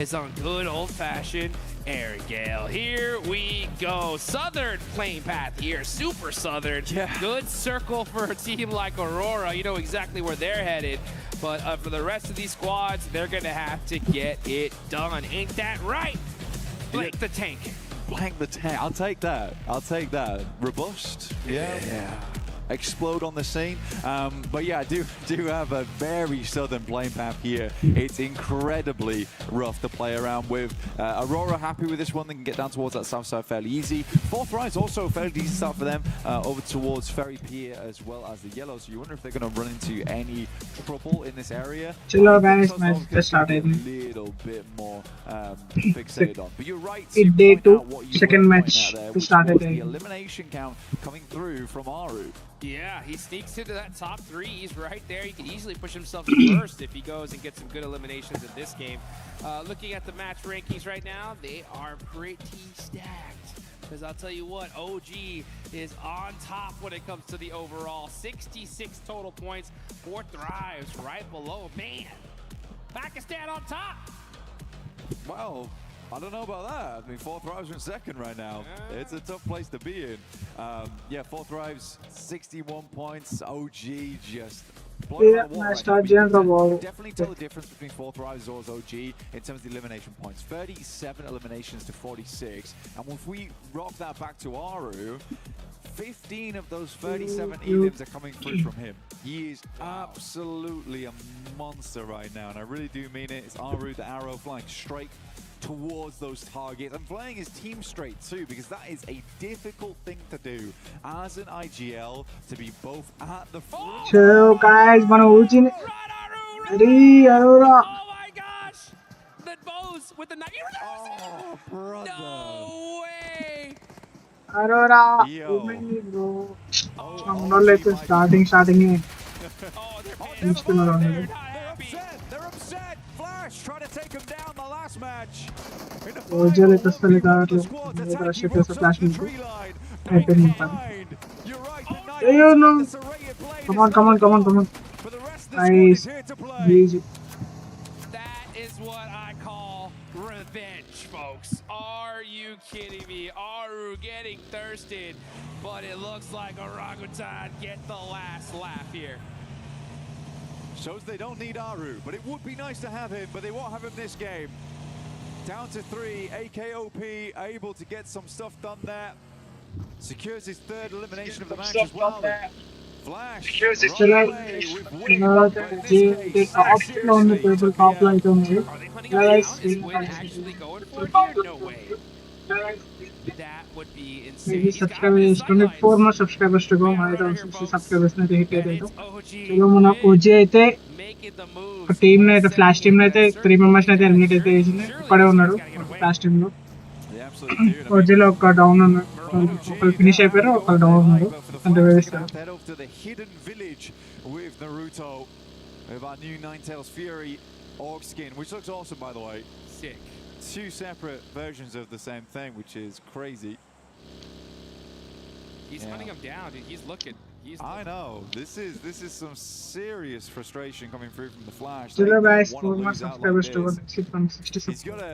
Is on good old-fashioned air gale. Here we go. Southern playing path here. Super Southern. Yeah. Good circle for a team like Aurora. You know exactly where they're headed. But for the rest of these squads, they're going to have to get it done. Ain't that right? Blank the tank. Blank the tank. I'll take that. I'll take that. Robust. Yeah. Explode on the scene. But yeah, I do have a very southern playing path here. It's incredibly rough to play around with. Aurora happy with this one. They can get down towards that south side fairly easy. Fourth Rise also a fairly decent start for them. Over towards Ferry Pier as well as the yellow. So you wonder if they're going to run into any trouble in this area. Hello guys, match just started. A little bit more fixated on. But you're right. It's day 2, second match to start The it. elimination count coming through from Aru. Yeah, he sneaks into that top 3. He's right there. He can easily push himself to first if he goes and gets some good eliminations in this game. Looking at the match rankings right now, they are pretty stacked. Because I'll tell you what, OG is on top when it comes to the overall. 66 total points, 4 Thrives right below. Man, Pakistan on top. Well, I don't know about that. I mean, 4 Thrives are in second right now. It's a tough place to be in. Yeah, 4 Thrives, 61 points. OG just blowing Yeah, out the wall I right start now. Giants You of can all. definitely tell the difference between 4 Thrives as well as OG in terms of the elimination points. 37 eliminations to 46. And if we rock that back to Aru, 15 of those 37 elims are coming through from him. He is absolutely a monster right now, and I really do mean it. It's Aru, the arrow, flying straight towards those targets and playing his team straight too, because that is a difficult thing to do as an IGL, to be both at the front. So guys, మన ఊచిన Run, Aru, ready Aurora. Oh my gosh! The bows with the knife. Oh, brother. No way! Aurora Yo. Bro. Oh, మనోళ్ళు అయితే OG starting Oh, they're Instrument on they're it. happy. They're upset. Flash trying to take him down the last match. In the OGL అయితే final, అసలు people in the కావట్లేదు. squads ఏదో attacking ship ropes చేస్తే up flash to the మీకు tree line. అయిపోయింది పని. Behind. You're right, the Knight Hey, wants to no. get this array of play. Come on, come on, come on, come on. But the rest of the squad Nice. is here to play. Easy. That is what I call revenge, folks. Are you kidding me? Aru getting thirsted, but it looks like Orangutan get the last laugh here. Shows they don't need Aru, but it would be nice to have him, but they won't have him this game. Down to 3, AKOP able to get some stuff done there. Secures his 3rd elimination of the match as well. Flash. చలో right away with winning, తర్వాత but in this case, top లో ఉన్న seriously, table took top the లో అయితే ఉంది. Are they hunting him Guys, down? Is Win actually going for it here? No way. That would be insane. Maybe He's got him in subscribers, his 24 sightlines. more subscribers to go. We are My right here, 60 folks. subscribers అయితే hit And అయితే. it's OG చలో మన Win OG అయితే making the moves. ఒక team ని అయితే flash team ని అయితే Certainly 3 మెంబర్స్ అయితే that ఎలిమినేట్ అయితే surely- చేసింది. surely ఇక్కడే this ఉన్నాడు guy's gotta get away. Flash team లో. They absolutely do. I mean, ఓజీలో ఒక డౌన్ ఉన్నారు. ఒకరు ఫినిష్ అయిపోయారు, ఒకరు డౌన్ ఉన్నారు. అంటే waste. Head over to the hidden village with Naruto, with our new Ninetales Fury orc skin, which looks awesome, by the way. Sick. 2 separate versions of the same thing, which is crazy. He's Yeah. hunting him down, dude. He's looking. I know. This is some serious frustration coming through from the Flash. చలో They guys, don't 4 wanna more lose out subscribers like to go. this. 60 He's got to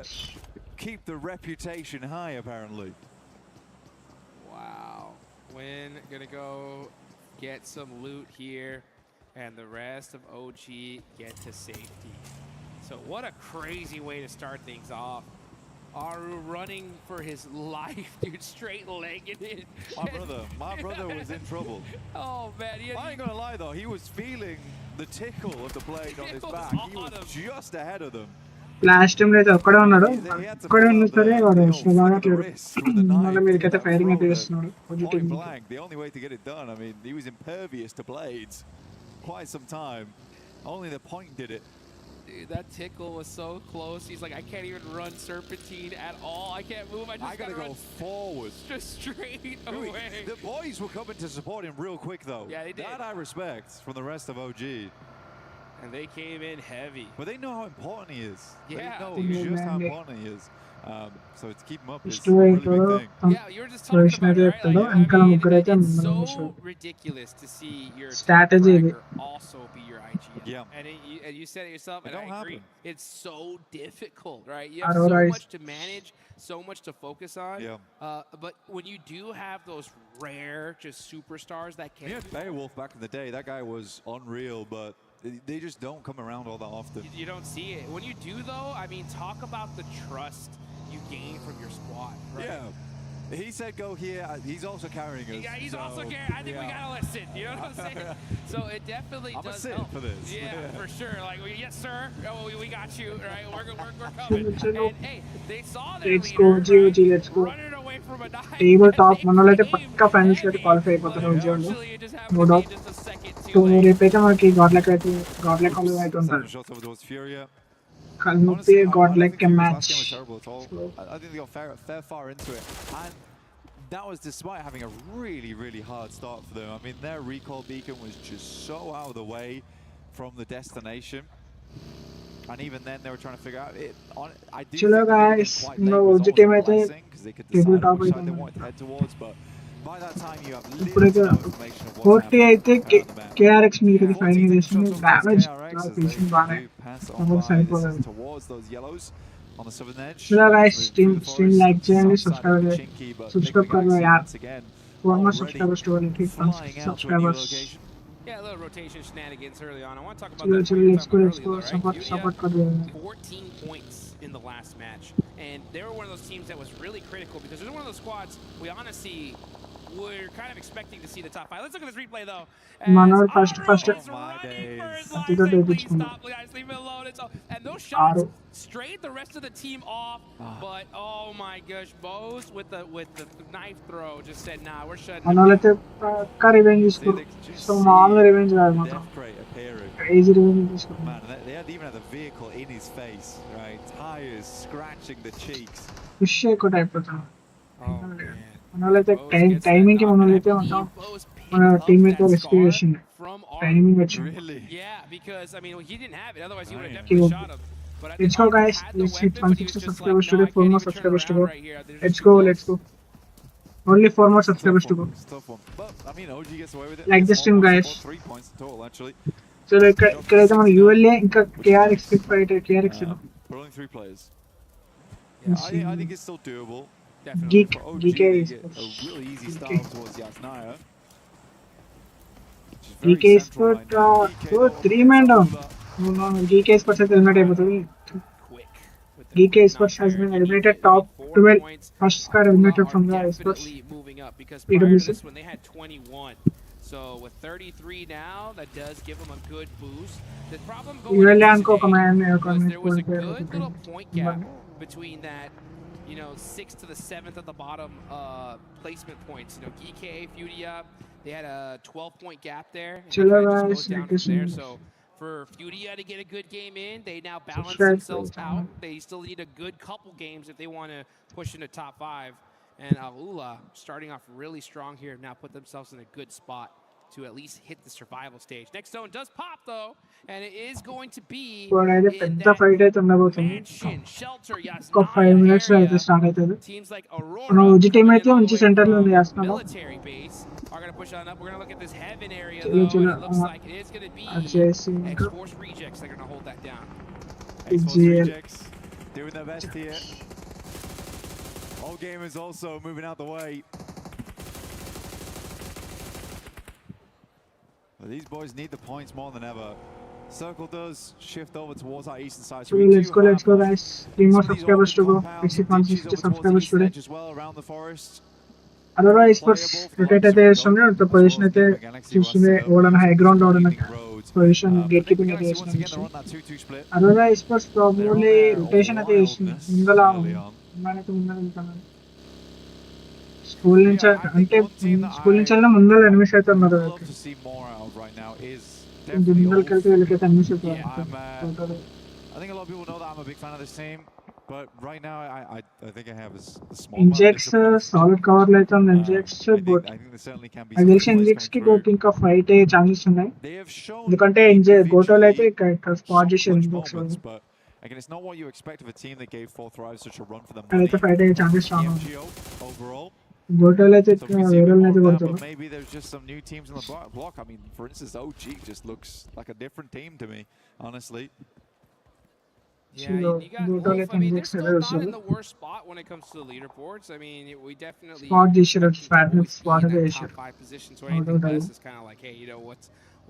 keep the reputation high, apparently. Wow. Win gonna go get some loot here, and the rest of OG get to safety. So what a crazy way to start things off. Aru running for his life, dude, straight legged it. My brother was in trouble. Oh man, I ain't gonna lie though, he was feeling the tickle of the blade on his It was back. He on was him. just ahead of them. Flash team లో అయితే ఒక్కడే ఉన్నాడు. He had to ఒక్కడే ఉన్నా follow సరే వాడు the అసలు బాగట్లేడు. wrist with the knife మళ్ళీ మీదకైతే to ఫైరింగ్ అయితే throw the చేస్తున్నాడు OG point team. blank. The only way to get it done, I mean, he was impervious to blades quite some time. Only the point did it. Dude, that tickle was so close. He's like, I can't even run serpentine at all. I can't move. I just I gotta gotta go run forward. just straight Really, away. the boys were coming to support him real quick though. Yeah, they did. That I respect from the rest of OG. And they came in heavy. But they know how important he is. Yeah, They know they do, just how man. important he is. So to keep him up is Isto a really into big thing. Yeah, you were just talking position about అయితే it, right? చెప్తాడు Like, I వెనకాల mean, ముగ్గురు అయితే it's ముందు so నిమిషం ridiculous to see your top Strategy ఇది. fragger also be your IGL. Yeah. And you said it yourself, It and I don't agree. happen. It's so difficult, right? You have Aurora so is- much to manage, so much to focus on. Yeah. But when you do have those rare, just superstars that can, You had Beowulf back in the day. That guy was unreal, but they just don't come around all that often. you don't see it. When you do, though, I mean, talk about the trust you gain from your squad, right? Yeah. He said go here. He's also carrying us. Yeah, he's so, also carrying. I think we yeah. gotta listen. You know what I'm saying? So it definitely I'm a does sit help. for this. Yeah, Yeah. for sure. Like, yes, sir. Oh, we got you. Right? We're coming. And hey, they saw their Let's leader, go, GOG, right? let's go. Running away from a knife. Table top and మన వాళ్ళు అయితే they Pakka came finals కి heavy. Qualify అయిపోతారు But ఉద్యోగంలో unfortunately, it just happened No to doubt. be just a second so too late. రేపైతే మనకి గాడ్లెక్ అయితే గాడ్లెక్ వాళ్ళు అయితే ఉంటారు Seven shots over towards Furia. కల్ముప్పి Honestly, I don't గాడ్లెక్ think Furia's match last game was terrible at all. I think they got fair far into it. And that was despite having a really, really hard start for them. I mean, their recall beacon was just so out of the way from the destination. And even then, they were trying to figure out it. I do Chalo think the beginning guys, quite no, late was OG almost team a అయితే blessing because they could table decide top which side they అయిపోయింది. wanted to head towards. But by that time, you have ఇప్పుడైతే little information of what's 40 అయితే happening on the map. కేఆర్ఎక్స్ మీద 14 final taking చేసింది shots off damage towards KRX as తీసింది they బాగానే do pass it Number on by. సరిపోలేదు. This is towards those yellows on the southern edge. Chalo guys, Moving stream through the forest. like చేయండి, South side subscribe looking చేయండి. chinky, but Subscribe Liquid करो Galaxy यार. once again four more already subscribers to flying out to a new subscribers location. Yeah, a little rotation shenanigans early on. I want to talk about చలో that. చలో point you were let's go talking let's about go earlier, though, right? Support Furia, support కర్ 14 points in the last match, and they were one of those teams that was really critical because they're one of those squads we honestly were kind of expecting to see the top five. Let's look at this replay though. Manuel As first- Aru first- is Oh my running for his days. life, Atito saying, please tepichukunnam. stop, guys, leave me alone. And those shots Aru. strayed the rest of the team off, but oh my gosh, Bose with the knife throw just said, nah, we're shutting మన them వాళ్ళైతే పక్కా revenge See, తీసుకోరు they could just so మామూలుగా see revenge కాదు మాత్రం Death Crate appearing. Crazy revenge తీసుకోరు Man, they had even had the vehicle in his face, right? Tires scratching the cheeks. Push ఎక్కువ అయిపోతాం Oh, man. మన వాళ్ళైతే Bose time gets that timing కి knock, మన and I వాళ్ళైతే believe ఉంటాం Bose మన picked up teammate that rescue scar చేసింది from Aru. టైమింగ్ వచ్చింది Really? Yeah, because I mean he didn't have it. Otherwise he would have Damn. definitely Okay. shot him. But I Let's think go, Aru guys. had the Let's hit weapon, but he 160 was just subscribers like, today. no, I 4 can't more even turn subscribers to around go. right here. They're Let's just too go, close. let's go. Only 4 more It's a tough subscribers to one. go. It's a tough one. But, I mean, OG gets away with it. Like Gets this team, one point, guys. scored 3 points in total, actually. So ఇక్కడైతే మన యూఎల్ఏ ఇంకా కేఆర్ఎక్స్ fight కేఆర్ఎక్స్ But only 3 players. Yeah, I think it's still doable. definitely. Geek For OG, GK they is get a really easy GK. start towards Yasnaya. Which is very GK is central put, right now. GK put though, 3 men down. Abdullah. GK sports అయితే eliminate అయిపోతుంది Quick with the GK quick Sports has knockdown. been You eliminated get top 4 12. points. First squad Abdullah eliminated from are the sports. definitely moving up because prior to PwC. this one they had 21. So with 33 now, that does give them a good boost. The problem going యూఎల్ఏ into అనుకో ఒక today man was there was a good little point gap between that, 6th to the 7th at the bottom placement points. GK, Furia, they had a 12-point gap there. And it Chalo kinda just guys, goes down because from there. So for Furia to get a good game in, they now balance Subscribe themselves to the out. channel. They still need a good couple games if they want to push into top 5. And Alula, starting off really strong here, now put themselves in a good spot to at least hit the survival stage. Next zone does pop though, and it is going to be ఇప్పుడైతే in పెద్ద that fight అయితే ఉండబోతుంది mansion, shelter, ఒక 5 minutes లో అయితే area. Start అవుతుంది Teams like Aurora, మన OG team coming అయితే in all మంచి the way center లో from ఉంది చేస్తున్నాము. military base, are going to push on up. We're going to look at this heaven area Chalo, though, and chalo, it looks like it is going to be అది చేసి ఇంకా X-Force rejects. They're going to hold that down. X-Force GL. rejects, doing their best here. All gamers also moving out the way. But these boys need the points more than ever. Circle does shift over towards our eastern side. So we let's do go, have, let's go, like, guys. 3 more some of these subscribers to open go. compounds, Exit ditches 160 over towards the subscribers eastern today. edge as well around the forest. Aurora sports rotate అయితే చేస్తుంది position అయితే చూస్తుంది ఓడన high ground ఓడన position gate keeping అయితే చేస్తుంది Arora sports probably rotation అయితే చేస్తుంది ముందల ముందరైతే ముందర వెళ్తున్నాను స్కూల్ నుంచి అంటే స్కూల్ నుంచి వెళ్ళిన ముందర ఎనిమిస్ అయితే ఉన్నారు ముందరకి వెళ్తే వీళ్ళకైతే ఎనిమిస్ అయితే I think a lot of people know that I'm a big fan of this team, but right now I think I have a small ఇంజెక్స్ సాలిడ్ కవర్ లో అయితే ఉంది ఇంజెక్స్ but I think there certainly can be నాకు తెలిసి ఇంజెక్స్ కి గోకి ఇంకా fight అయ్యే ఛాన్సెస్ ఉన్నాయి They have shown ఎందుకంటే గోటోలో అయితే ఇక్కడ స్పాట్ చేసే ఇంజెక్స్ problems, but Again, it's not what you expect of a team that gave 4th Thrive such a run for the And money. it's a fight against Champions strong. MGO overall. Gotal అయితే So we see a bit వేరే more అయితే of that, కొడుతుంది. but maybe there's just some new teams in the block. I mean, for instance, OG just looks like a different team to me, honestly. Yeah, So, you got Brutal Wolf. I mean, they're Index still level not also. in the worst spot when it comes to the leaderboards. I mean, we definitely Spot చేసారు, expect them to Fatness always spot be in that చేసారు. top 5 position. So No anything doubt. less is kind of like, hey, you know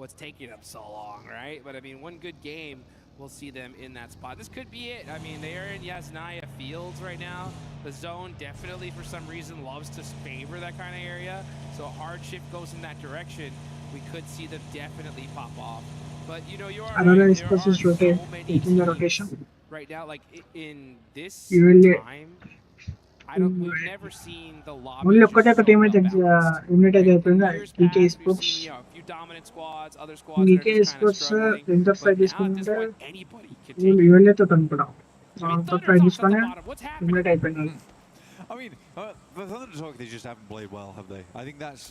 what's taking them so long, right? But I mean, one good game, we'll see them in that spot. This could be it. I mean, they are in Yasnaya Fields right now. The zone definitely, for some reason, loves to favor that kind of area. So a hard shift goes in that direction. We could see them definitely pop off. But you know, you are Aurora right. Esports There is are so many taking the teams rotation. right now, like in this You will- time, we've never seen the lobby Only just ఒక్కటే ఒక so team అయితే well-balanced, unit అయితే right? అయిపోయింది. In years DK past, we've Sports. seen, a few dominant squads, other squads that DK are just kind of Sports struggling. Winter But Fight now at this తీసుకుంటే point, anybody can వీళ్ళు take it. యూఎల్ఏ తోటి అనుకున్నాం. I mean, దాంతో Thunder try Talk's at తీసుకొని the bottom. What's happening? Unit అయిపోయింది. I mean, the Thunder Talk, they just haven't played well, have they? I think that's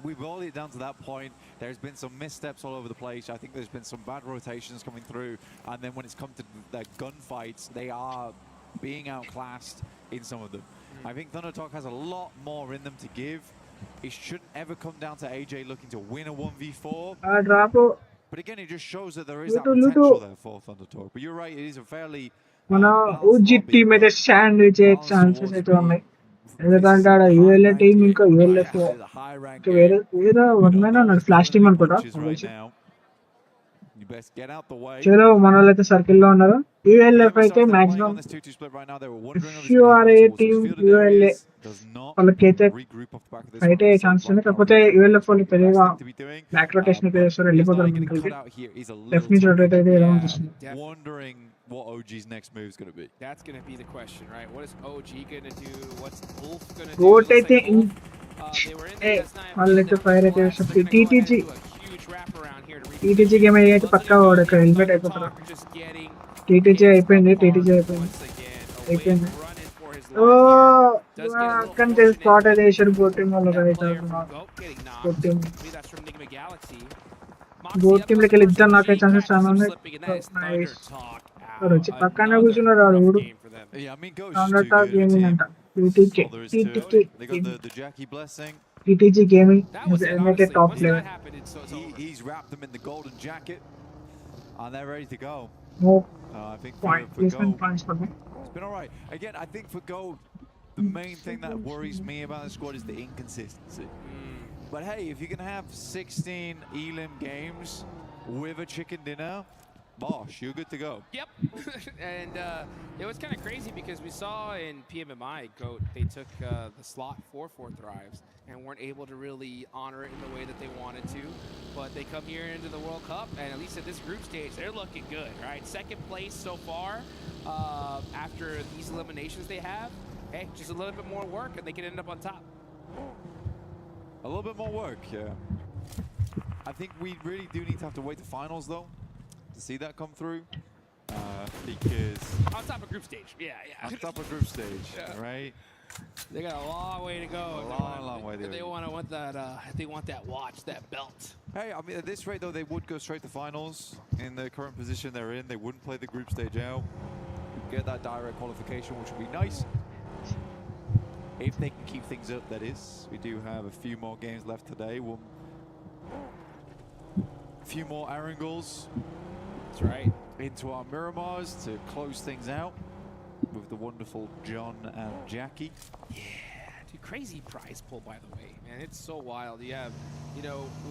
we've boiled it down to that point. There's been some missteps all over the place. I think there's been some bad rotations coming through, and then when it's come to the gunfights, they are being outclassed in some of them. I think Thunder Talk has a lot more in them to give. It shouldn't ever come down to AJ looking to win a 1v4. ఆ drop But again, it just shows that there is that Ludo. potential there for Thunder Talk. But you're right, it is a fairly మన balanced OG lobby, team అయితే but stand చేసే balanced chances towards అయితే me. ఉన్నాయి. ఎందుకంటే ఆడ యూఎల్ఏ team ఇంకా యూఎల్ఏ వేరే వేరే వన్ ఉన్నాడు, ఫ్లాష్ టీమ్ అనుకుంటా. You best get out the way. చలో మన వాళ్ళు అయితే సర్కిల్ లో ఉన్నారు. యూఎల్ఎఫ్ అయితే maximum if you are a team ULA వాళ్ళకైతే ఫైట్ అయ్యే ఛాన్స్ ఉంది. కాకపోతే యూఎల్ఎఫ్ వాళ్ళు తెలియగా బ్యాక్ రొటేషన్ అయితే చేస్తారు, వెళ్ళిపోతారు ముందుకి. డెఫినెట్ రొటేట్ అయితే ఎలా అనిపిస్తుంది. Wondering what OG's next move is going to be. That's going to be the question, right? What is OG going to do? What's Wolf going to do? Goat Looks like అయితే Wolf, they were in the Hey, S9 వాళ్ళైతే field, fire they అయితే collapsed. చేస్తారు. They're gonna go ahead TTG and do a huge wraparound here to TTG game అయితే పక్కా వాడు ఇక్కడ eliminate అయిపోతారు. Just getting TTG అయిపోయింది, hit TTG hard అయిపోయింది. once again. అయిపోయింది. Away running for his oh life here. Does get a little అక్కడ spot అయితే వేసారు. గోట్ టీమ్ వాళ్ళు That అయితే player from Goat getting knocked. Goat team I believe that's from Enigma Galaxy. Goat team లోకి వెళ్ళి ఇద్దరు నాకే ఛాన్సెస్ చాలా ఉన్నాయి. Slipping, and that is Thunder nice. Talk వాడు వచ్చి out. పక్కనే Another కూర్చున్నాడు వాడు. rough ఊడు game for them. Yeah, I mean, Ghost is Thunder too Talk good of a gaming team. అంట. TTG All there is to it. TTG They got the Jackie blessing. TTG gaming That was it, అయితే honestly. Top Once player. that happened, it's over. He's wrapped them in the golden jacket, and they're ready to go. No I think point for placement Go, points for మీ. it's been all right. Again, I think for Go, the main thing that worries me about the squad is the inconsistency. But hey, if you can have 16 Elim games with a chicken dinner, bosh, you're good to go. Yep. And it was kind of crazy because we saw in PMMI, Goat, they took the slot for 4th Thrives and weren't able to really honor it in the way that they wanted to. But they come here into the World Cup, and at least at this group stage, they're looking good, right? Second place so far after these eliminations they have. Hey, just a little bit more work, and they can end up on top. A little bit more work, yeah. I think we really do need to have to wait the finals, though, to see that come through. Because On top of group stage, yeah. on top of group stage, Yeah. right? They got a long way to go. Long way to If they go. want that, if they want that watch, that belt. Hey, I mean, at this rate, though, they would go straight to finals in the current position they're in. They wouldn't play the group stage out. Get that direct qualification, which would be nice. If they can keep things up, that is. We do have a few more games left today. A few more Arangles. That's right. Into our Miramars to close things out with the wonderful John and Jackie. Dude, crazy prize pool, by the way, man. It's so wild. You have,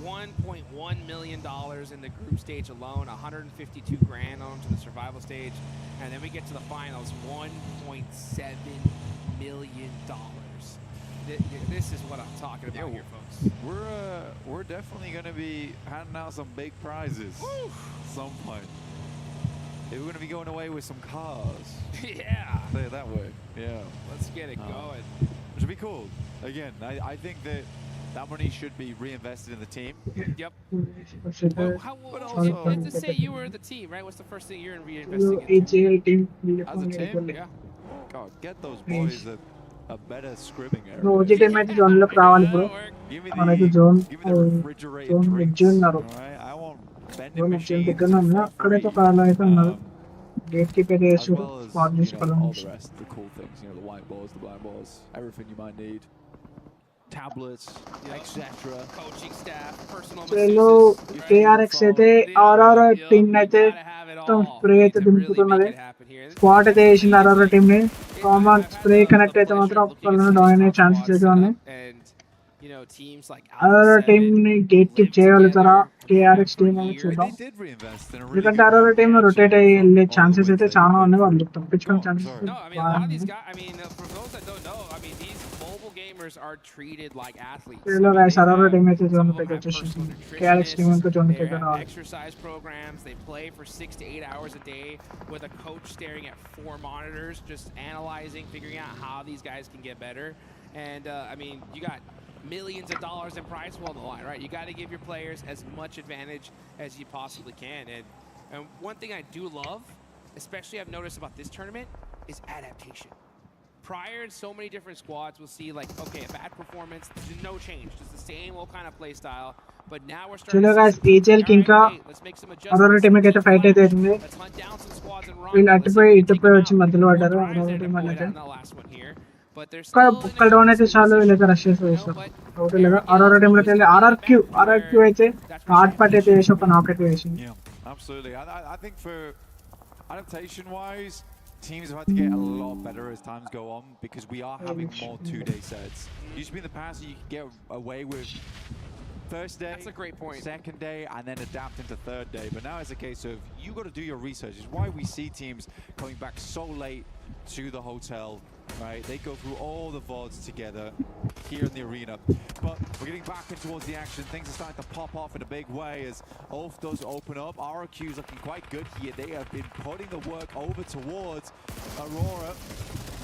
$1.1 million in the group stage alone, 152 grand onto the survival stage, and then we get to the finals, $1.7 million. This is what I'm talking about here, folks. We're definitely going to be handing out some big prizes some point. We're going to be going away with some cars. Yeah. Say it that way. Yeah. Let's get it going. Which would be cool. Again, I think that money should be reinvested in the team. Yep. But Let's just say you were the team, right? What's the first thing you're reinvesting in? AJL team As a team, Yeah. God, get those boys a better scrimming area. OG team అయితే zone లోకి రావాలి ఇప్పుడు. Give me మనకి zone give me the refrigerated zone drinks. Veg ఉన్నారు. All right? I want vending zone veg machines. దగ్గర ఉన్నా అక్కడైతే ఒక అలా అయితే ఉన్నారు. గేట్ కీప్ అయితే as వేసారు well as స్క్వాడ్ తీసుకోవడం all the rest, the cool things, the white balls, the black balls, everything you might need, tablets, etc. Coaching staff, personal చలో masseuses, right? కేఆర్ఎక్స్ అయితే ఆర్ఆర్ టీం అయితే Gotta have it మొత్తం all. Spray అయితే to really దింపుతున్నది make it happen here. Squad అయితే వేసింది RR team ని common spray connect అయితే మాత్రం ఒక్కళ్ళని డౌన్ అయ్యే ఛాన్సెస్ అయితే ఉన్నాయి Teams like ఆర్ఆర్ టీం ని గేట్ కీప్ చేయగలుగుతారా కేఆర్ఎక్స్ టీం అని They చూద్దాం did reinvest in a really ఎందుకంటే good RR way. Team rotate అయ్యి వెళ్ళే ఛాన్సెస్ అయితే చాలా ఉన్నాయి వాళ్ళు తప్పించుకునే Oh, chances sorry. No, I mean, a lot of these guys, for those that don't know, these mobile gamers are treated like athletes. చలో guys RR team అయితే Some zone of them పైకి have వచ్చేసింది personal కేఆర్ఎక్స్ team ఇంకా zone nutritionists, పైకి they have రావాలి exercise programs, they play for 6 to 8 hours a day with a coach staring at 4 monitors, just analyzing, figuring out how these guys can get better. And, you got millions of dollars in prize pool on the line, right? You got to give your players as much advantage as you possibly can. And one thing I do love, especially I've noticed about this tournament, is adaptation. Prior, so many different squads will see okay, a bad performance, no change, just the same old kind of play style. But now we're starting చలో to guys see, ఏజెల్ కి ఇంకా let's make some RR adjustments. Team అయితే fight అయితే అవుతుంది Let's hunt down some squads and run. వీళ్ళు Let's అటుపోయి see if we can ఇటుపోయి take వచ్చి them out. మధ్యలో పడ్డారు We'll try RR and team avoid అయితే that in the last one here. But there's ఒక్క still down అయితే చాలు వీళ్ళైతే rush చేసి వేస్తారు ఒకటి లేదా ఆర్ఆర్ టీంలో వెళ్ళి ఆర్ఆర్క్యూ అయితే హార్డ్ పార్ట్ అయితే వేసి ఒక నాక్ అయితే వేసింది Yeah, absolutely. I think for adaptation-wise, teams have had to get a lot better as times go on because we are having more 2-day sets. Used to be in the past you could get away with first day, That's a great point. second day, and then adapt into third day. But now it's a case of you got to do your research. It's why we see teams coming back so late to the hotel, right? They go through all the VODs together here in the arena. But we're getting back in towards the action. Things are starting to pop off in a big way as Ulf does open up. RRQ is looking quite good here. They have been putting the work over towards Aurora.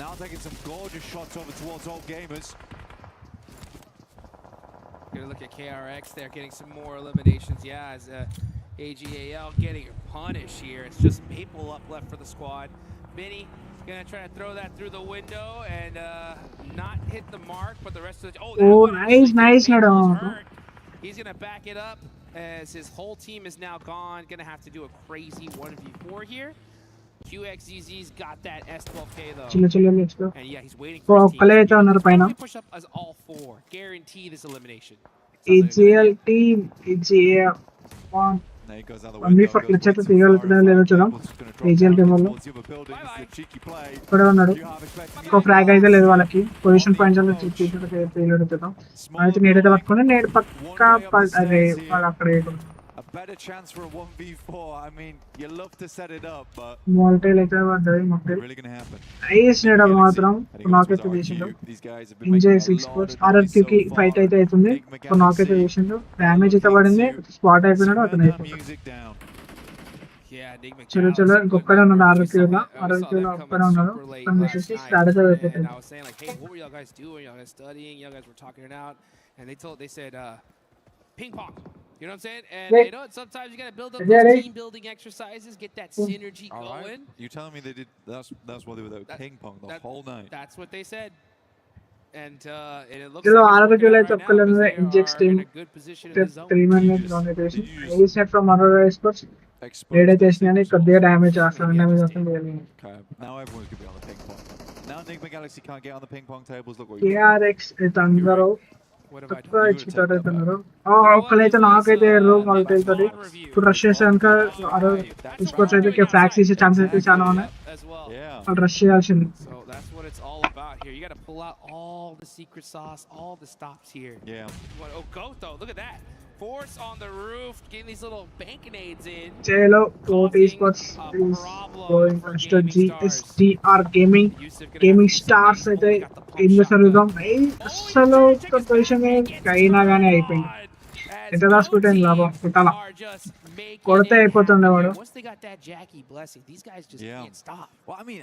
Now taking some gorgeous shots over towards All Gamers. Gonna look at KRX. They're getting some more eliminations. Yeah, as AGAL getting punished here. It's just Maple up left for the squad. Benny gonna try to throw that through the window and not hit the mark, but the rest of the that Oh, one actually nice, did. Maple's Nado. hurt. He's gonna back it up as his whole team is now gone. Gonna have to do a crazy 1v4 here. QXZZ's got that S12K though. Chilla let's go And yeah, he's waiting for his team. ఒక్కలే అయితే ఉన్నారు పైన Probably push up as all 4. Guarantee this elimination. EGL team EGL There he goes out the Only window. for Goes clutch way అయితే too తీయగలుగుతుందో far. లేదో చూద్దాం Cable's gonna drop AGL down team వాళ్ళు towards the other building. This is a cheeky play. ఇక్కడే ఉన్నాడు You have expected ఒక frog అయితే లేదు వాళ్ళకి పొజిషన్ పాయింట్స్ అలా తీయలేదు చూద్దాం అయితే నేడైతే పట్టుకుని నేడు పక్క అదే వాళ్ళు అక్కడ a better chance for a 1v4. I mean, you love to set it up, but మోల్టైల్ అయితే పడ్డది మొక్కలు really gonna happen. ఐస్ నేడు మాత్రం Heading నాక్ over అయితే towards చేసిండు RQ. These guys have been making enjoy a 6 lot sports of noise ఆర్ఆర్క్యూ కి so fight far. అయితే అవుతుంది Big ఒక నాక్ అయితే Galaxy చేసిండు డ్యామేజ్ అయితే పడింది స్పాట్ అయిపోయినాడు అతను Turn that అయిపోయాడు music down. Yeah, Nick చలో McDowell's ఇంకొక్కడే ఉన్నాడు ఆర్ఆర్క్యూలో I saw ఆర్ఆర్క్యూలో that ఒక్కడే coming ఉన్నాడు super late తను last వచ్చేసి night, స్టార్ట్ అయితే and అయిపోతుంది I was saying hey, what were y'all guys doing? Y'all guys studying? Y'all guys were talking it out, and they said ping pong. You know what I'm saying? And Yeah. sometimes you gotta build up Yeah, those right. team building exercises, get that Mm. synergy All right. going. You telling me they did? That's what they were doing. Ping pong the whole night. That's what they said. And it looks చలో like it's ఆర్ఆర్క్యూలో working out అయితే right now ఒక్కలే 'cause they ఇంజెక్స్ are team in a good position in the zone. 3 men Did you just- donation did you just- ace net from RR sports Exposed ఏడైతే their వేసినాయని secret కొద్దిగా sauce. Damage చేస్తాను damage అవుతుంది Okay. Now everyone's gonna be on the ping pong. Now Enigma Galaxy can't get on the ping pong tables. Look what you కేఆర్ఎక్స్ అయితే అందరూ What have I తక్కువ done? ఇచ్చిపోతారు అవుతున్నారు ఒక్కలైతే నాకైతే రూమ్ వెళ్తుంది ఇప్పుడు రష్ చేసాక స్పోర్ట్స్ అయితే ఫ్లాక్స్ ఇచ్చే ఛాన్సెస్ అయితే చాలా ఉన్నాయి As well. Yeah. వాళ్ళు రష్ చేయాల్సింది So that's what it's all about here. You got to pull out all the secret sauce, all the stops here. Yeah. Oh, Goto, look at that. Force on the roof, getting these little bankanades in. చేలో టోటీ sports is going first GSTR gaming gaming stars అయితే ఏం చేస్తారు చూద్దాం అసలు position అయినా కానీ అయిపోయింది ఎంత రాసుకుంటే లాభం కుట్టాల కొడితే అయిపోతుండే వాడు Once they got that Jackie blessing, these guys just Yeah. can't stop. Well, I mean,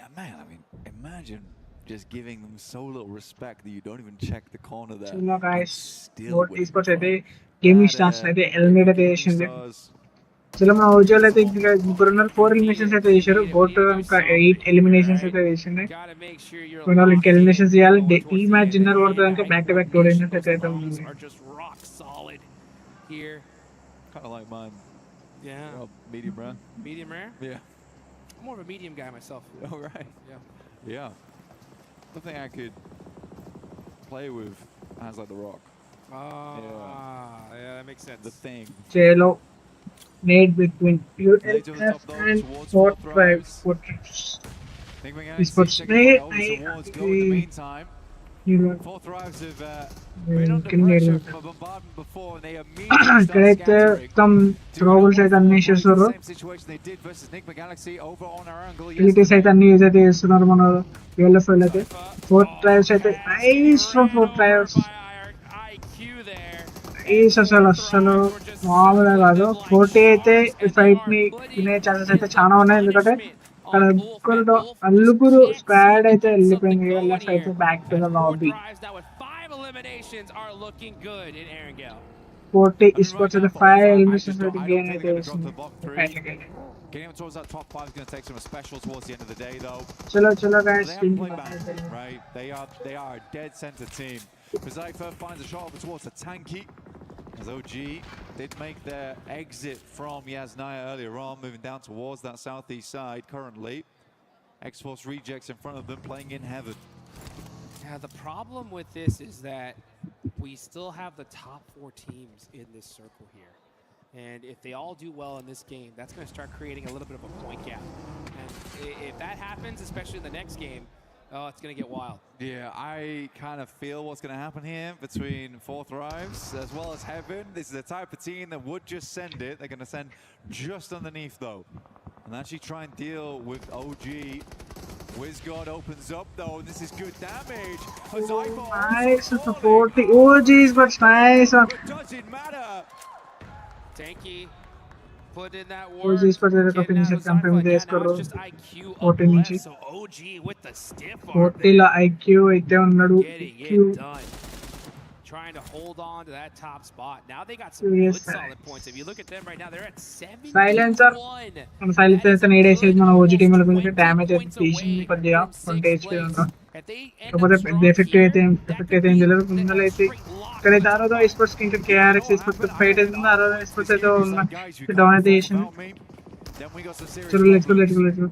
imagine just giving them so little respect that you don't even check the corner there. చిన్న guys and still boat win. Sports అయితే gaming stars అయితే eliminate అయితే చేసింది చలో మన ఓజోలు అయితే ఇంకా ముగ్గురు ఉన్నారు 4 ఎలిమినేషన్స్ అయితే చేశారు బోట్ ఇంకా 8 ఎలిమినేషన్స్ అయితే చేసింది Gotta make sure you're కొన్ని వాళ్ళు ఇంకా ఎలిమినేషన్స్ చేయాలి locked in ఈ మ్యాచ్ డిన్నర్ పడుతుంది ఇంకా బ్యాక్ టు బ్యాక్ 2 ఎలిమినేషన్స్ అయితే ఉంది are just rock solid here. Kind of like mine. Yeah. Medium rare. Medium rare. Yeah. I'm more of a medium guy myself. All right. Yeah. Yeah. I think I could play with hands like the Rock. Yeah, that makes sense. The Thing. Chelo. Nade between Nades over the top ULF though, and towards Fort Fourth Drive. Rise. Fort Think we're going Esports. to take a Nade, over towards Go in the meantime. Fourth Rise have been under pressure from a bombardment before, and they immediately start ఇక్కడైతే scattering. మొత్తం థ్రోబుల్స్ అయితే అన్ని చేస్తారు. Same situation they did versus Enigma Galaxy over on our angle ఫిలిటీస్ అయితే అన్ని use అయితే చేస్తున్నారు మన యూఎల్ఎఫ్ అయితే. ఫోర్త్ డ్రైవ్స్ అయితే nice from fourth drives. Nice అసలు మామూలుగా కాదు. 40 అయితే ఈ ఫైట్ ని వినే ఛాన్సెస్ అయితే చాలా ఉన్నాయి, ఎందుకంటే నలుగురు స్క్వాడ్ అయితే వెళ్ళిపోయింది. యూఎల్ఎఫ్ అయితే back to the lobby. 40 esports అయితే 5 ఎలిమినేషన్స్ అయితే గెయిన్ అయితే చేసింది. Getting him towards that top 5 is going to take some special towards the end of the day, though. చలో guys, they haven't played back, right? They are a dead center team. Zypher finds a shot over towards the tanky. As OG did make their exit from Yasnaya earlier on, moving down towards that southeast side currently. X-Force rejects in front of them, playing in heaven. Yeah, the problem with this is that we still have the top 4 teams in this circle here. And if they all do well in this game, that's going to start creating a little bit of a point gap. And if that happens, especially in the next game, oh, it's going to get wild. Yeah, I kind of feel what's going to happen here between Fourth Rives as well as Heaven. This is the type of team that would just send it. They're going to send just underneath, though. And actually try and deal with OG. WizGod opens up, though, and this is good damage. Nice with the 40. Oh, jeez, but nice. But does it matter? Tanky put in that Oh, work. jeez, but they're copying the campaign with this. Now it's just IQ 14 up inches. left, so OG with the stiff arm 40 la IQ అయితే ఉన్నాడు. getting IQ. it done. Trying to hold on to that top spot. Now they got some Yes, good solid points. If you look at them right now, they're at 71. Silencer. మన silence అయితే need వేసేది మన OG team లో, కొంచెం damage అయితే తీసింది కొద్దిగా 20 HP ఉందా. కాకపోతే పెద్ద ఎఫెక్ట్ అయితే ఏం తెలియదు. ముందర అయితే ఇక్కడైతే ఆరోజు ఎస్పోర్ట్స్ కి ఇంకా కేఆర్ఎక్స్ ఎస్పోర్ట్స్ ఫైట్ అవుతుంది. ఆరోజు ఎస్పోర్ట్స్ అయితే డౌన్ అయితే చేసింది. చలో లెట్స్ గో.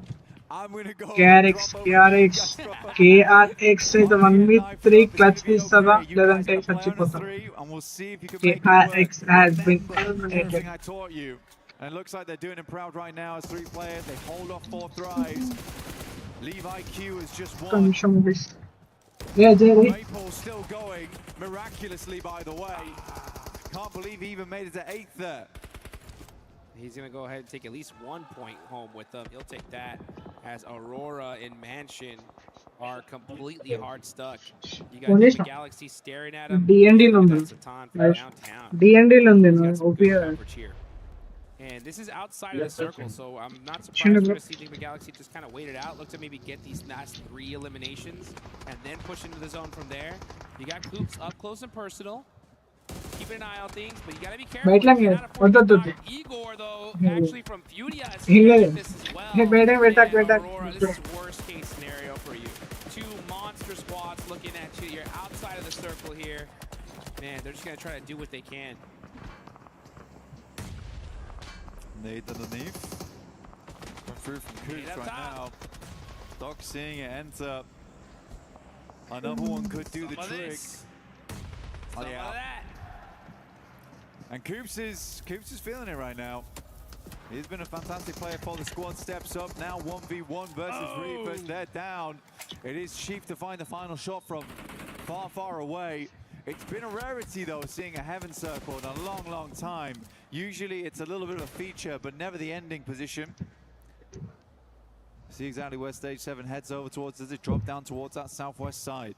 KRX అయితే 1v3 క్లచ్ తీస్తుందా లేదంటే చచ్చిపోతాం. KRX has been eliminated. And it looks like they're doing him proud right now as 3 players. They hold off Fourth Rise. Levi Q is just one. Yeah, Jerry. Maple still going miraculously, by the way. Can't believe he even made it to 8th there. He's going to go ahead and take at least 1 point home with them. He'll take that as Aurora and Mansion are completely hard stuck. You got the Galaxy staring at him. D&D Satan from downtown. D&D He's got some good coverage here. And this is outside of the circle, so I'm not surprised to see Enigma Galaxy just kind of wait it out. Look to maybe get these last 3 eliminations and then push into the zone from there. You got Coops up close and personal. Keeping an eye on things, but you got to be careful. Igor, though, actually from Furia is this as well. Aurora, this is worst case scenario for you. 2 monster squads looking at you. You're outside of the circle here. Man, they're just going to try to do what they can. Nade underneath. Come through from Coops right now. Doc seeing it enter. Another one could do the trick. Oh, yeah. And Coops is feeling it right now. He's been a fantastic player for the squad. Steps up now, 1v1 versus Reapers. They're down. It is Chief to find the final shot from far away. It's been a rarity, though, seeing a Heaven Circle in a long time. Usually it's a little bit of a feature, but never the ending position. See exactly where Stage 7 heads over towards. Does it drop down towards that southwest side?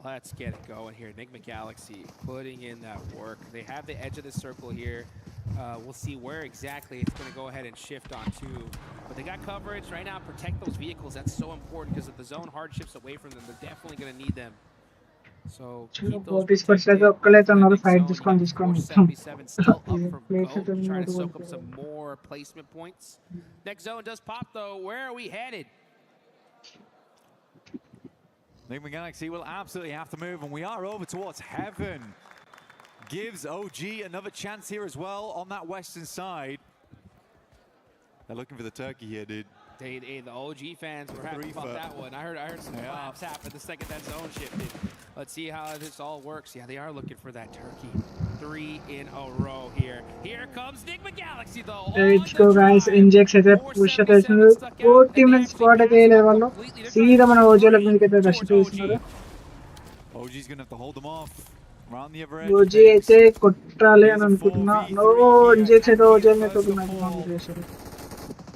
Let's get it going here. Enigma Galaxy putting in that work. They have the edge of the circle here. We'll see where exactly it's going to go ahead and shift on to. But they got coverage right now. Protect those vehicles. That's so important because if the zone hard shifts away from them, they're definitely going to need them. So keep those protected. 77 still up from Go, trying to soak up some more placement points. Next zone does pop, though. Where are we headed? Enigma Galaxy will absolutely have to move, and we are over towards Heaven. Gives OG another chance here as well on that western side. They're looking for the turkey here, dude. The OG fans were happy about that one. I heard some claps happen the second that zone shifted. Let's see how this all works. Yeah, they are looking for that turkey. 3 in a row here. Here comes Nigma Galaxy though. let's go guys. Injects అయితే push చేస్తున్నారు. 40 minutes spot అయితే level లో సీదా మన ఓజోల మీదకి అయితే rush చేస్తున్నారు. OG's going to have to hold them off. Around the other edge. OG అయితే కొట్టాలి అని అనుకుంటున్నా. నో ఇంజెక్స్ అయితే ఓజీ మీద తోడున్నాడు చేశారు.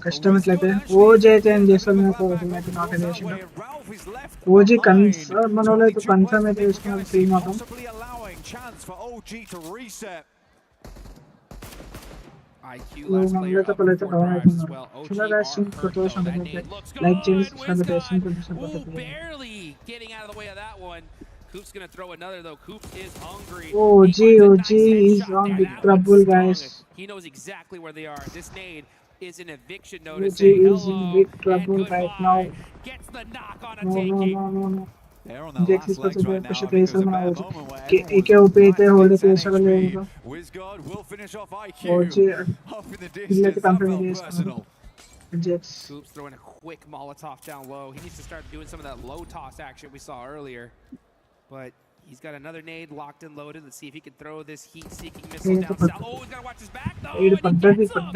కష్టం ఎట్లయితే ఓజీ అయితే ఏం చేస్తాడు నాకు అయితే నాకు చేసిండు. ఓజీ కన్ఫర్మ్ మన వాళ్ళు అయితే కన్ఫర్మ్ అయితే తీసుకున్నారు 3 మాత్రం. Chance for OG to reset. IQ last player up for drives as well. OG like James barely getting out of the way of that one. Coop's gonna throw another though. Coop is hungry. OG is on big trouble, guys. He knows exactly where they are. This nade is an eviction OG notice. is in big trouble right now. Gets the knock on a No. They're on their last legs right now. Wizguard will finish off IQ. OG Up in the distance. Coop's throwing a quick Molotov down low. He needs to start doing some of that low toss action we saw earlier. But he's got another nade locked and loaded. Let's see if he can throw this heat-seeking missile down south. Oh, he's got to watch his back though. And he gets up.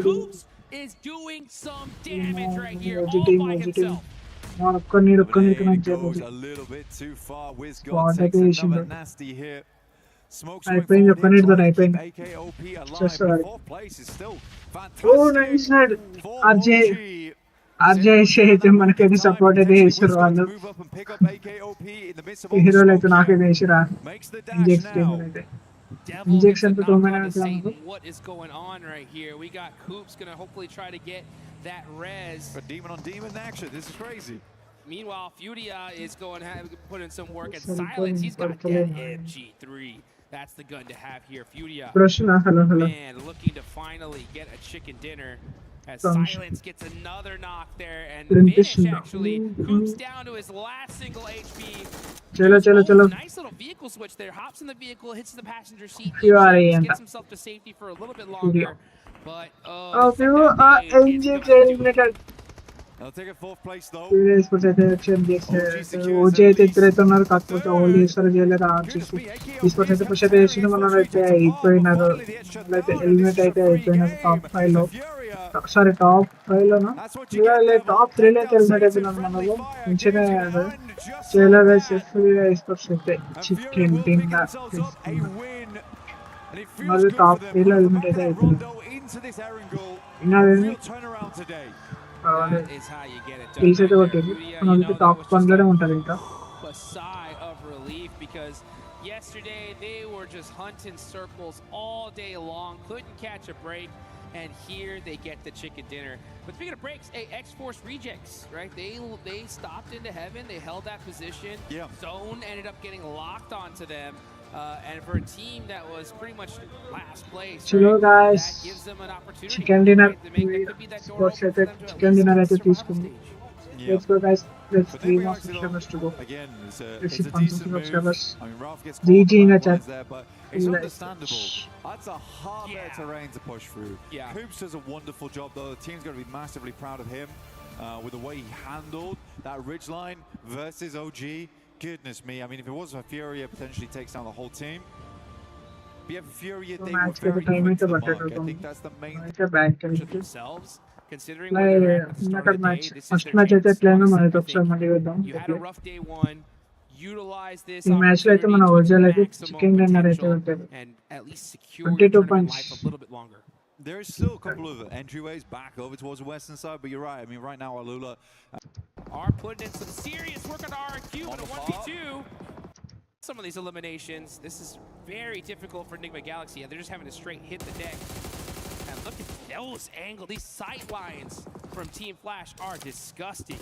Coops is doing some damage right here all by himself. Goes a little bit too far. Wizguard takes another nasty hit. Smoke's అయిపోయింది ఒక్క నిమిషం తో అయిపోయింది. AKOP alive. Just Fourth place is still fantastic. Oh nice nade. RJ అయితే మనకైతే support అయితే చేశారు వాళ్ళు. హీరోలు అయితే నాకైతే చేసిరా ఇంజెక్షన్ తో what is going on right here? We got Coops gonna hopefully try to get that res. But demon on demon action. This is crazy. Meanwhile, Furia is going to put in some work at Silence. He's got that MG3. That's the gun to have here. Furia, man, looking to finally get a chicken dinner. As Silence gets another knock there, and the finish actually Coops down to his last single HP. Chalo. Nice little vehicle switch there. Hops in the vehicle, hits the passenger seat, gets himself to safety for a little bit longer. But They'll take a fourth place though. OG అయితే ఇద్దరైతే ఉన్నారు. కాకపోతే old చేస్తారు చేయలేరు తీసుకొచ్చి అయితే push అయితే చేసిన మనం అయితే అయిపోయినారు. అయితే ఎలిమినేట్ అయితే అయిపోయినారు టాప్ 5 లో. సారీ టాప్ 5 లోనా టాప్ 3 లో అయితే ఎలిమినేట్ అయిపోయినారు మనలో. మంచిగా చేయలేరు అయితే చికెన్ డిన్నర్ మరి టాప్ 3 లో ఎలిమినేట్ అయితే అయిపోయినారు. తీసేది కొట్టింది మనకి టాప్ 1 లోనే ఉంటుంది ఇంకా. Yesterday they were just hunting circles all day long, couldn't catch a break, and here they get the chicken dinner. But speaking of breaks, X-Force rejects, right? They stopped into heaven, they held that position. Zone ended up getting locked onto them. And for a team that was pretty much last place, Hello guys, that gives them an opportunity. Chicken dinner. Chicken dinner అయితే తీసుకుంది. Let's go guys. Let's 3 more subscribers to go. Again, it's a decent move. I mean, Ralph gets GG in the chat. There, but it's understandable. That's a hard bit of terrain to push through. Coops does a wonderful job though. The team's going to be massively proud of him with the way he handled that ridgeline versus OG. Goodness me, I mean, if it wasn't for Furia, potentially takes down the whole team. But yeah, Furia, they were very quick to the mark. I think that's the main themselves, considering where they're at the day. This is their chance. You had a rough day 1. Utilize this opportunity and at least secure your life a little bit longer. There's still a couple of entryways back over towards the western side, but you're right. I mean, right now, Alula are putting in some serious work on the RQ in a 1v2. Some of these eliminations, this is very difficult for Nigma Galaxy. They're just having to straight hit the deck. And look at those angles. These sight lines from Team Flash are disgusting.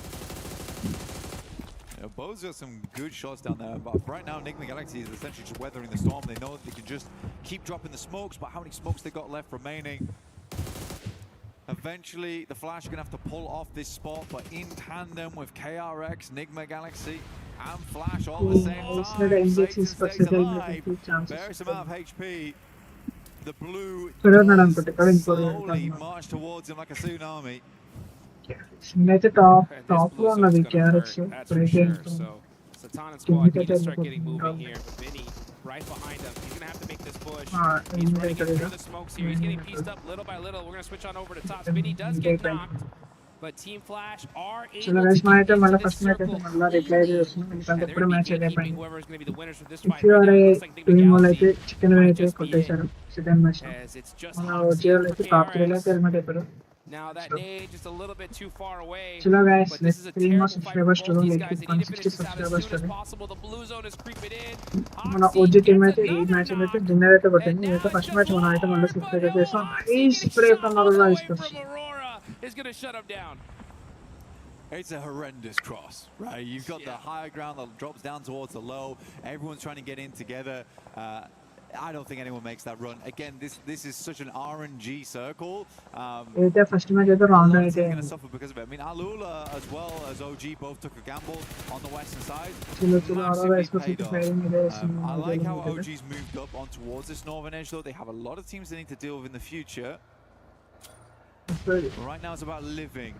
Bo's got some good shots down there, but right now Nigma Galaxy is essentially just weathering the storm. They know that they can just keep dropping the smokes, but how many smokes they got left remaining? Eventually, the Flash are going to have to pull off this spot, but in tandem with KRX, Nigma Galaxy, and Flash all at the same time. Satan stays alive, various amount of HP. The blue slowly march towards him like a tsunami. నేనైతే top And this top లో blue zone's ఉన్నది gonna క్యారెట్స్ hurt, that's for break sure. So Satan and squad need to start getting moving here. But Vinny right behind him. He's gonna have to make this push. He's running in through the smokes here. He's getting pieced up little by little. We're gonna switch on over to top. Vinny does get knocked, but Team Flash are able చలో to guys మనైతే get మళ్ళీ into this first match అయితే circle మళ్ళీ reply early. చేస్తున్నాం ఎందుకంటే And they're ఇప్పుడు gonna match be అయితే gatekeeping అయిపోయింది whoever's gonna be the winners for this if fight. You Right are now, a it looks like Big team వాళ్ళు Galaxy అయితే chicken might అయితే just be it. కొట్టేశారు second match లో As it's just మన Hoxie OGL for అయితే top 3 లో అయితే KRS. Eliminate అయిపోయారు Now that nade just a little bit too far away. చలో guys But this is a 3 more terrible fight for subscribers to both these like guys. They need to finish 160 this out as subscribers soon as to possible. The blue zone is creeping in. మన Hoxie OG team gets అయితే ఈ another match అయితే knock. Dinner అయితే And కొట్టింది now ఇదైతే it's first match మనం అయితే మళ్ళీ Jafar, స్ప్రే but చేస్తాం Hoxie ఈ getting spray shot from all the Aurora way sports from Aurora is going to shut him down. It's a horrendous cross, right? You've got the higher ground that drops down towards the low. Everyone's trying to get in together. I don't think anyone makes that run. Again, this is such an RNG circle. అయితే first match అయితే A round lot of అయితే teams are going to suffer because of it. I mean, Alula as well as OG both took a gamble on the western side. చలో చలో Arora Massively sports paid అయితే off. Firing ఇదే I like how OG's moved up on towards this northern edge, though. They have a lot of teams they need to deal with in the future. But right now, it's about living.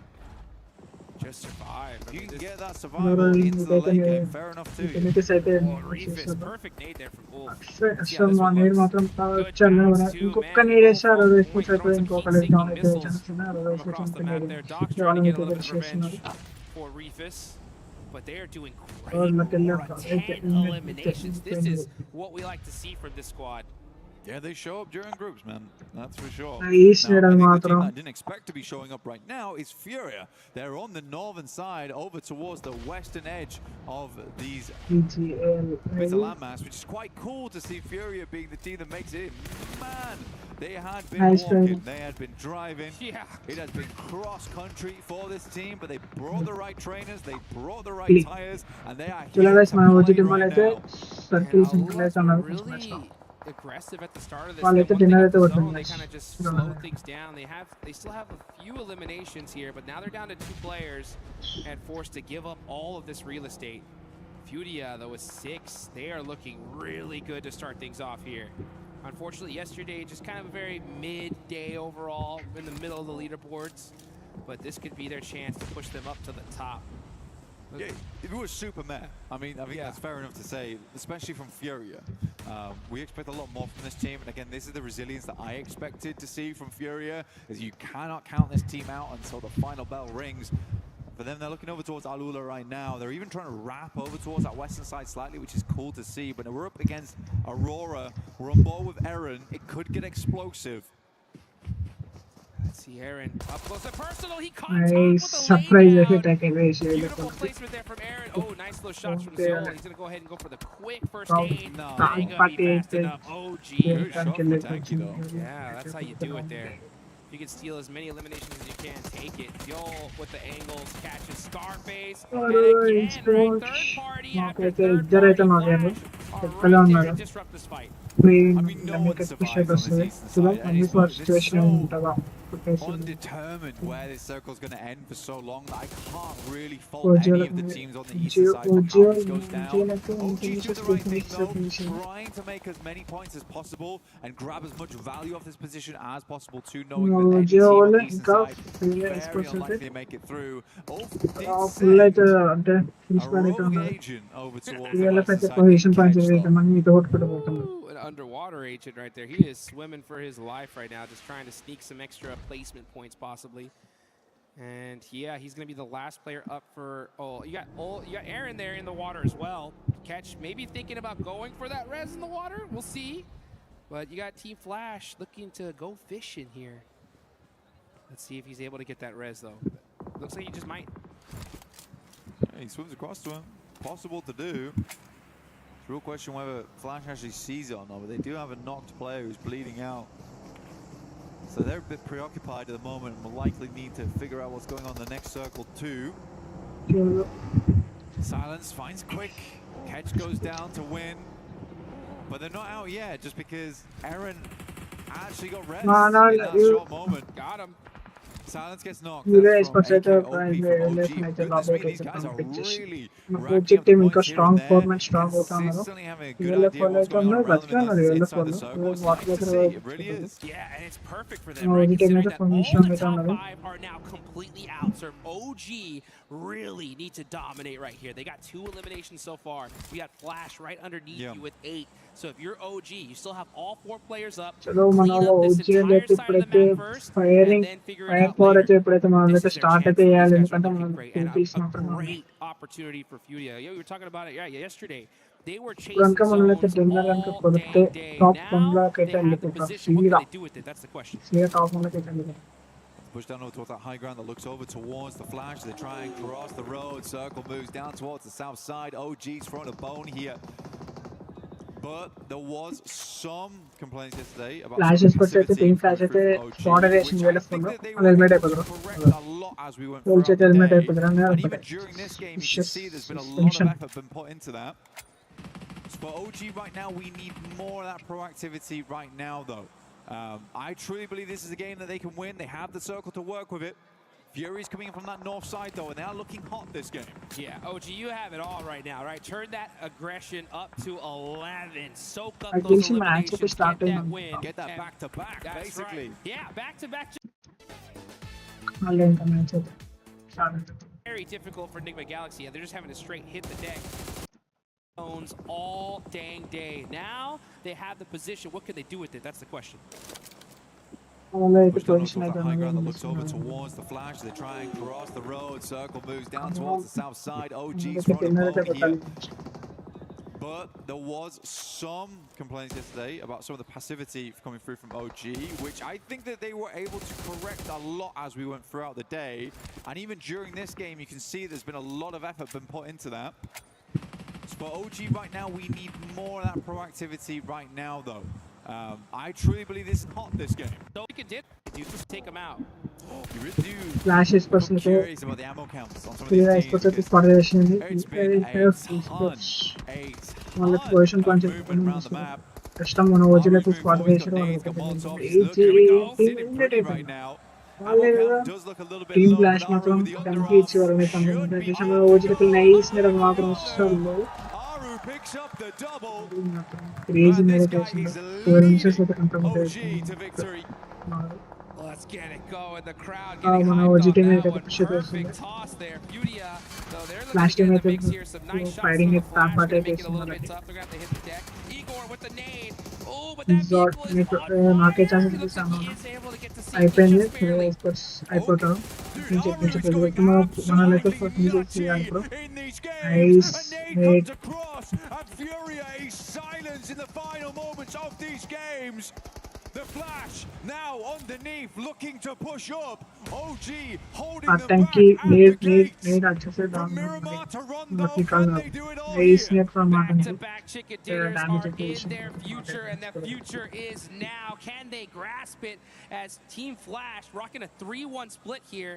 Just survive. I If you mean, can this get that survival into the late game, fair enough too. Finish అయితే Reefus, perfect nade there from Bull. అసలు మా నీరు మాత్రం వచ్చాను ఇంకొక నీరు వేసారు అరవై స్పోర్ట్స్ అయితే ఇంకొక లేదు డౌన్ అయితే ఛాన్స్ ఉన్నాయి అరవై From across the sports map there. Doc's trying to get a little bit of revenge for Reefus, but they are doing great. Aurora, 10 eliminations. This is what we like to see from this squad. Yeah, they show up during groups, man. That's for sure. Nice, Now, I think the team Matram. that I didn't expect to be showing up right now is Furia. They're on the northern side, over towards the western edge of these bits of landmass, which is quite cool to see Furia being the team that makes it in. Man, they had been Nice, walking, friend. they had been driving. Yeah. It has been cross-country for this team, but they brought the right trainers, they brought the right tires, and they are చలో here guys to మన OG play team వాళ్ళు right అయితే now. Circle And single అయితే Alula's ఉన్నారు been first match లో really aggressive at the start of this. Well, Then it's a once they dinner got at the the zone, Western they Match. kind of just No. slow things down. They still have a few eliminations here, but now they're down to 2 players and forced to give up all of this real estate. Furia, though, is 6. They are looking really good to start things off here. Unfortunately, yesterday, just kind of a very mid-day overall, in the middle of the leaderboards. But this could be their chance to push them up to the top. Yeah, it was super meh. I mean, I think that's fair enough to say, especially from Furia. We expect a lot more from this team, and again, this is the resilience that I expected to see from Furia, is you cannot count this team out until the final bell rings. For them, they're looking over towards Alula right now. They're even trying to wrap over towards that western side slightly, which is cool to see, but we're up against Aurora. We're on board with Eren. It could get explosive. Let's see Aaron up close and personal. He caught nice top with the surprise laydown. Attack వేసి Beautiful placement there from Aaron. Oh, nice little shots from Okay. Zol. He's going to go ahead and go for the quick first From aid. No. Ain't gonna be fast enough. OG. Good shot from Tanky, though. Yeah, that's how you do it there. If you can steal as many eliminations as you can, take it. Joel with the angles, catches Scarface. And again, right, third party after నాకైతే third ఇద్దరైతే party మాట్లాడారు Flash are ఎక్కడ right there ఉన్నారు to disrupt this fight. Queen I mean, no one push survives అయితే on వస్తుంది this eastern చూద్దాం side, and అన్ని it's first so- situation ఉంటుందా కొట్టేసి Undetermined where this circle is going to end for so long that I can't really fault OG any of the teams on the eastern side for how this goes down. OG's doing the right thing though, trying to make as many points as possible and grab as much value off this position as possible too, knowing that any team on the eastern side very unlikely to make it through. Ulf did full అయితే send అంటే a finish అయితే rogue ఉన్నారు agent over towards the real western అయితే side. Position to పని catch అయితే them. మనం ఇది కొట్టుకుంటుపోతుంది Ooh, an underwater agent right there. He is swimming for his life right now, just trying to sneak some extra placement points possibly. And yeah, he's gonna be the last player up for. You got Aaron there in the water as well. Catch, maybe thinking about going for that res in the water. We'll see. But you got Team Flash looking to go fishing here. Let's see if he's able to get that res though. Looks like he just might. Yeah, he swims across to him. Possible to do. It's a real question whether Flash actually sees it or not, but they do have a knocked player who's bleeding out. So they're a bit preoccupied at the moment and will likely need to figure out what's going on in the next circle too. Silence finds Quick. Catch goes down to win. But they're not out yet just because Aaron actually got rest No, in that you- short moment. Got him. Silence gets knocked. Furia That's from Esports అయితే AK, OP from left OG. అయితే Goodness lobby me, అయితే these guys are పంపించేసి really మన racking coaching up the team ఇంకా points here and strong there. ఫోర్మెంట్ strong అవుతా ఉన్నారు Consistently having a good యూఎల్ఎఫ్ idea వాళ్ళు what's అయితే going on ఉన్నారు around బతికే them ఉన్నారు యూఎల్ఎఫ్ inside the వాళ్ళు circle. It's water nice to దగ్గర see. It really is. Yeah, and it's perfect for them, right? OG team Considering అయితే that ఫోర్మెంట్ all strong the అయితే top ఉన్నారు 5 are now completely out. So OG really need to dominate right here. They got 2 eliminations so far. We got Flash right underneath you with 8. So if you're OG, you still have all 4 players up. చలో మన Clean up this OG అని entire చెప్పి side of the ఇప్పుడైతే map first, and firing then figure it fire out power later. అయితే ఇప్పుడైతే మనం This అయితే is their start chance, అయితే though. చేయాలి These guys are ఎందుకంటే మనం looking great, and piece a మాత్రమే ఉన్నాయి great opportunity for Furia. Yo, you were talking about it, yeah, yesterday. They were ఇప్పుడు chasing కనుక మనం అయితే zones డ్రిన్నర్ కనుక all కొడితే dang day. టాప్ Now 1 లోకి అయితే they have the వెళ్ళిపోతాం position. What సీదా can they do with it? That's the question. సీదా టాప్ 1 లోకి అయితే వెళ్ళిపోతాం Push down over towards that high ground that looks over towards the Flash. They try and cross the road. Circle moves down towards the south side. OG's throwing a bone here. But there was some complaints yesterday about flash some esports అయితే passivity team flash coming అయితే through from OG, border వేసి which I యూఎల్ఎఫ్ think లో that they వాళ్ళు were helmet able to అయిపోతారు correct a lot as we went వాళ్ళు throughout చేతి the helmet day. అయిపోతారు And even during this game, you can see there's been a lot of effort been put into that. So for OG right now, we need more of that proactivity right now, though. I truly believe this is a game that they can win. They have the circle to work with it. Fury's coming in from that north side, though, and they are looking hot this game. Yeah, OG, you have it all right now, right? Turn that aggression up to 11. Soak up I those think she might eliminations. actually start Get that in- win. Get that and back-to-back, that's basically. Right. Yeah, back-to-back. మళ్ళీ ఇంకా match అయితే start అవుతుంది Very difficult for Enigma Galaxy. They're just having to straight hit the deck. Zones all dang day. Now they have the position. What can they do with it? That's the question. వాళ్ళు అయితే Push down over position towards అయితే that high ground that ఉంది. looks over towards the Flash. They try and cross the road. Circle moves down towards the south side. OG's అయితే throwing కింద a అయితే bone here. కొట్టాలి But there was some complaints yesterday about some of the passivity coming through from OG, which I think that they were able to correct a lot as we went throughout the day. And even during this game, you can see there's been a lot of effort been put into that. So for OG right now, we need more of that proactivity right now, though. I truly believe this is hot this game. So we can you just take them out. You really do. Flash esports I'm అయితే curious about the ammo counts on some of ఫ్రీగా these esports teams. అయితే because spot చేసింది It's been a వాళ్ళకి ton position of కొంచెం movement around the map. కష్టం మన ఓజీలో అయితే Moving స్పాట్ forward, చేసారు got వాళ్ళు nades, got Molotovs. AG Look, here we go. Team Sitting invite pretty right అయిపోయింది now. వాళ్ళే Ammo కదా count does look a little bit team low, flash but మాత్రం Aru with the దానికి underoff ఇచ్చి వాళ్ళని should be పంపించారు ఓజీలకి nice మీద మాత్రం వస్తుంది Aru picks up the double. Crazy And మీద this guy చేసింది is 12 నిమిషాలు అయితే leading complete OG to victory. Let's get it going. The crowd Oh, getting మన hyped OG on team that అయితే one. push it Perfect వస్తుంది. toss there. Furia, though, they're Flash looking to team get in the అయితే mix here. Some nice shots fighting from it the Flash. తాపాటు Gonna అయితే make it a little bit వేస్తున్నారు tough. They're gonna have to hit the deck. Igor with the nade. Oh, but that Zord vehicle is మీకు on నాకే fire. Chances Looks like ఇస్తాను he is able to get to safety అయిపోయింది just barely. Esports అయిపోతాం Dude, నుంచి Aru is నుంచి going మనలైతే absolutely first నుంచి nutty చేయాలి ఇప్పుడు in these Nice, games. A nade mate. comes across, and Furia is silenced in the final moments of these games. The Flash now underneath, looking to push up. OG holding them back అతనికి at the need gates. వచ్చేసి From Miramar to Rondo, Lucky can colour. they do it all nice here? Net from Back అతనికి to back chicken dinners damage are in equation. their future, and the future is now. Can they grasp it as Team Flash rocking a 3-1 split here?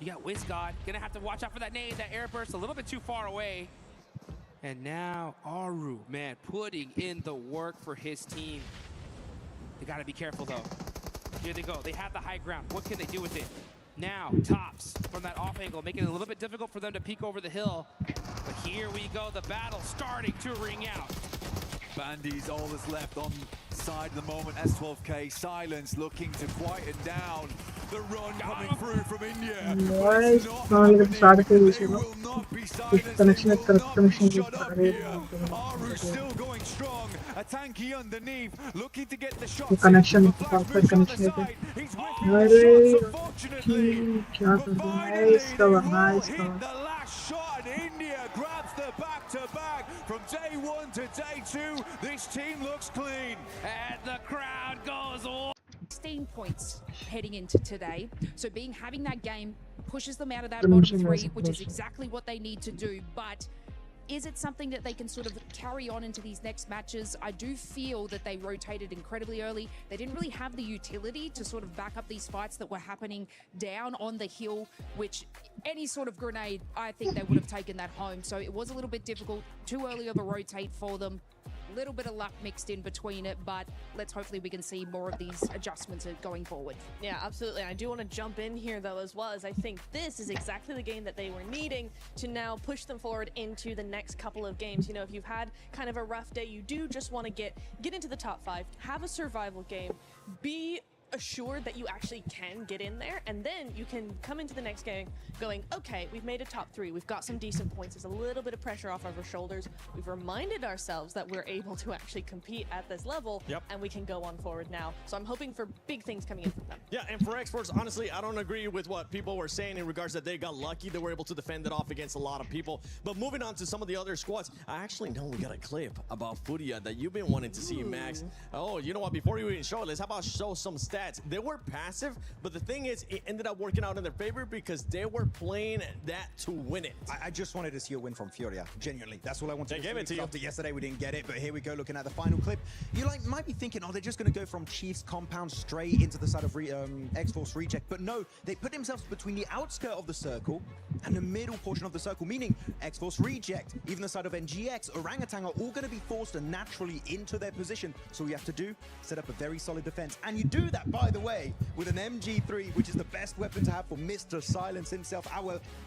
You got WizGod, gonna have to watch out for that nade, that air burst a little bit too far away. And now Aru, man, putting in the work for his team. They gotta be careful though. Here they go, they have the high ground. What can they do with it? Now, Tops from that off angle, making it a little bit difficult for them to peek over the hill. But here we go, the battle starting to ring out. Bandy's all that's left on side at the moment. S12K silence looking to quieten down the run coming through from India. But it's not happening. They will not be silenced. They will not be shut up here. Aru still going strong. A tanky underneath, looking to get the shots. connection, in. The Flash perfect moves on the connection. side. He's with the shots, unfortunately. But finally, nice they cover, will nice hit cover. the last shot, and India grabs the back-to-back from day 1 to day 2. This team looks clean. And the crowd goes wild. 16 points heading into today. So having that game pushes them out of that Good bottom mission, three, nice which is mission. exactly what they need to do. But is it something that they can sort of carry on into these next matches? I do feel that they rotated incredibly early. They didn't really have the utility to sort of back up these fights that were happening down on the hill, which any sort of grenade, I think they would have taken that home. So it was a little bit difficult, too early of a rotate for them. Little bit of luck mixed in between it, but hopefully we can see more of these adjustments going forward. Yeah, absolutely. I do want to jump in here though as well, as I think this is exactly the game that they were needing to now push them forward into the next couple of games. You know, if you've had kind of a rough day, you do just want to get into the top 5, have a survival game, be assured that you actually can get in there, and then you can come into the next game going, okay, we've made a top 3, we've got some decent points, there's a little bit of pressure off of our shoulders, we've reminded ourselves that we're able to actually compete at this level, and we can go on forward now. So I'm hoping for big things coming in from them. Yeah, and for Exports, honestly, I don't agree with what people were saying in regards that they got lucky, they were able to defend it off against a lot of people. But moving on to some of the other squads, I actually know we got a clip about Furia that you've been wanting to see, Max. Oh, you know what, before you even show it, let's how about show some stats. They were passive, but the thing is, it ended up working out in their favor because they were playing that to win it. I just wanted to see a win from Furia, genuinely. That's all I wanted They to gave it to you. After yesterday, we didn't get it, but here we go, looking at the final clip. You might be thinking, oh, they're just going to go from Chiefs compound straight into the side of X-Force Reject, but no, they put themselves between the outskirt of the circle and the middle portion of the circle, meaning X-Force Reject, even the side of NGX, Orangutan are all going to be forced naturally into their position. So all you have to do, set up a very solid defense. And you do that, by the way, with an MG3, which is the best weapon to have for Mr. Silence himself,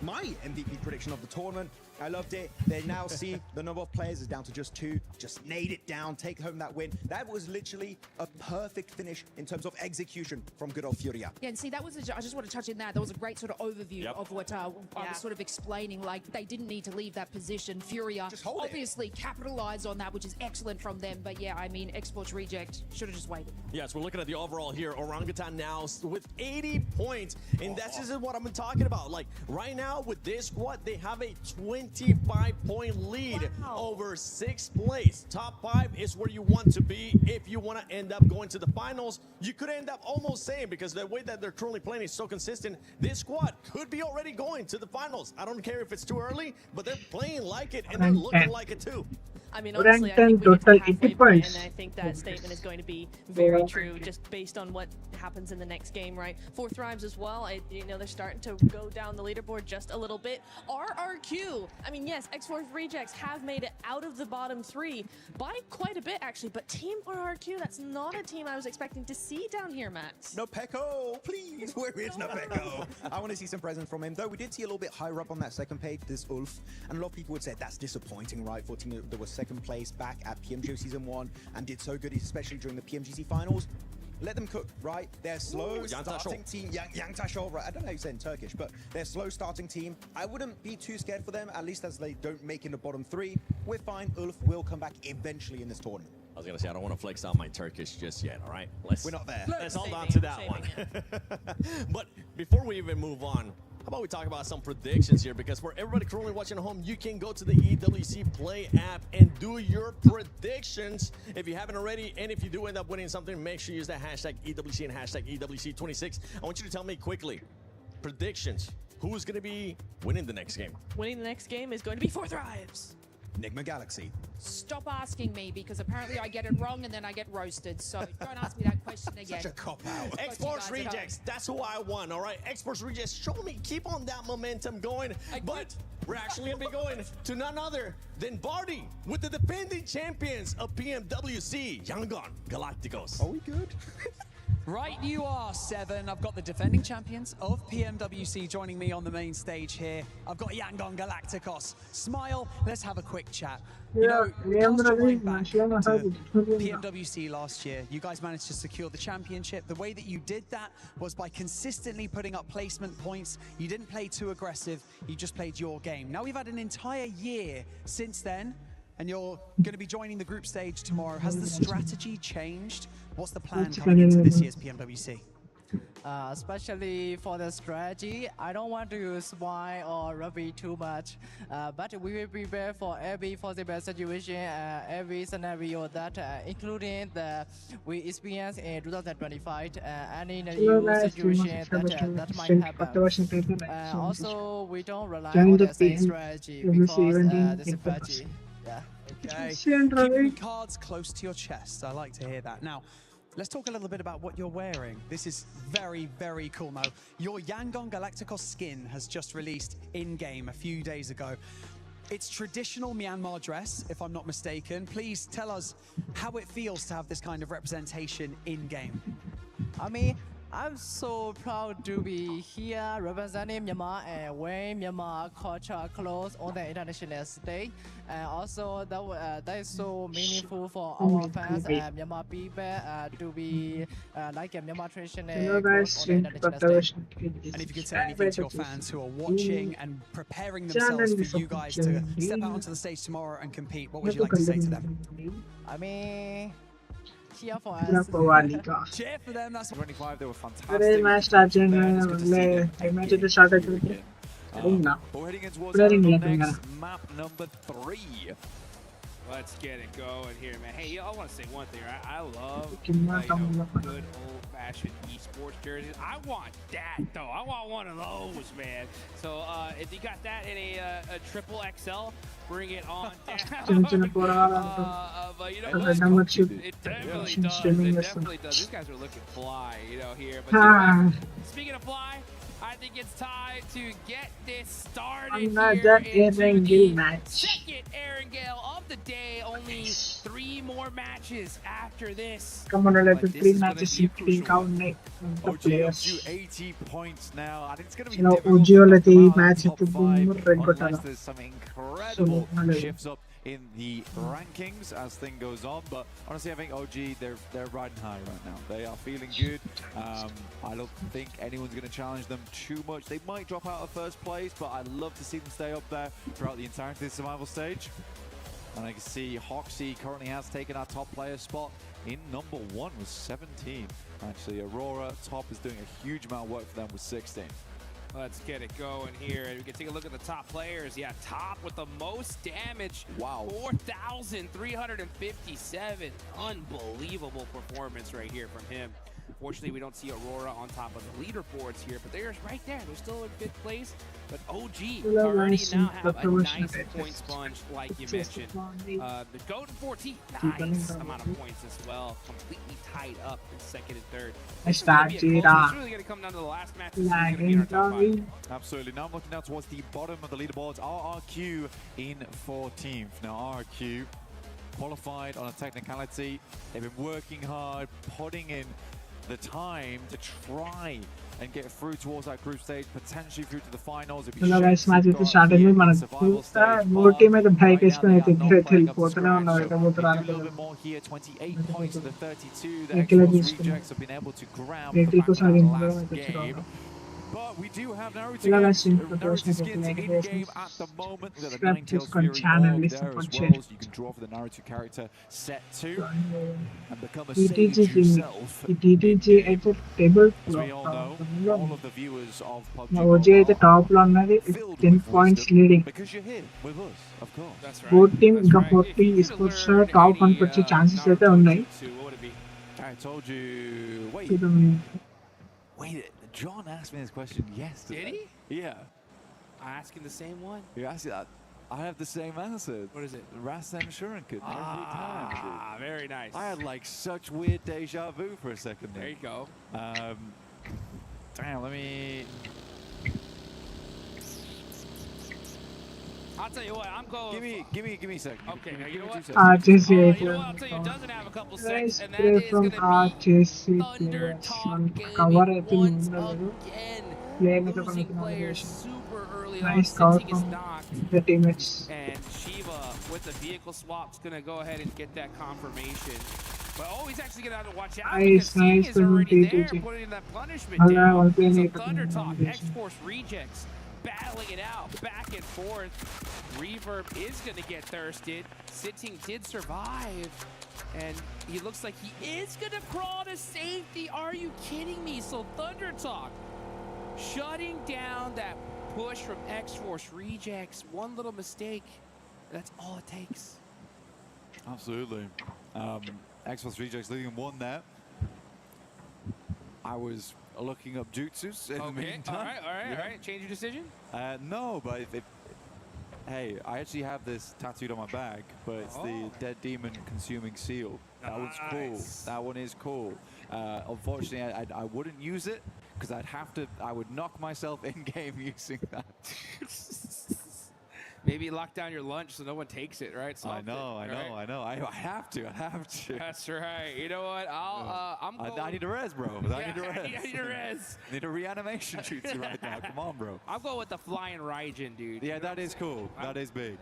my MVP prediction of the tournament. I loved it. They now see the number of players is down to just 2. Just nade it down, take home that win. That was literally a perfect finish in terms of execution from good old Furia. Yeah, and see, that was I just want to touch in that. That was a great sort of overview of what I was sort of explaining. Like, they didn't need to leave that position. Furia Just hold it. obviously capitalized on that, which is excellent from them. But yeah, I mean, Exports Reject should have just waited. Yes, we're looking at the overall here. Orangutan now with 80 points, and that's just what I've been talking about. Like, right now with this squad, they have a 25-point lead over 6th place. Top 5 is where you want to be if you want to end up going to the finals. You could end up almost saying, because the way that they're currently playing is so consistent, this squad could be already going to the finals. I don't care if it's too early, but they're playing like it, and they're looking like it too. I mean, honestly, I think we get to the halfway point, and I think that statement is going to be very true, just based on what happens in the next game, right? 4th Rhymes as well, you know, they're starting to go down the leaderboard just a little bit. RRQ, I mean, yes, X-Force Rejects have made it out of the bottom 3 by quite a bit, actually, but Team RRQ, that's not a team I was expecting to see down here, Max. No Peko, please, where is No Peko? I want to see some presence from him, though we did see a little bit higher up on that second page, this Ulf, and a lot of people would say that's disappointing, right, for a team that was second place back at PMGO Season 1 and did so good, especially during the PMGC finals. Let them cook, right? They're slow starting team. Yang Tashol, right? I don't know how you say in Turkish, but they're slow starting team. I wouldn't be too scared for them, at least as they don't make in the bottom 3. We're fine. Ulf will come back eventually in this tournament. I was gonna say, I don't want to flex out my Turkish just yet, all right? We're not there. Let's hold on to that one. But before we even move on, how about we talk about some predictions here? Because for everybody currently watching at home, you can go to the EWC Play app and do your predictions if you haven't already. And if you do end up winning something, make sure you use that hashtag EWC and hashtag EWC26. I want you to tell me quickly, predictions. Who's going to be winning the next game? Winning the next game is going to be 4th Rhymes. Nigma Galaxy. Stop asking me, because apparently I get it wrong and then I get roasted. So don't ask me that question again. Such a cop-out. X-Force Rejects, that's who I want, all right? X-Force Rejects, show me, keep on that momentum going. But we're actually going to be going to none other than Barty with the defending champions of PMWC, Yangon Galacticos. Are we good? Right you are, Seven. I've got the defending champions of PMWC joining me on the main stage here. I've got Yangon Galacticos. Smile, let's have a quick chat. You know, cast your mind back to PMWC last year. You guys managed to secure the championship. The way that you did that was by consistently putting up placement points. You didn't play too aggressive. You just played your game. Now we've had an entire year since then, and you're going to be joining the group stage tomorrow. Has the strategy changed? What's the plan coming into this year's PMWC? Especially for the strategy, I don't want to use Y or Ruby too much, but we will prepare for every possible situation, every scenario that, including the we experience in 2025, any new situation that might happen. Also, we don't rely on the same strategy because the strategy. Yeah. Okay. Keeping cards close to your chest. I like to hear that. Now, let's talk a little bit about what you're wearing. This is very, very cool, Mo. Your Yangon Galacticos skin has just released in-game a few days ago. It's traditional Myanmar dress, if I'm not mistaken. Please tell us how it feels to have this kind of representation in-game. I mean, I'm so proud to be here representing Myanmar and wearing Myanmar culture clothes on the international stage. And also that is so meaningful for our fans and Myanmar people to be like a Myanmar traditional Hello guys, clothes on the international stage. And if you could say anything to your fans who are watching and preparing themselves for you guys to step out onto the stage tomorrow and compete, what would you like to say to them? I mean, cheer for Ila us. Powali ka. Cheer for them, that's 25, they were Today fantastic. match start cheyna match it start aytadi. Ringa. But we're heading in towards Playing our like next map number 3. Let's get it going here, man. Hey, I want to say one thing, right? I love Kimna good old-fashioned esports jerseys. I want that, though. I want one of those, man. So if you got that in a triple XL, bring it on down. Chinna porala. But you know Okay, what? number 2. It definitely She's does. streaming It this definitely one. does. These guys are looking fly, you know, here. But you know Ah. what? Speaking of fly, I think it's time to get this started Another here into Erangel the match. second Erangel of the day. Only 3 more matches after this. Come on, let But the this 3 is gonna matches be a simply crucial count one. the OG up to players. 80 points now. I think it's going to be You know, difficult OG to all knock them the out of match the top to 5 boom red unless button. there's some incredible So, shifts up in the rankings as thing goes on. But honestly, I think OG, they're riding high right now. They are feeling good. I don't think anyone's going to challenge them too much. They might drop out of first place, but I'd love to see them stay up there throughout the entirety of the survival stage. And I can see Hoxie currently has taken our top player spot in number 1 with 17. Actually, Aurora top is doing a huge amount of work for them with 16. Let's get it going here, and we can take a look at the top players. Yeah, top with the most damage. Wow. 4,357. Unbelievable performance right here from him. Fortunately, we don't see Aurora on top of the leaderboards here, but they're right there. They're still in 5th place. But OG already now have a nice point sponge, like you mentioned. The GOAT 14, nice amount of points as well. Completely tied up in 2nd and 3rd. This is gonna be a close one. It's really going to come down to the last match. This is gonna be in our top 5. Absolutely. Now I'm looking down towards the bottom of the leaderboards. RRQ in 14th. Now RRQ qualified on a technicality. They've been working hard, putting in the time to try and get through towards that group stage, potentially through to the finals. Hello guys, match it start aytadi. Manaku more team అయితే break చేసుకొని అయితే వెళ్ళిపోతూనే ఉన్నారు అయితే పోతున్నారు. A little bit more here, 28 points to the 32. The Ekila Xbox తీసుకున్నారు. rejects have been able to grab the Ekila back కోసం of అది the ఇందులో last అయితే game. చూడాలి. But we do have Naruto Hello guys, skins, Naruto Naruto skins skins like in this. game at the moment. We've got the Subscribe Ninetales to Fury channel, orb listen there for as share. well, so you can draw for the Naruto character set 2 and become a TTG sage yourself. ఈ TTG అయితే table As we all know, all of the viewers of PUBG OG అయితే top లో ఉన్నది filled 10 with points wisdom leading. because you're here with us, of course. That's right. 14 That's ఇంకా right. 14 If you esports could learn top 1 any, కి వచ్చే chances అయితే Naruto ఉన్నాయి. jutsu, what would it be? I told you. Wait, చూద్దాం. wait. John asked me this question yesterday. Did he? Yeah. I asking the same one. You asked that. I have the same answer. What is it? Rasen Shuriken every time. dude. Ah, very nice. I had like such weird deja vu for a second There there. you go. Damn, let me. I'll tell you what, I'm going. Give me a second. Okay, Give me you know 2 what? seconds. RJC You అయితే know what? I'll tell you, it doesn't have a couple Nice seconds, and play that is from going to be RJC Thunder players. Talk మన cover అయితే Gaming once ఉండలేదు. again. Player మీద Losing కొనుక్కున్న players relation. super early Nice on. cover Sensing is from knocked. the teammates. And Shiva with the vehicle swap's gonna go ahead and get that confirmation. But oh, he's actually gonna have to watch out Nice, because Sting nice is from already there, TTG. putting that punishment Hala, down. one play So later Thunder from Talk, Foundation. X-Force rejects, battling it out, back and forth. Reverb is gonna get thirsted. Sitting did survive. And he looks like he is gonna crawl to safety. Are you kidding me? So Thunder Talk shutting down that push from X-Force rejects. One little mistake. That's all it takes. Absolutely. Xbox Rejects leading 1 there. I was looking up jutsus in the Okay, meantime. all right. Change your decision? No, but hey, I actually have this tattooed on my bag, but it's the dead demon consuming seal. That one's cool. Nice. That one is cool. Unfortunately, I wouldn't use it because I would knock myself in game using that. Maybe lock down your lunch so no one takes it, right? I know. I have to. That's right. You know what? I need a res, bro. I need a res. I need a res. Need a reanimation jutsu right now. Come on, bro. I'll go with the flying Raijin, dude. Yeah, that is cool. That is big.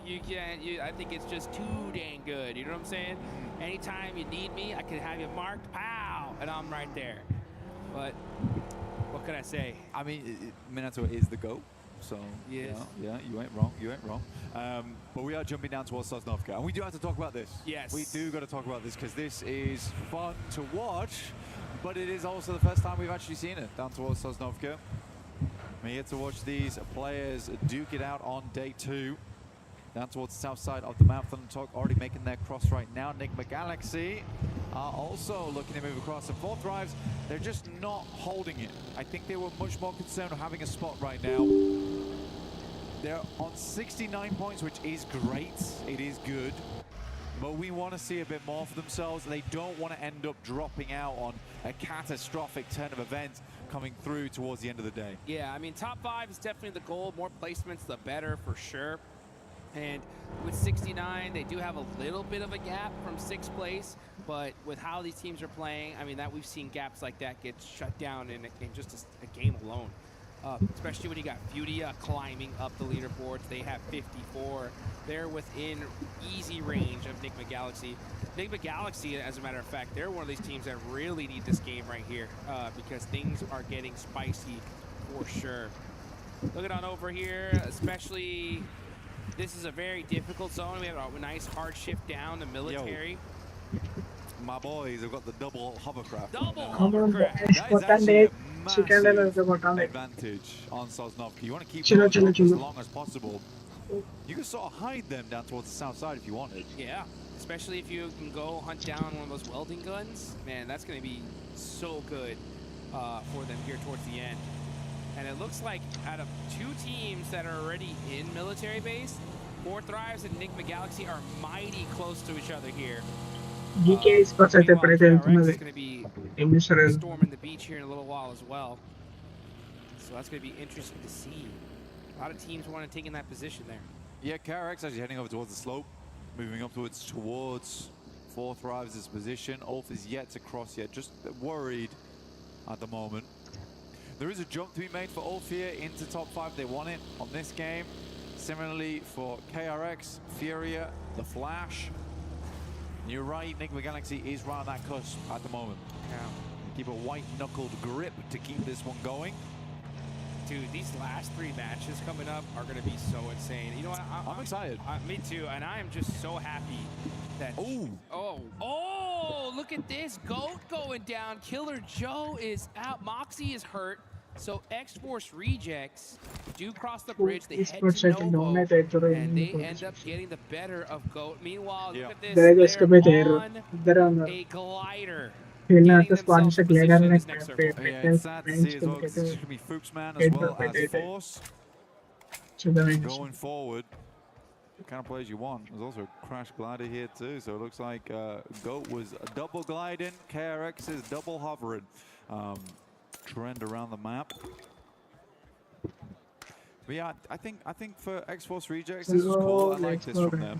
You can't. I think it's just too dang good. You know what I'm saying? Anytime you need me, I can have you marked, pow, and I'm right there. But what can I say? I mean, Minato is the GOAT. So, yes. yeah, you ain't wrong. But we are jumping down towards Sosnovka. And we do have to talk about this. Yes. We do got to talk about this because this is fun to watch, but it is also the first time we've actually seen it down towards Sosnovka. We get to watch these players duke it out on day 2. Down towards the south side of the map. Thundertalk already making their cross right now. Nigma Galaxy are also looking to move across. And Fourth Thrives, they're just not holding it. I think they were much more concerned with having a spot right now. They're on 69 points, which is great. It is good. But we want to see a bit more for themselves. They don't want to end up dropping out on a catastrophic turn of events coming through towards the end of the day. Yeah, I mean, top 5 is definitely the goal. More placements, the better for sure. And with 69, they do have a little bit of a gap from 6th place, but with how these teams are playing, I mean, that we've seen gaps like that get shut down in just a game alone. Especially when you got Fudia climbing up the leaderboards. They have 54. They're within easy range of Nigma Galaxy. Nigma Galaxy, as a matter of fact, they're one of these teams that really need this game right here because things are getting spicy for sure. Looking on over here, especially... This is a very difficult zone. We have a nice hard shift down to military. Yo, my boys have got the double hovercraft. Double hovercraft. That is actually a massive advantage on Sosnovka. You want to keep them as long as possible. You can sort of hide them down towards the south side if you wanted. Yeah, especially if you can go hunt down one of those welding guns. Man, that's going to be so good for them here towards the end. And it looks like out of 2 teams that are already in military base, Fourth Thrives and Nigma Galaxy are mighty close to each other here. GK Esports అయితే ఎప్పుడైతే వెళ్తున్నది storming the beach here in a little while as well. So that's going to be interesting to see. A lot of teams want to take in that position there. Yeah, KRX actually heading over towards the slope, moving upwards towards Fourth Thrives' position. Ulf is yet to cross yet, just worried at the moment. There is a jump to be made for Ulf here into top 5. They want it on this game. Similarly for KRX, Furia, The Flash. You're right, Nigma Galaxy is right on that cusp at the moment. Yeah. Keep a white-knuckled grip to keep this one going. Dude, these last 3 matches coming up are going to be so insane. You know what? I'm excited. Me too, and I am just so happy that... Oh, look at this. GOAT going down. Killer Joe is out. Moxie is hurt. So X-Force Rejects do cross the bridge. They head to Novo, and they end up getting the better of GOAT. Meanwhile, look at this. They're on a glider. It's sad to see as well, because it's going to be Fuchsman as well as Force. Going forward, the kind of players you want. There's also a Crash Glider here too, so it looks like GOAT was double gliding, KRX is double hovering. Trend around the map. But yeah, I think for X-Force Rejects, this is cool. I like this from them.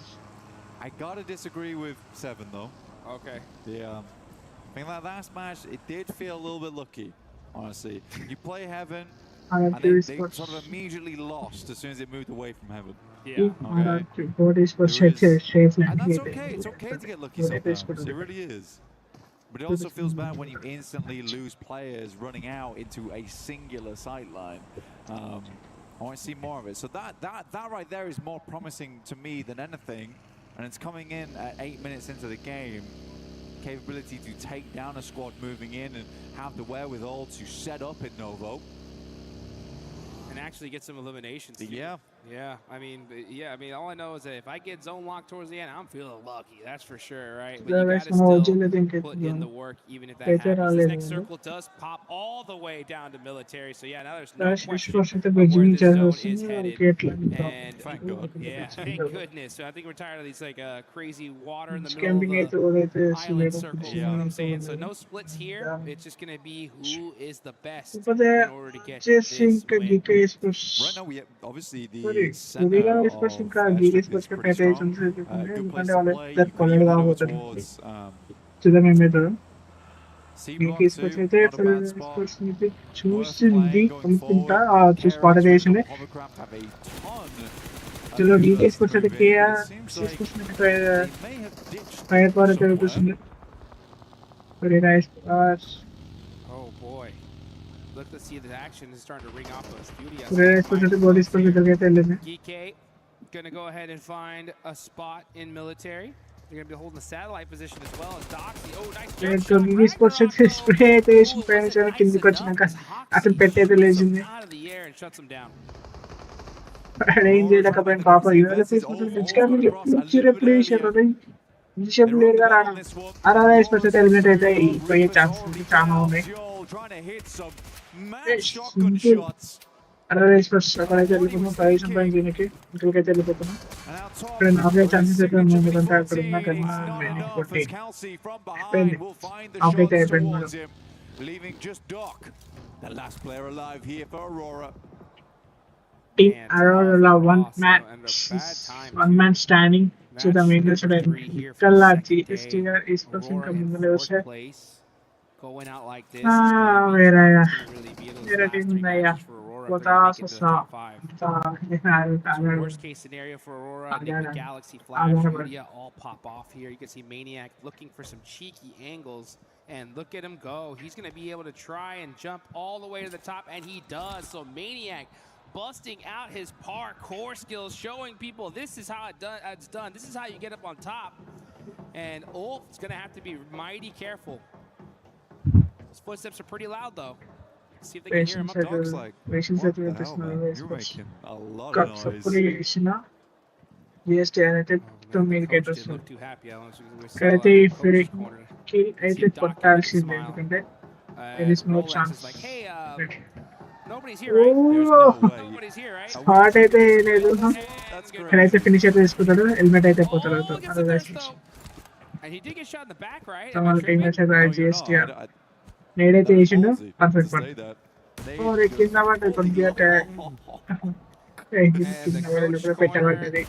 I gotta disagree with 7 though. Okay. Yeah. I think that last match, it did feel a little bit lucky, honestly. You play Heaven, and they sort of immediately lost as soon as it moved away from Heaven. Yeah. Okay. And that's okay. It's okay to get lucky sometimes. It really is. But it also feels bad when you instantly lose players running out into a singular sight line. I want to see more of it. So that right there is more promising to me than anything. And it's coming in at 8 minutes into the game. Capability to take down a squad moving in and have the wherewithal to set up in Novo. And actually get some eliminations. Yeah. Yeah, I mean, all I know is that if I get zone locked towards the end, I'm feeling lucky. That's for sure, right? But you gotta still put in the work, even if that happens. This next circle does pop all the way down to military. So yeah, now there's no question of where this zone is headed. And thank God. Yeah, thank goodness. So I think we're tired of these like crazy water in the middle of the island circle. You know what I'm saying? So no splits here. It's just gonna be who is the best in order to get this win. Right now, obviously the sorry. the center Moving on of is pushing car. Airstrip Geek is is pushing pretty car. strong. Good place to play. That You color can down go with it. towards To the member. C Geek block is too, pushing not a it. bad spot. Pushing it. Worth Choosing playing the going something. forward. Choose part of the KRX issue. with Hovercraft have a ton चलो of geek is units pushing the moving, but it KR. seems She's like pushing the they may have ditched fire for the somewhere. pushing it. Very nice. Oh boy. Look to see the action is starting to ring off those studios. Very nice pushing the body spot with the Geek gonna go ahead and find a spot in military. They're gonna be holding the satellite position as well as Doxy. Oh, nice jump shot. geek is pushing the spray. The issue finish and king the coach naka. Asan pette the legend. Out of the air and shuts him down. Range la kapan papa. You are the face pushing the sky. Chire play share the. Bishop player का राना आरा इस पर से eliminate रहता है तो ये chance Chama होने आरा इस पर से अगर ऐसे लिखो ना प्राइस हम पाएंगे नहीं कि निकल के चले पता ना फ्रेंड आपके चांसेस है तो मैं कांटेक्ट करूँगा करना मैंने कोटे पहले आपके चाहे friend leaving just Doc, the last player alive here for Aurora. Team Aurora one man standing to the main side. Kalla GSTR is pushing coming the Going out like this. मेरा team नया पचास Worst case scenario for Aurora, the Galaxy Flash, Media all pop off here. You can see Maniac looking for some cheeky angles. And look at him go. He's going to be able to try and jump all the way to the top, and he does. So Maniac busting out his parkour skills, showing people this is how it's done. This is how you get up on top. And Ulf's going to have to be mighty careful. His footsteps are pretty loud, though. Let's see if they can hear him up. Doc's like, what the hell, man? You're making a lot of noise. to make it Coach didn't look too happy. అయితే ఫిరికి అయితే కొట్టాల్సిందే ఎందుకంటే there is no chance. Nobody's here, right? Nobody's here, right? Spot అయితే లేదు ఇక్కడైతే finish అయితే తీసుకుంటాడు helmet అయితే పోతాడు And he did get shot in the back, right? Small team అయితే GSTR నేడైతే వేసిండు పర్ఫెక్ట్ పర్ఫెక్ట్ ఓరే కింద పడ్డది కొద్దిగా కింద పడేటప్పుడు పెట్టబడ్డది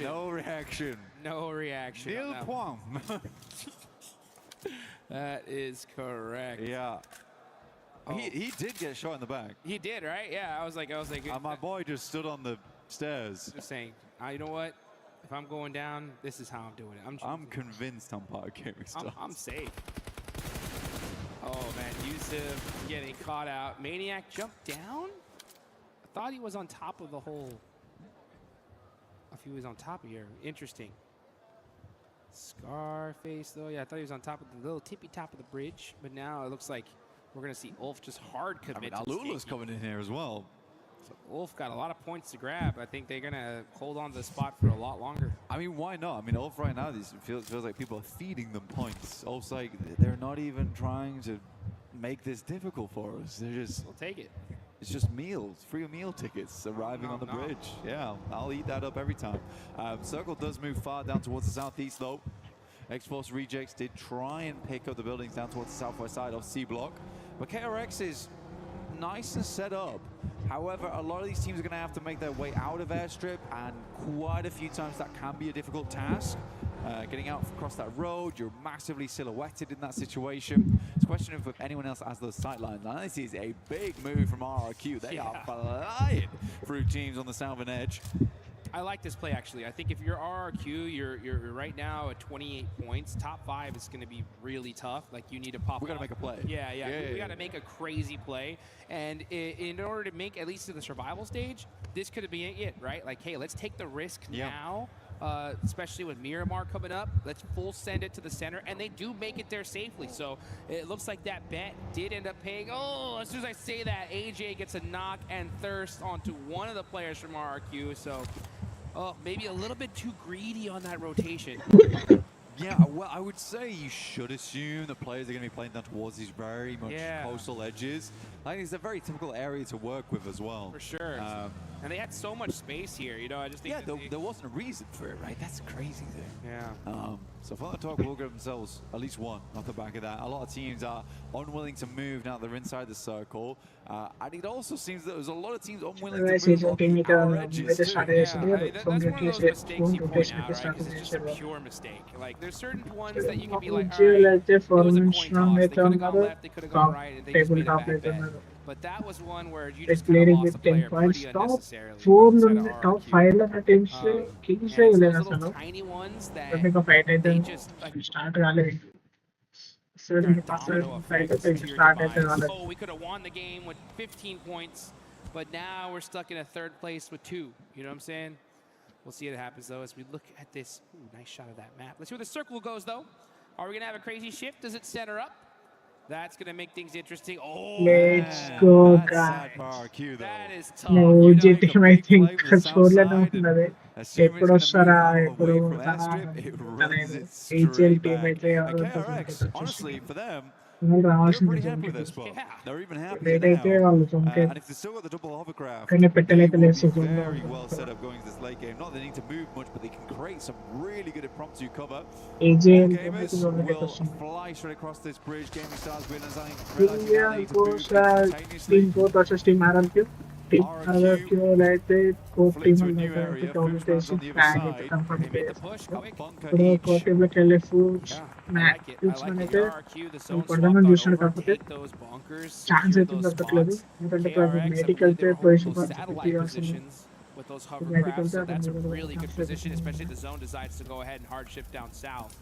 No reaction. No reaction. Neil Kwam. That is correct. Yeah. Oh. He did get shot in the back. He did, right? Yeah, I was like. My boy just stood on the stairs. Just saying, you know what? If I'm going down, this is how I'm doing it. I'm convinced I'm part of Gaming Stars. I'm safe. Oh man, Yusuf getting caught out. Maniac jumped down? I thought he was on top of the whole. If he was on top of here, interesting. Scarface though, yeah, I thought he was on top of the little tippy top of the bridge, but now it looks like we're gonna see Ulf just hard commit. Alula's coming in here as well. So Ulf got a lot of points to grab. I think they're gonna hold on to the spot for a lot longer. I mean, why not? I mean, Ulf right now, it feels like people are feeding them points. Ulf's like, they're not even trying to make this difficult for us. They're just... We'll take it. It's just meals, free meal tickets arriving on the bridge. Yeah, I'll eat that up every time. Circle does move far down towards the southeast though. X-Force Rejects did try and pick up the buildings down towards the southwest side of C Block. But KRX is nice and set up. However, a lot of these teams are going to have to make their way out of Airstrip, and quite a few times that can be a difficult task. Getting out across that road, you're massively silhouetted in that situation. It's a question of if anyone else has those sight lines. Now, this is a big move from RRQ. They are flying through teams on the southern edge. I like this play actually. I think if you're RRQ, you're right now at 28 points. Top 5 is going to be really tough. Like you need to pop. We got to make a play. Yeah. We got to make a crazy play, and in order to make at least to the survival stage, this could be it, right? Like, hey, let's take the risk now. Especially with Miramar coming up, let's full send it to the center, and they do make it there safely. So it looks like that bet did end up paying. Oh, as soon as I say that, AJ gets a knock and thirst onto one of the players from RRQ. So maybe a little bit too greedy on that rotation. Yeah, well, I would say you should assume the players are going to be playing down towards these very much coastal edges. I think it's a very typical area to work with as well. For sure. And they had so much space here, you know. I just think there wasn't a reason for it, right? That's the crazy thing. Yeah. So Flutter Talk will give themselves at least one off the back of that. A lot of teams are unwilling to move now they're inside the circle. And it also seems that there's a lot of teams unwilling to move on the outer edges too. That's one of those mistakes you point out, right? Because it's just a pure mistake. Like, there's certain ones that you can be like, all right, it was a coin toss. They could have gone left, they could have gone right, and they just made a bad bet. But that was one where you just kind of lost a player pretty unnecessarily. Top 5 of the teams kings those little tiny ones that they just start rally. So we could have won the game with 15 points, but now we're stuck in a third place with 2. You know what I'm saying? We'll see what happens though as we look at this. Ooh, nice shot of that map. Let's see where the circle goes though. Are we gonna have a crazy shift? Does it center up? That's going to make things interesting. Oh, let's go, guys. That is tough. No, GT, I think, controller don't know it. Honestly, for them, they're pretty happy with this spot. They're even happier now. And if they still got the double hovercraft, they will very well set up going to this late game. Not that they need to move much, but they can create some really good impromptu cover. Gamers will fly straight across this bridge. Gaming Stars win as I realize you need to move simultaneously. RRQ like the Fleet to a new area. Domination flag at the They made the push. Quick. Take those bunkers. Chance Secure those spots. KRX, I believe they're holding those satellite positions with those hovercrafts, so that's a really good position, especially if the zone decides to go ahead and hard shift down south.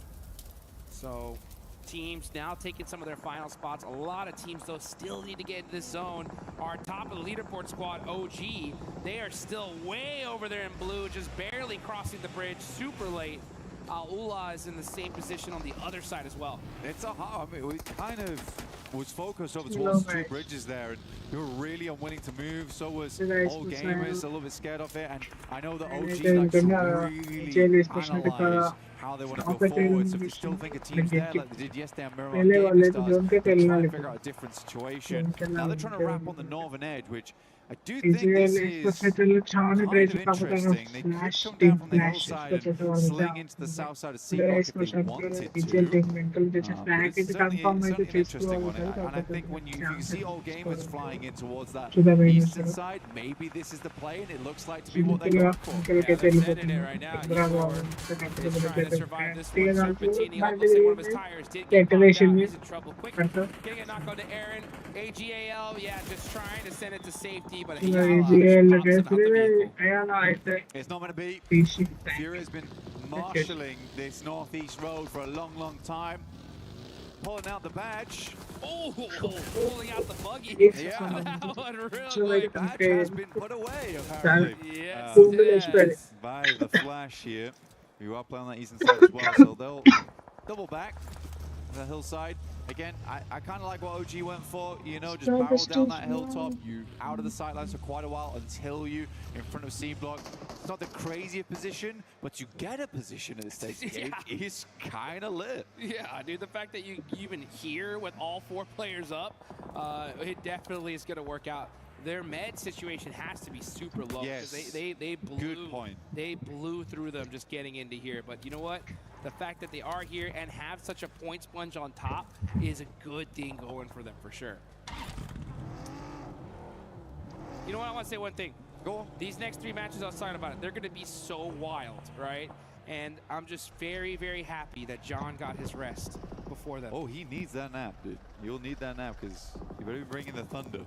So teams now taking some of their final spots. A lot of teams, though, still need to get into this zone. Our top of the leaderboard squad, OG, they are still way over there in blue, just barely crossing the bridge, super late. Ula is in the same position on the other side as well. It's a hard, I mean, we kind of was focused over towards the 2 bridges there, and we were really unwilling to move. So was all gamers, a little bit scared of it. And I know that OG like to really analyze how they want to go forward. So if you still think a team's there like they did yesterday on Mirror Gaming Stars, they're trying to figure out a different situation. Now they're trying to wrap on the northern edge, which I do think this is kind of interesting. They could come down from the hillside and sling into the south side of Seablock if they wanted to. It's certainly an interesting one. And I think when you see all gamers flying in towards that eastern side, maybe this is the play, and it looks like to be what they're going for. Yeah, they're sending it right now. He's trying to survive this one. Serpentini, looks like one of his tires did get knocked out. He's in trouble. Quick, getting a knock on to Aaron. AGAL, yeah, just trying to send it to safety, but he it's not going to be. Fury has been marshalling this northeast road for a long time. Pulling out the badge. Oh, pulling out the buggy. Yeah, that one real quick. Badge has been put away, apparently. Yes, by the Flash here, who are playing on that eastern side as well, so they'll double back the hillside. Again, I kind of like what OG went for, you know, just barrel down that hilltop, you out of the sightlines for quite a while until you in front of C-Block. It's not the craziest position, but you get a position at this stage. Yeah. It is kind of lit. Yeah, dude, the fact that you even hear with all 4 players up, it definitely is going to work out. Their med situation has to be super low. Yes. They blew, Good point. They blew through them just getting into here. But you know what? The fact that they are here and have such a point sponge on top is a good thing going for them for sure. You know what? I want to say one thing. Go on. These next 3 matches outside about it, they're going to be so wild, right? And I'm just very, very happy that John got his rest before them. Oh, he needs that nap, dude. You'll need that nap because you better be bringing the thunder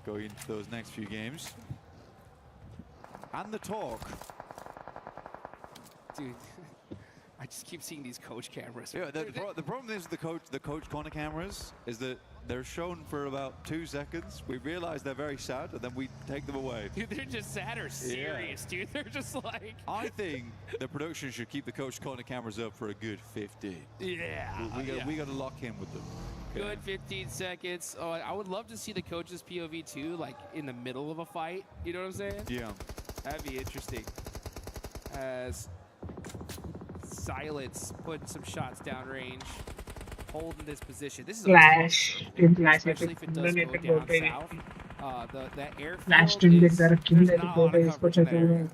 going into those next few games. And the talk. Dude, I just keep seeing these coach cameras. Yeah, the problem is the coach corner cameras is that they're shown for about 2 seconds. We realize they're very sad, and then we take them away. Dude, they're just sad or serious, dude. They're just like... I think the production should keep the coach corner cameras up for a good 15. Yeah. We got to lock in with them. Okay. Good 15 seconds. Oh, I would love to see the coach's POV too, like in the middle of a fight. You know what I'm saying? Yeah. That'd be interesting. As Silence putting some shots downrange, holding this position. This is Flash, especially if it does go down south. that airfield Last team is, that kill there's that not a lot Kota of is coverage in that area.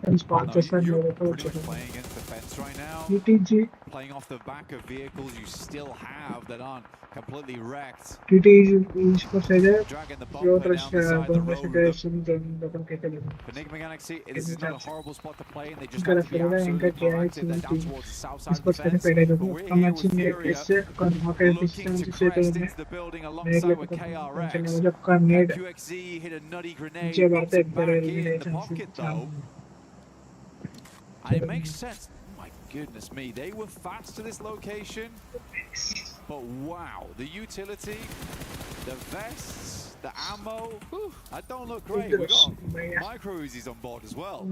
and spot No, just one you're level pretty much playing against the fence right now. TTG Playing off the back of vehicles you still have that aren't completely wrecked. TTG is for Saja. Dragging the Your bumper down the side of the road with them. situation then the competitive. For Enigma Galaxy, this is not a horrible spot to play, and they just Got have a to be Ferrari absolutely and got proactive. They're down KX towards the south side of the Sports fence. Federal But Federal we're from here a with team Furia, is con market looking decision to to crest say into the building Make alongside with it KRX. जब कर need QXZ hit a nutty grenade, नीचे puts बातें it back करे in the elimination pocket though. And it makes sense. My goodness me, they were fast to this location. But wow, the utility, the vests, the ammo, that don't look great. We got micro Uzis on board as well.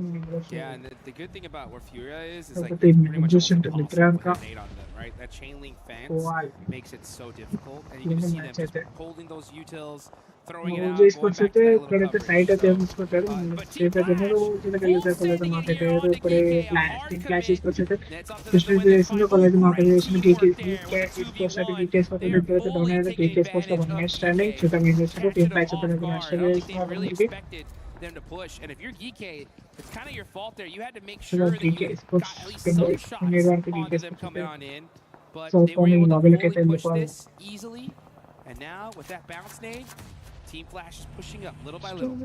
Yeah, and the good thing about where Furia is So like the it's team pretty much just almost into the impossible to Tranca. put a nade on them, right? That chain link fence Wow. makes it so difficult, and you can Even see them match just it. holding those utils, throwing it out, मुझे इस going पर से back to that little थोड़े से coverage. Side आते हैं इसको कर but से पे करने को जो Full कल से कल sending से it मार्केट here है on तो the ऊपर GK, a class hard team classes commit. पर से That's up to the पिछले win, they इसमें find कॉलेज मार्केट great है इसमें teamwork के there के with इस पोस्ट 2v1. के केस पर They're तो डाउन है fully के केस taking पोस्ट का advantage बना of स्टैंडिंग GK. छोटा मीडियम से Catching टीम them फाइट से off पहले guard. Master I don't think के they really इसमें expected them to push, and if you're GK, it's kind of your fault there. You had to make So sure that that you GK got sports at least can some be- shots can be run to onto GK them coming on in, but So they were for me, able to Mobile fully Captain push before- this easily, and now with that bounce nade, Team Flash is pushing up little by little.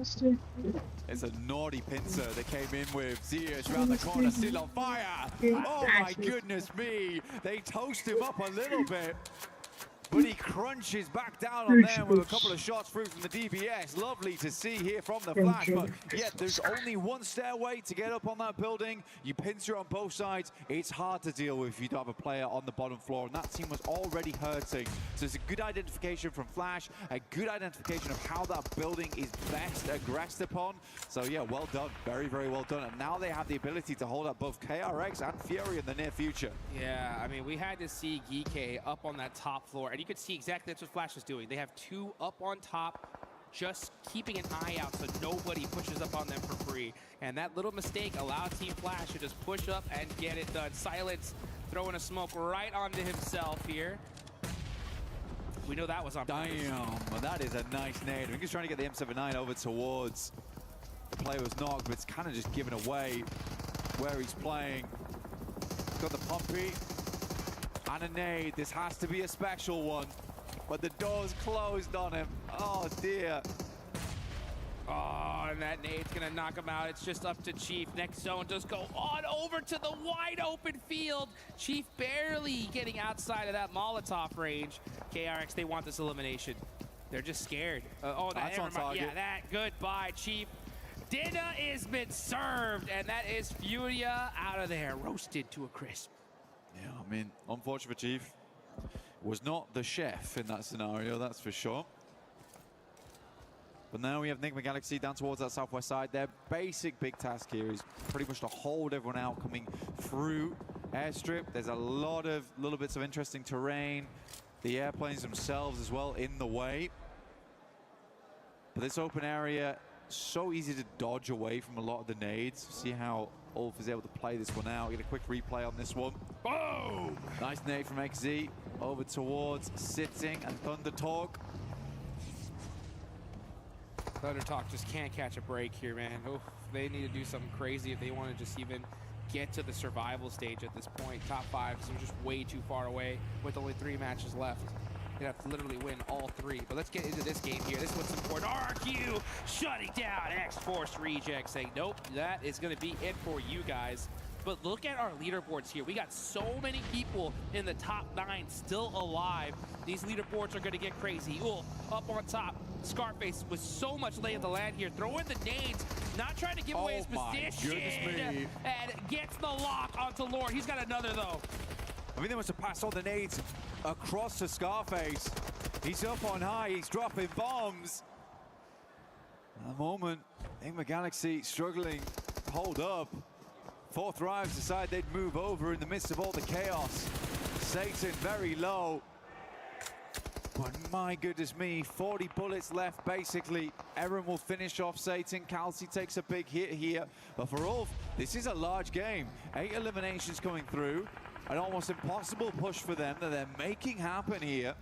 It's a naughty pincer they came in with. Zeus around the corner, still on fire. Oh my goodness me. They toast him up a little bit. But he crunches back down on them with a couple of shots through from the DBS. Lovely to see here from the Flash. But yet there's only one stairway to get up on that building. You pincer on both sides. It's hard to deal with if you don't have a player on the bottom floor. And that team was already hurting. So it's a good identification from Flash. A good identification of how that building is best aggressed upon. So yeah, well done. Very, very well done. And now they have the ability to hold up both KRX and Fury in the near future. Yeah, I mean, we had to see GK up on that top floor, and you could see exactly that's what Flash is doing. They have two up on top, just keeping an eye out so nobody pushes up on them for free. And that little mistake allowed Team Flash to just push up and get it done. Silence throwing a smoke right onto himself here. We know that was on purpose. Damn, well, that is a nice nade. I think he's trying to get the M79 over towards the player was knocked, but it's kind of just given away where he's playing. Got the pumpy and a nade. This has to be a special one, but the door's closed on him. Oh dear. Oh, and that nade's gonna knock him out. It's just up to Chief. Next zone does go on over to the wide open field. Chief barely getting outside of that Molotov range. KRX, they want this elimination. They're just scared. Oh, That's on target. Yeah, that. Goodbye, Chief. Dinner has been served, and that is Furia out of there, roasted to a crisp. Yeah, I mean, unfortunate for Chief. Was not the chef in that scenario, that's for sure. But now we have Enigma Galaxy down towards that southwest side. Their basic big task here is pretty much to hold everyone out coming through airstrip. There's a lot of little bits of interesting terrain. The airplanes themselves as well in the way. But this open area, so easy to dodge away from a lot of the nades. See how Ulf is able to play this one out. Get a quick replay on this one. Boom! Nice nade from XZ over towards Sitting and Thunder Talk. Thunder Talk just can't catch a break here, man. Oh, they need to do something crazy if they want to just even get to the survival stage at this point. Top 5 is just way too far away with only 3 matches left. They have to literally win all 3. But let's get into this game here. This is what's important. RQ shutting down X-Force Reject, saying, nope, that is going to be it for you guys. But look at our leaderboards here. We got so many people in the top 9 still alive. These leaderboards are going to get crazy. Ooh, up on top, Scarface with so much lay of the land here. Throw in the nades, not trying to give away his position. And gets the lock onto Lord. He's got another, though. I mean, they must have passed all the nades across to Scarface. He's up on high, he's dropping bombs. At the moment, Enigma Galaxy struggling to hold up. Fourth Thrives decide they'd move over in the midst of all the chaos. Satan very low. But my goodness me, 40 bullets left basically. Eren will finish off Satan. Kelsey takes a big hit here. But for Ulf, this is a large game. 8 eliminations coming through. An almost impossible push for them that they're making happen here.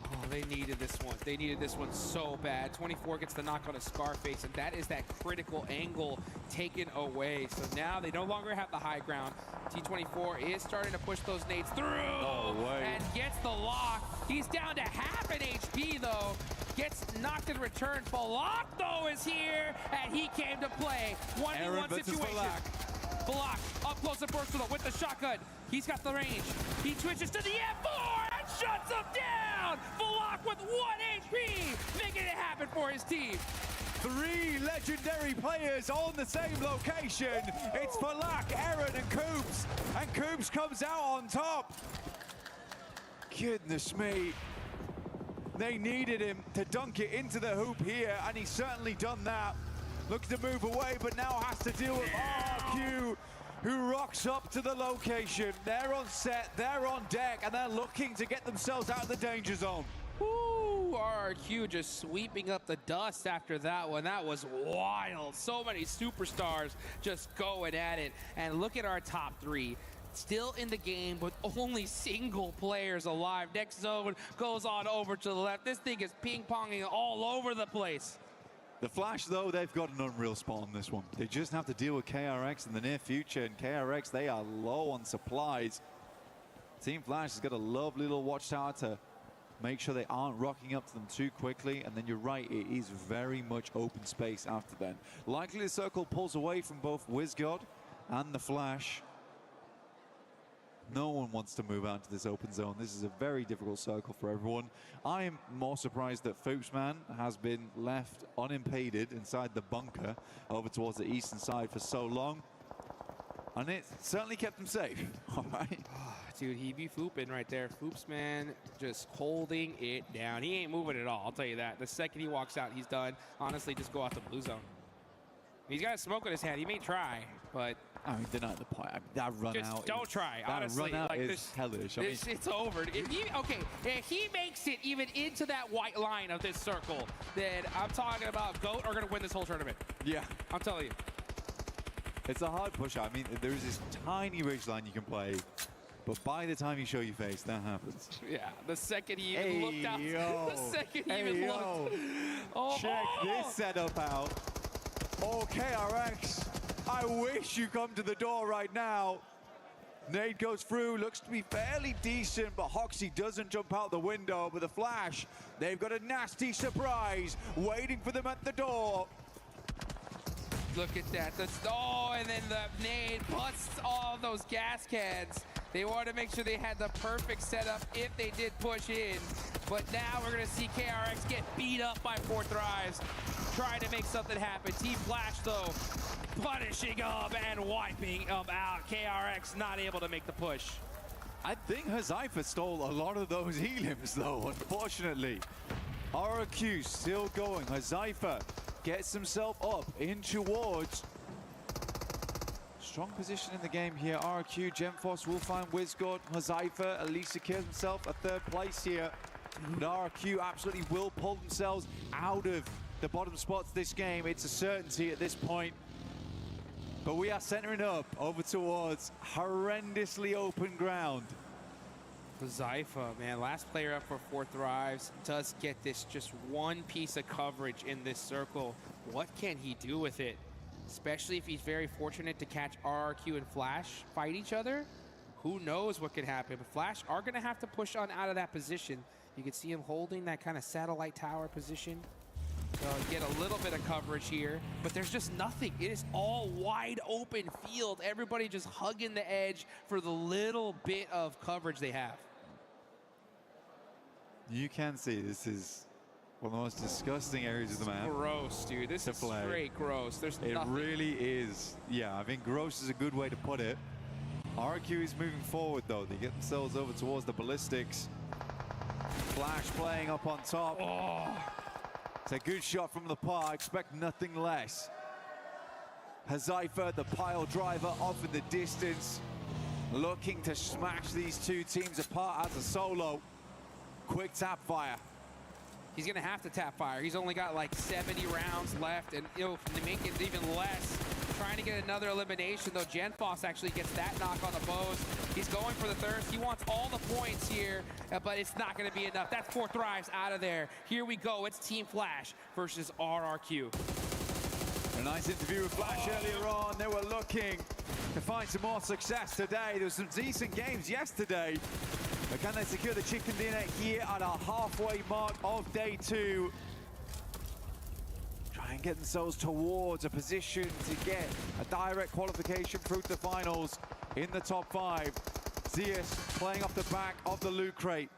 Oh, they needed this one. They needed this one so bad. 24 gets the knock on a Scarface, and that is that critical angle taken away. So now they no longer have the high ground. T24 is starting to push those nades through and gets the lock. He's down to half an HP, though. Gets knocked in return. Falak, though, is here, and he came to play. 1v1 situation. Falak up close and personal with the shotgun. He's got the range. He switches to the M4 and shuts him down. Falak with 1 HP, making it happen for his team. 3 legendary players on the same location. It's Falak, Eren, and Coops. And Coops comes out on top. Goodness me. They needed him to dunk it into the hoop here, and he's certainly done that. Looking to move away, but now has to deal with RQ, who rocks up to the location. They're on set, they're on deck, and they're looking to get themselves out of the danger zone. Woo! RRQ just sweeping up the dust after that one. That was wild. So many superstars just going at it. And look at our top 3. Still in the game, but only single players alive. Next zone goes on over to the left. This thing is ping-ponging all over the place. The Flash, though, they've got an unreal spot on this one. They just have to deal with KRX in the near future, and KRX, they are low on supplies. Team Flash has got a lovely little watchtower to make sure they aren't rocking up to them too quickly, and then you're right, it is very much open space after then. Likely the circle pulls away from both WizGod and the Flash. No one wants to move out to this open zone. This is a very difficult circle for everyone. I am more surprised that Foopsman has been left unimpeded inside the bunker over towards the eastern side for so long. And it certainly kept him safe, all right? Dude, he be fooping right there. Foopsman just holding it down. He ain't moving at all, I'll tell you that. The second he walks out, he's done. Honestly, just go out the blue zone. He's got a smoke in his hand. He may try, but... I mean, they're not at the point. I mean, that run just out. Don't try, honestly. That run out like is hellish. I mean, it's over. If he makes it even into that white line of this circle, then I'm talking about GOAT are going to win this whole tournament. Yeah. I'm telling you. It's a hard push. I mean, there's this tiny ridge line you can play, but by the time you show your face, that happens. Yeah, the second he even looked out. The second he even looked. Oh, check this setup out. Oh, KRX. I wish you come to the door right now. Nade goes through, looks to be fairly decent, but Hoxie doesn't jump out the window. But the Flash, they've got a nasty surprise waiting for them at the door. Look at that. And then the nade busts all those gas cans. They wanted to make sure they had the perfect setup if they did push in. But now we're going to see KRX get beat up by 4 Thrives, trying to make something happen. Team Flash, though, punishing up and wiping them out. KRX not able to make the push. I think Hazyfa stole a lot of those heliums, though, unfortunately. RRQ still going. Hazyfa gets himself up in towards. Strong position in the game here. RRQ, Gemforce will find WizGod. Hazyfa at least secures himself a 3rd place here. But RRQ absolutely will pull themselves out of the bottom spots this game. It's a certainty at this point. But we are centering up over towards horrendously open ground. Zypha, man, last player up for 4 Thrives, does get this just one piece of coverage in this circle. What can he do with it? Especially if he's very fortunate to catch RRQ and Flash fight each other. Who knows what could happen? But Flash are going to have to push on out of that position. You can see him holding that kind of satellite tower position. Get a little bit of coverage here, but there's just nothing. It is all wide open field. Everybody just hugging the edge for the little bit of coverage they have. You can see this is one of the most disgusting areas of the map. Gross, dude. This is straight gross. There's nothing. It really is. Yeah, I think gross is a good way to put it. RRQ is moving forward, though. They get themselves over towards the ballistics. Flash playing up on top. Oh. It's a good shot from the par. Expect nothing less. Hazyfa, the pile driver, off in the distance. Looking to smash these two teams apart as a solo. Quick tap fire. He's going to have to tap fire. He's only got like 70 rounds left, and to make it even less, trying to get another elimination, though. Genfoss actually gets that knock on the bows. He's going for the thirst. He wants all the points here, but it's not going to be enough. That's 4 Thrives out of there. Here we go. It's Team Flash versus RRQ. A nice interview with Flash earlier on. They were looking to find some more success today. There were some decent games yesterday. But can they secure the chicken dinner here at our halfway mark of day 2? Try and get themselves towards a position to get a direct qualification through to the finals in the top 5. Zeus playing off the back of the loot crate.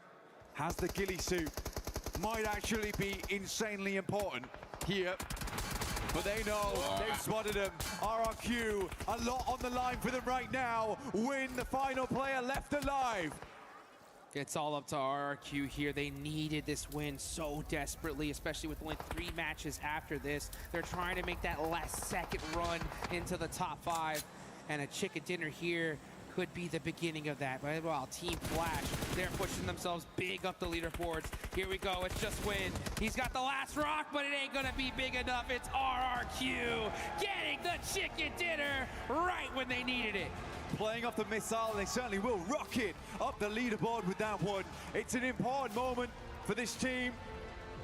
Has the ghillie suit. Might actually be insanely important here. But they know, they've spotted him. RRQ, a lot on the line for them right now. Win, the final player left alive. It's all up to RRQ here. They needed this win so desperately, especially with only 3 matches after this. They're trying to make that last second run into the top 5. And a chicken dinner here could be the beginning of that. But well, Team Flash, they're pushing themselves big up the leaderboards. Here we go, it's just Win. He's got the last rock, but it ain't gonna be big enough. It's RRQ getting the chicken dinner right when they needed it. Playing off the missile, they certainly will rocket up the leaderboard with that one. It's an important moment for this team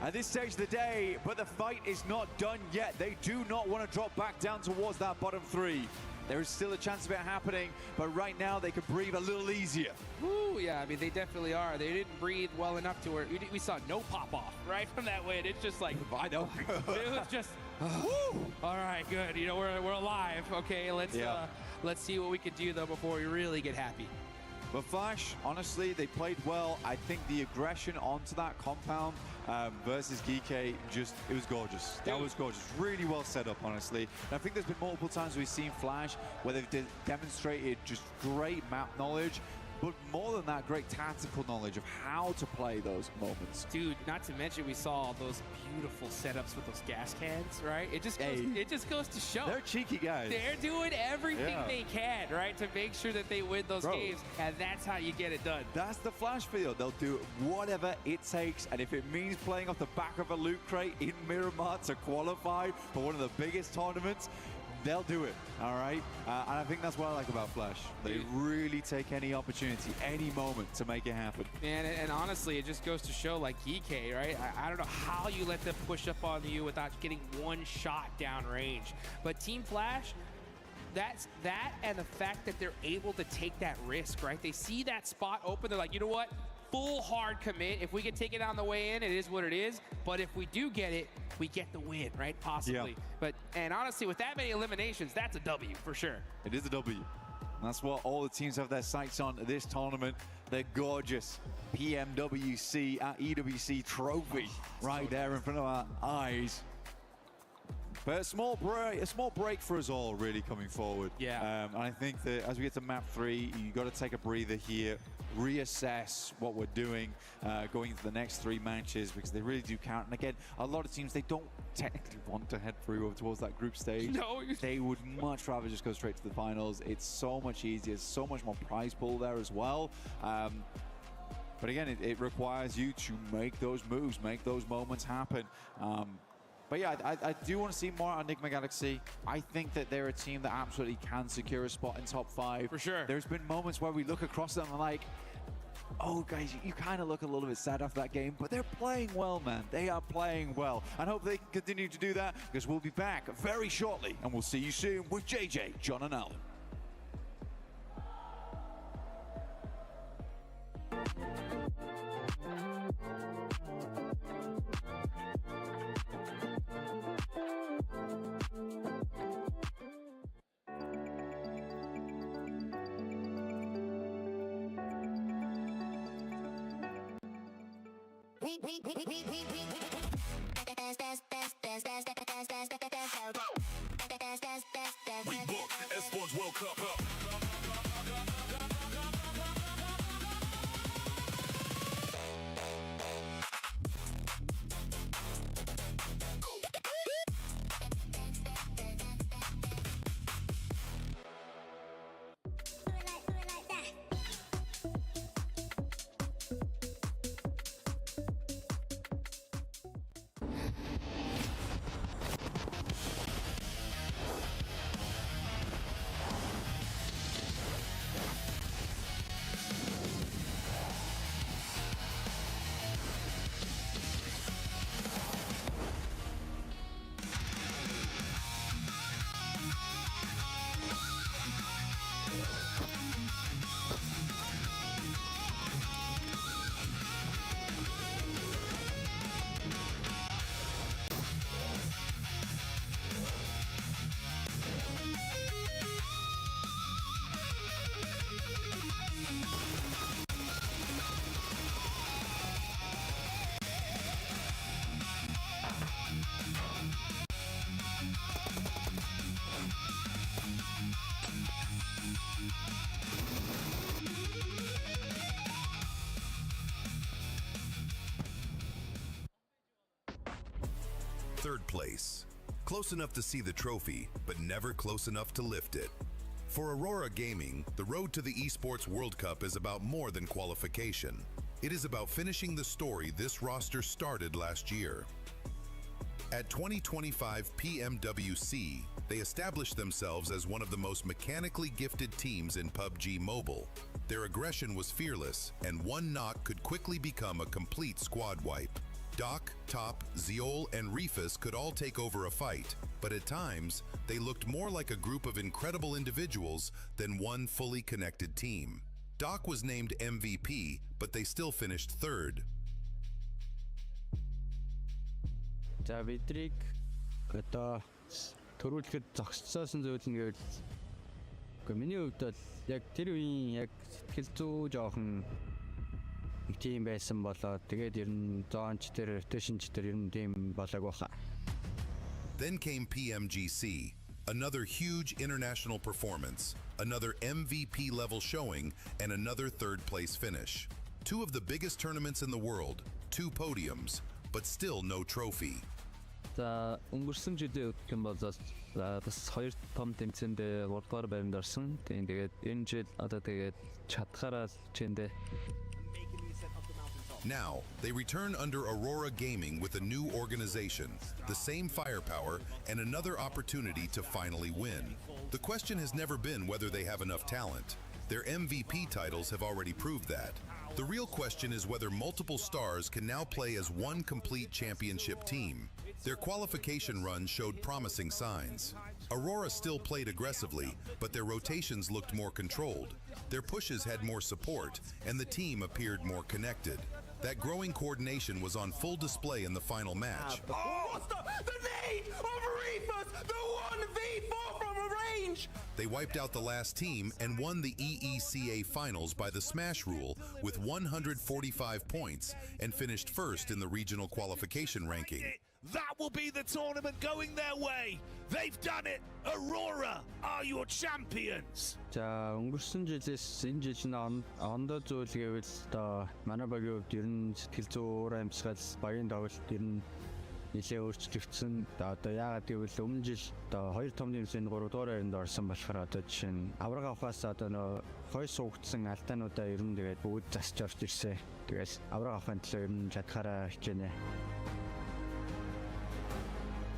at this stage of the day, but the fight is not done yet. They do not want to drop back down towards that bottom 3. There is still a chance of it happening, but right now they could breathe a little easier. Ooh, yeah, I mean, they definitely are. They didn't breathe well enough to where we saw no pop-off, right, from that win. It's just like, I know. It was just, all right, good. You know, we're alive. Okay, let's see what we can do, though, before we really get happy. But Flash, honestly, they played well. I think the aggression onto that compound versus Geeky, it was gorgeous. That was gorgeous. Really well set up, honestly. And I think there's been multiple times we've seen Flash where they've demonstrated just great map knowledge, but more than that, great tactical knowledge of how to play those moments. Dude, not to mention we saw those beautiful setups with those gas cans, right? It just goes to show. They're cheeky guys. They're doing everything they can, right, to make sure that they win those games, and that's how you get it done. That's the Flash field. They'll do whatever it takes, and if it means playing off the back of a loot crate in Miramar to qualify for one of the biggest tournaments, they'll do it, all right? And I think that's what I like about Flash. They really take any opportunity, any moment to make it happen. And honestly, it just goes to show, like EK, right? I don't know how you let them push up on you without getting one shot downrange. But Team Flash, that's that, and the fact that they're able to take that risk, right? They see that spot open, they're like, you know what? Full hard commit. If we can take it on the way in, it is what it is. But if we do get it, we get the win, right? Possibly. Yeah. And honestly, with that many eliminations, that's a W for sure. It is a W. And that's what all the teams have their sights on this tournament. The gorgeous PMWC at EWC trophy right there in front of our eyes. But a small break for us all, really, coming forward. Yeah. And I think that as we get to map 3, you got to take a breather here, reassess what we're doing going into the next 3 matches, because they really do count. And again, a lot of teams, they don't technically want to head through towards that group stage. No. They would much rather just go straight to the finals. It's so much easier, so much more prize pool there as well. But again, it requires you to make those moves, make those moments happen. But yeah, I do want to see more on Enigma Galaxy. I think that they're a team that absolutely can secure a spot in top 5. For sure. There's been moments where we look across them and like, oh guys, you kind of look a little bit sad after that game, but they're playing well, man. They are playing well. And hope they can continue to do that, because we'll be back very shortly, and we'll see you soon with JJ, John, and Alan. We book Esports World Cup up. third place. Close enough to see the trophy, but never close enough to lift it. For Aurora Gaming, the road to the Esports World Cup is about more than qualification. It is about finishing the story this roster started last year. At 2025 PMWC, they established themselves as one of the most mechanically gifted teams in PUBG Mobile. Their aggression was fearless, and one knock could quickly become a complete squad wipe. Doc, Top, Zeol, and Refus could all take over a fight, but at times, they looked more like a group of incredible individuals than one fully connected team. Doc was named MVP, but they still finished third. За бидрийг одоо төрүүлэхэд зогсоосон зүйл нь гэвэл үгүй миний хувьд бол яг тэр үеийн яг сэтгэл зүй жоохон нэг тийм байсан болоо тэгээд ер нь зоонч тэр rotationч тэр ер нь тийм болоог баха. Then came PMGC, another huge international performance, another MVP level showing, and another third place finish. Two of the biggest tournaments in the world, 2 podiums, but still no trophy. За өнгөрсөн жилийн үтгэн болоод бас 2 том тэмцээнд 3 дугаар байранд орсон. Тэгээд энэ жил одоо тэгээд чадхаараа чэндэ. Now, they return under Aurora Gaming with a new organization, the same firepower, and another opportunity to finally win. The question has never been whether they have enough talent. Their MVP titles have already proved that. The real question is whether multiple stars can now play as one complete championship team. Their qualification run showed promising signs. Aurora still played aggressively, but their rotations looked more controlled. Their pushes had more support, and the team appeared more connected. That growing coordination was on full display in the final match. Oh, the nade of Refus, the 1v4 from a range! They wiped out the last team and won the EECA finals by the smash rule with 145 points and finished first in the regional qualification ranking. That will be the tournament going their way. They've done it. Aurora are your champions. За өнгөрсөн жилээс энэ жил нь ондоо зүйл гэвэл одоо манай багийн хувьд ер нь сэтгэл зүй уур амьсгал багийн тоглолт ер нь нэлээ өөрчлөгдсөн. Одоо яагаад гэвэл өмнө жил одоо 2 том тэмцээнд 3 дугаар байранд орсон болохоор одоо жишээ нь авраг авахаас одоо нөө хой суугдсан алдаануудаа ер нь тэгээд бүгд засч орж ирсэн. Тэгээс авраг авахын төлөө ер нь чадхаараа хичээнэ.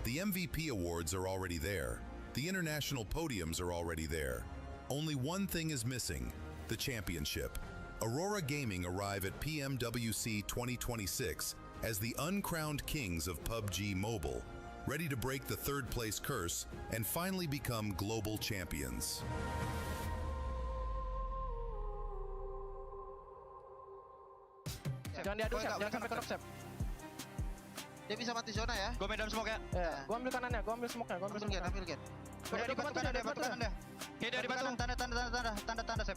The MVP awards are already there. The international podiums are already there. Only one thing is missing, the championship. Aurora Gaming arrive at PMWC 2026 as the uncrowned kings of PUBG Mobile, ready to break the third place curse and finally become global champions. Jangan diadu, Sep. Jangan sampai kedok, Sep. Dia bisa mati zona ya. Gua main dalam smoke ya. Gua ambil kanannya, gua ambil smoke-nya, gua ambil smoke. Ambil get. Udah di batu kanan dia. Oke, dia di batu. Tanda, Sep.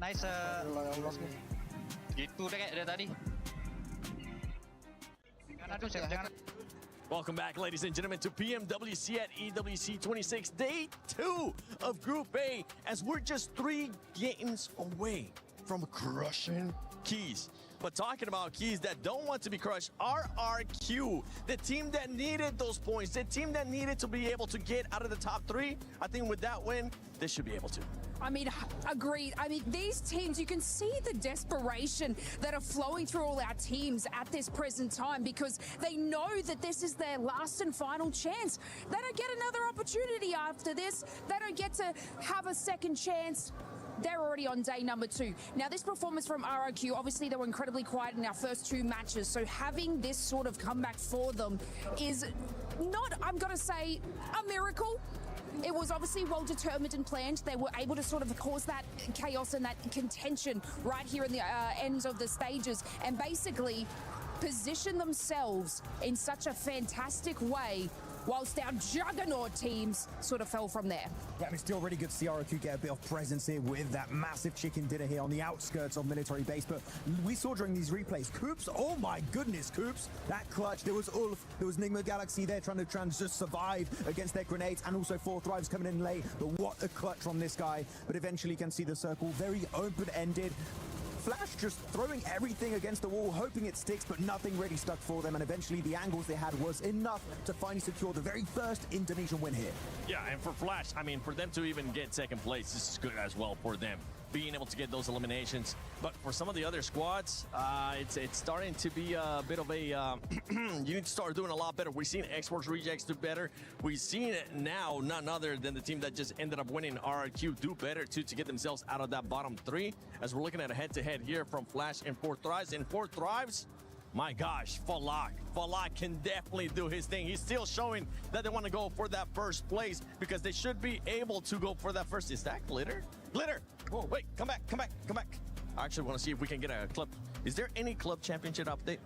Nice. Gitu deh kayak dari tadi. Aduh, Sep, jangan. Welcome back, ladies and gentlemen, to PMWC at EWC 26, day 2 of Group A, as we're just 3 games away from crushing Keys. But talking about Keys that don't want to be crushed, RRQ, the team that needed those points, the team that needed to be able to get out of the top 3, I think with that win, they should be able to. I mean, agreed. I mean, these teams, you can see the desperation that are flowing through all our teams at this present time because they know that this is their last and final chance. They don't get another opportunity after this. They don't get to have a second chance. They're already on day number 2. Now, this performance from RRQ, obviously they were incredibly quiet in our first 2 matches, so having this sort of comeback for them is not, I'm going to say, a miracle. It was obviously well determined and planned. They were able to sort of cause that chaos and that contention right here in the ends of the stages and basically position themselves in such a fantastic way whilst our juggernaut teams sort of fell from there. Yeah, it's still really good to see RRQ get a bit of presence here with that massive chicken dinner here on the outskirts of military base. But we saw during these replays, Koops, oh my goodness, Koops, that clutch. There was Ulf, there was Nigma Galaxy there trying to just survive against their grenades, and also 4 Thrives coming in late. But what a clutch from this guy. But eventually you can see the circle very open-ended. Flash just throwing everything against the wall, hoping it sticks, but nothing really stuck for them, and eventually the angles they had was enough to finally secure the very first Indonesian win here. Yeah, and for Flash, I mean, for them to even get second place, this is good as well for them, being able to get those eliminations. But for some of the other squads, it's starting to be a bit of a, you need to start doing a lot better. We've seen X-Force Rejects do better. We've seen it now, none other than the team that just ended up winning RRQ do better too, to get themselves out of that bottom three, as we're looking at a head-to-head here from Flash and 4Thrives. And 4Thrives, my gosh, Falak can definitely do his thing. He's still showing that they want to go for that first place, because they should be able to go for that first. Is that Glitter? Glitter! Whoa, wait, come back. I actually want to see if we can get a club. Is there any club championship update?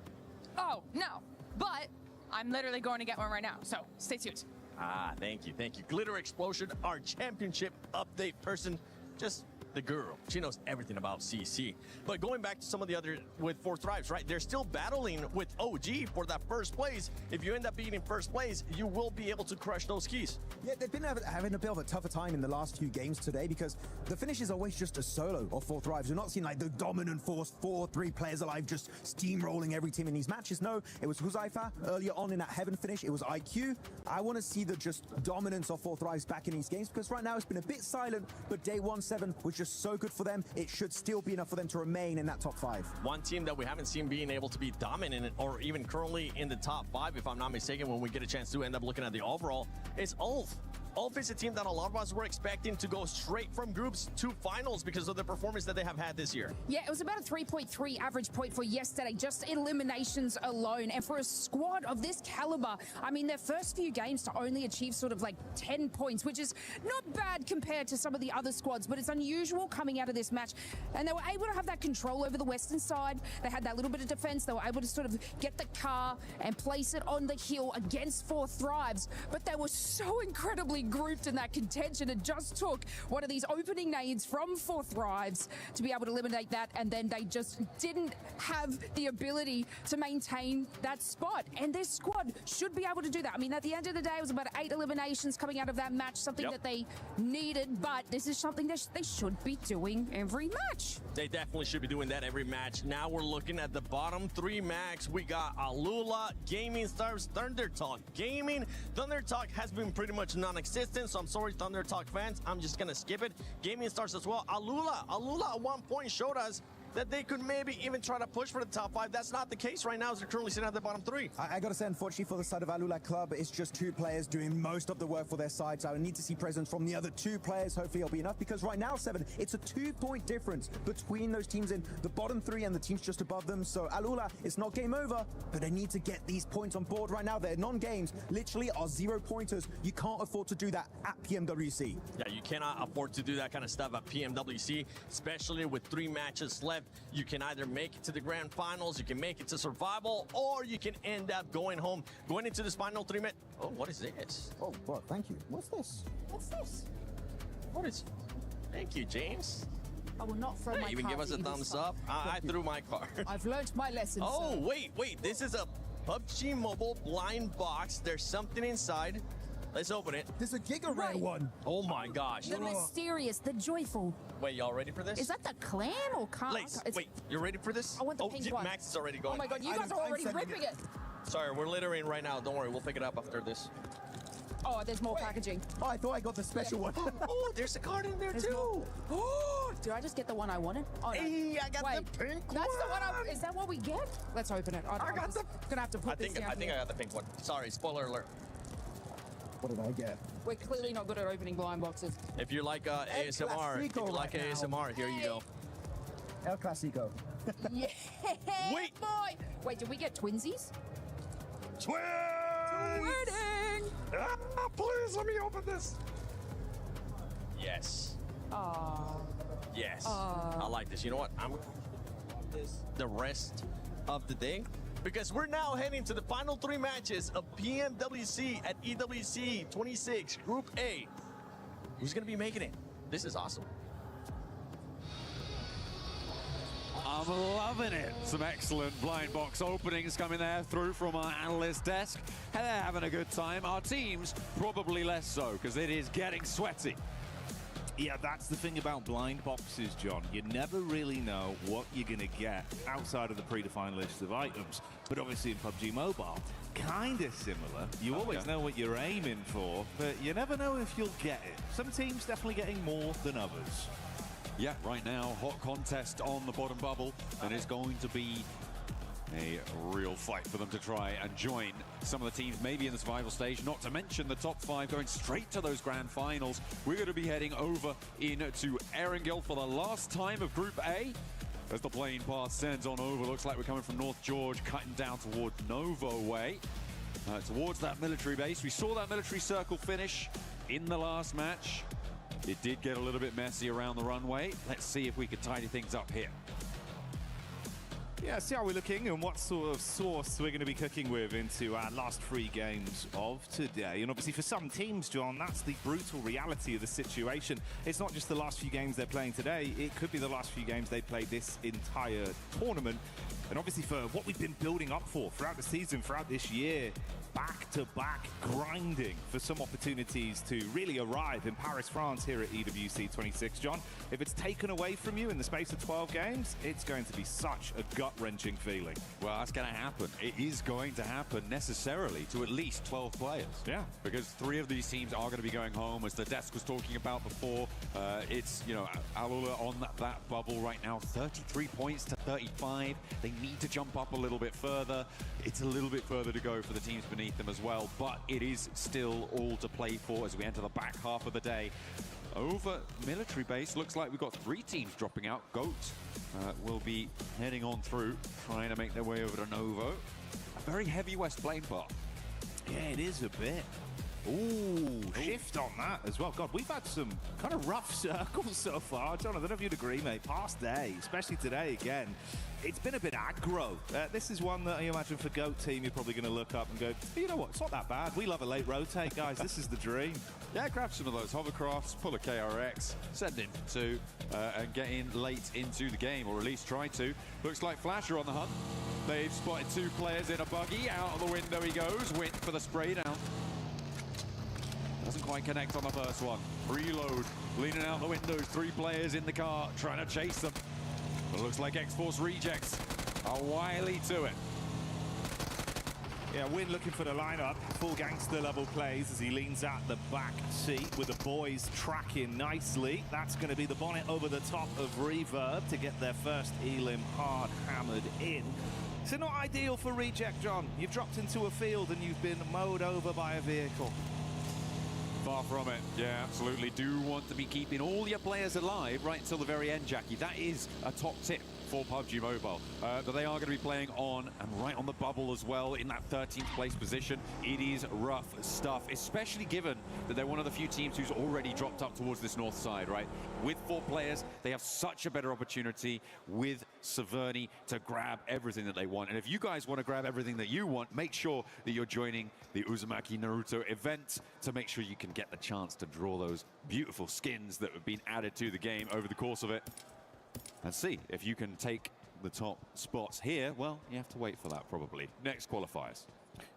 Oh, no, but I'm literally going to get one right now, so stay tuned. Ah, thank you. Glitter Explosion, our championship update person, just the girl. She knows everything about CC. But going back to some of the other with 4Thrives, right? They're still battling with OG for that first place. If you end up being in first place, you will be able to crush those keys. Yeah, they've been having a bit of a tougher time in the last few games today, because the finish is always just a solo of 4Thrives. You're not seeing like the dominant force, 4-3 players alive, just steamrolling every team in these matches. No, it was Huzaifa earlier on in that Heaven finish. It was IQ. I want to see the just dominance of 4Thrives back in these games, because right now it's been a bit silent, but day 1-7 was just so good for them. It should still be enough for them to remain in that top 5. One team that we haven't seen being able to be dominant or even currently in the top 5, if I'm not mistaken, when we get a chance to end up looking at the overall, is Ulf. Ulf is a team that a lot of us were expecting to go straight from groups to finals because of the performance that they have had this year. Yeah, it was about a 3.3 average point for yesterday, just eliminations alone. And for a squad of this caliber, I mean, their first few games to only achieve sort of like 10 points, which is not bad compared to some of the other squads, but it's unusual coming out of this match. And they were able to have that control over the western side. They had that little bit of defense. They were able to sort of get the car and place it on the hill against 4Thrives. But they were so incredibly grouped in that contention. It just took one of these opening nades from 4Thrives to be able to eliminate that, and then they just didn't have the ability to maintain that spot. And this squad should be able to do that. I mean, at the end of the day, it was about 8 eliminations coming out of that match, something that they needed, but this is something that they should be doing every match. They definitely should be doing that every match. Now we're looking at the bottom 3 max. We got Alula, Gaming Stars, Thunder Talk Gaming. Thunder Talk has been pretty much non-existent, so I'm sorry, Thunder Talk fans. I'm just gonna skip it. Gaming Stars as well. Alula at one point showed us that they could maybe even try to push for the top 5. That's not the case right now, as they're currently sitting at the bottom 3. I gotta say, unfortunately for the side of Alula Club, it's just 2 players doing most of the work for their side, so I need to see presence from the other 2 players. Hopefully it'll be enough, because right now, 7, it's a 2-point difference between those teams in the bottom 3 and the teams just above them. So Alula, it's not game over, but they need to get these points on board right now. Their non-games literally are 0-pointers. You can't afford to do that at PMWC. Yeah, you cannot afford to do that kind of stuff at PMWC, especially with 3 matches left. You can either make it to the grand finals, you can make it to survival, or you can end up going home, going into this final 3 minutes. Oh, what is this? Oh, well, thank you. What's this? What's this? What is? Thank you, James. I will not throw my Hey, even card give us a at you this thumbs time. up. I threw my card. I've learned my lesson. Oh, sir. wait. This is a PUBG Mobile blind box. There's something inside. Let's open it. There's a Giga Rare one. Oh my gosh. The mysterious, the joyful. Wait, y'all ready for this? Is that the clan or can't? Lace, wait, you ready for this? I want the pink one. Max is already going. Oh my god, you guys are already ripping it. Sorry, we're littering right now. Don't worry, we'll pick it up after this. Oh, there's more packaging. Oh, I thought I got the special one. Oh, there's a card in there too. Oh, did I just get the one I wanted? Oh, no. Hey, I got the pink one. That's the one. Is that what we get? Let's open it. I'm just gonna have to put this down. I think I got the pink one. Sorry, spoiler alert. What did I get? We're clearly not good at opening blind boxes. If you like ASMR, here you go. El Clasico. Yeah. Wait. Boy. Wait, did we get twinsies? Wedding! Please let me open this. Yes. Yes. I like this. You know what? I'm this the rest of the day, because we're now heading to the final 3 matches of PMWC at EWC 26 Group A. Who's gonna be making it? This is awesome. I'm loving it. Some excellent blind box openings coming there through from our analyst desk. They're having a good time. Our teams probably less so, because it is getting sweaty. Yeah, that's the thing about blind boxes, John. You never really know what you're going to get outside of the predefined list of items. But obviously in PUBG Mobile, kind of similar. You always know what you're aiming for, but you never know if you'll get it. Some teams definitely getting more than others. Yeah, right now, hot contest on the bottom bubble, and it's going to be a real fight for them to try and join some of the teams maybe in the survival stage, not to mention the top 5 going straight to those grand finals. We're going to be heading over into Erangel for the last time of Group A as the plane path sends on over. Looks like we're coming from North George, cutting down towards Novo way, towards that military base. We saw that military circle finish in the last match. It did get a little bit messy around the runway. Let's see if we can tidy things up here. Yeah, see how we're looking and what sort of sauce we're going to be cooking with into our last 3 games of today. And obviously for some teams, John, that's the brutal reality of the situation. It's not just the last few games they're playing today, it could be the last few games they played this entire tournament. And obviously for what we've been building up for throughout the season, throughout this year, back-to-back grinding for some opportunities to really arrive in Paris, France here at EWC 26. John, if it's taken away from you in the space of 12 games, it's going to be such a gut-wrenching feeling. Well, that's going to happen. It is going to happen necessarily to at least 12 players. Yeah. Because 3 of these teams are going to be going home, as the desk was talking about before. It's, you know, Alula on that bubble right now, 33 points to 35. They need to jump up a little bit further. It's a little bit further to go for the teams beneath them as well, but it is still all to play for as we enter the back half of the day. Over military base, looks like we've got 3 teams dropping out. GOAT will be heading on through, trying to make their way over to Novo. A very heavy west plane path. Yeah, it is a bit. Ooh, shift on that as well. God, we've had some kind of rough circles so far. John, I don't know if you'd agree, mate. Past day, especially today again, it's been a bit aggro. This is one that I imagine for GOAT team, you're probably going to look up and go, you know what, it's not that bad. We love a late rotate, guys. This is the dream. Yeah, grab some of those hovercrafts, pull a KRX, send in 2, and get in late into the game, or at least try to. Looks like Flasher on the hunt. They've spotted 2 players in a buggy. Out of the window he goes. Wint for the spray down. Doesn't quite connect on the first one. Reload, leaning out the windows. 3 players in the car, trying to chase them. But it looks like X-Force rejects are wily to it. Yeah, Win looking for the lineup. Full gangster level plays as he leans at the back seat with the boys tracking nicely. That's going to be the bonnet over the top of Reverb to get their first Elim hard hammered in. So not ideal for Reject, John. You've dropped into a field and you've been mowed over by a vehicle. Far from it. Yeah, absolutely. Do want to be keeping all your players alive right until the very end, Jackie. That is a top tip for PUBG Mobile. But they are going to be playing on and right on the bubble as well in that 13th place position. It is rough stuff, especially given that they're one of the few teams who's already dropped up towards this north side, right? With 4 players, they have such a better opportunity with Severny to grab everything that they want. And if you guys want to grab everything that you want, make sure that you're joining the Uzumaki Naruto event to make sure you can get the chance to draw those beautiful skins that have been added to the game over the course of it. And see if you can take the top spots here. Well, you have to wait for that probably. Next qualifiers.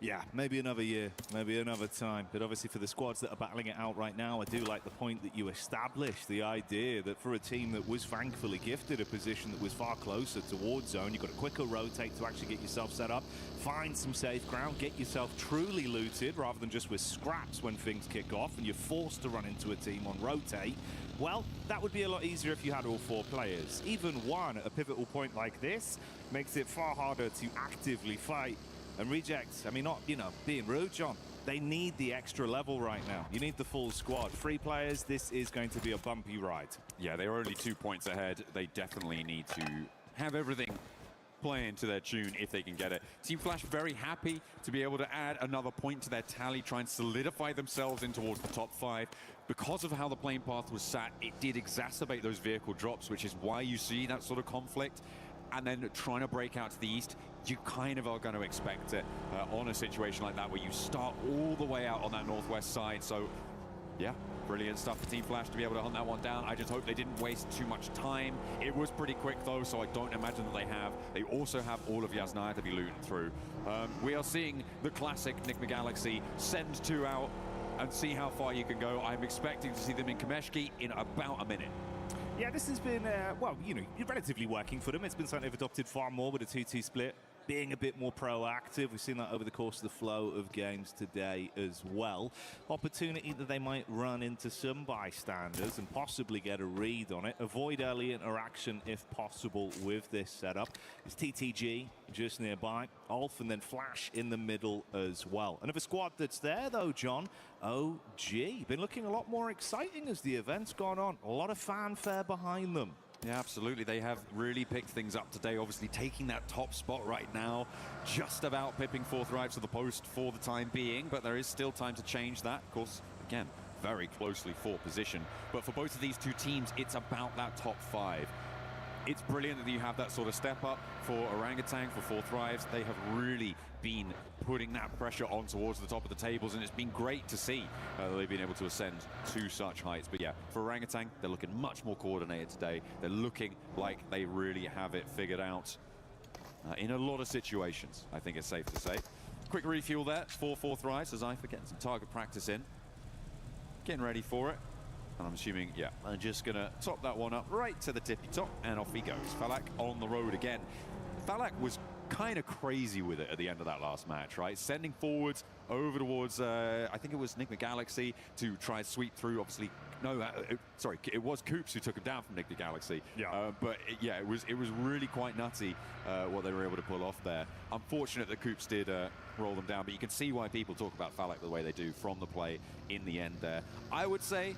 Yeah, maybe another year, maybe another time. But obviously for the squads that are battling it out right now, I do like the point that you established, the idea that for a team that was thankfully gifted a position that was far closer towards zone, you've got a quicker rotate to actually get yourself set up, find some safe ground, get yourself truly looted rather than just with scraps when things kick off and you're forced to run into a team on rotate. Well, that would be a lot easier if you had all 4 players. Even one at a pivotal point like this makes it far harder to actively fight. And Reject, I mean, not, you know, being rude, John, they need the extra level right now. You need the full squad. 3 players, this is going to be a bumpy ride. Yeah, they're only 2 points ahead. They definitely need to have everything playing to their tune if they can get it. Team Flash very happy to be able to add another point to their tally, try and solidify themselves in towards the top 5. Because of how the plane path was sat, it did exacerbate those vehicle drops, which is why you see that sort of conflict. And then trying to break out to the east, you kind of are going to expect it on a situation like that where you start all the way out on that northwest side. So yeah, brilliant stuff for Team Flash to be able to hunt that one down. I just hope they didn't waste too much time. It was pretty quick though, so I don't imagine that they have. They also have all of Yasnaya to be looting through. We are seeing the classic Nick McGalaxy send 2 out, and see how far you can go. I'm expecting to see them in Kameshki in about a minute. Yeah, this has been, well, you know, relatively working for them. It's been something they've adopted far more with a 2-2 split, being a bit more proactive. We've seen that over the course of the flow of games today as well. Opportunity that they might run into some bystanders and possibly get a read on it. Avoid early interaction if possible with this setup. It's TTG just nearby. Ulf and then Flash in the middle as well. Another squad that's there though, John, OG. Been looking a lot more exciting as the event's gone on. A lot of fanfare behind them. Yeah, absolutely. They have really picked things up today, obviously taking that top spot right now, just about pipping Fourth Rives to the post for the time being, but there is still time to change that. Of course, again, very closely for position. But for both of these two teams, it's about that top 5. It's brilliant that you have that sort of step up for Orangutan, for Fourth Rives. They have really been putting that pressure on towards the top of the tables, and it's been great to see they've been able to ascend to such heights. But yeah, for Orangutan, they're looking much more coordinated today. They're looking like they really have it figured out in a lot of situations, I think it's safe to say. Quick refuel there for Fourth Rives as I forget some target practice in. Getting ready for it. And I'm assuming, yeah, I'm just going to top that one up right to the tippy top, and off he goes. Falak on the road again. Falak was kind of crazy with it at the end of that last match, right? Sending forwards over towards, I think it was Nigma Galaxy to try and sweep through, obviously. No, sorry, it was Coops who took him down from Nigma Galaxy. Yeah. But yeah, it was really quite nutty what they were able to pull off there. Unfortunate that Coops did roll them down, but you can see why people talk about Falak the way they do from the play in the end there. I would say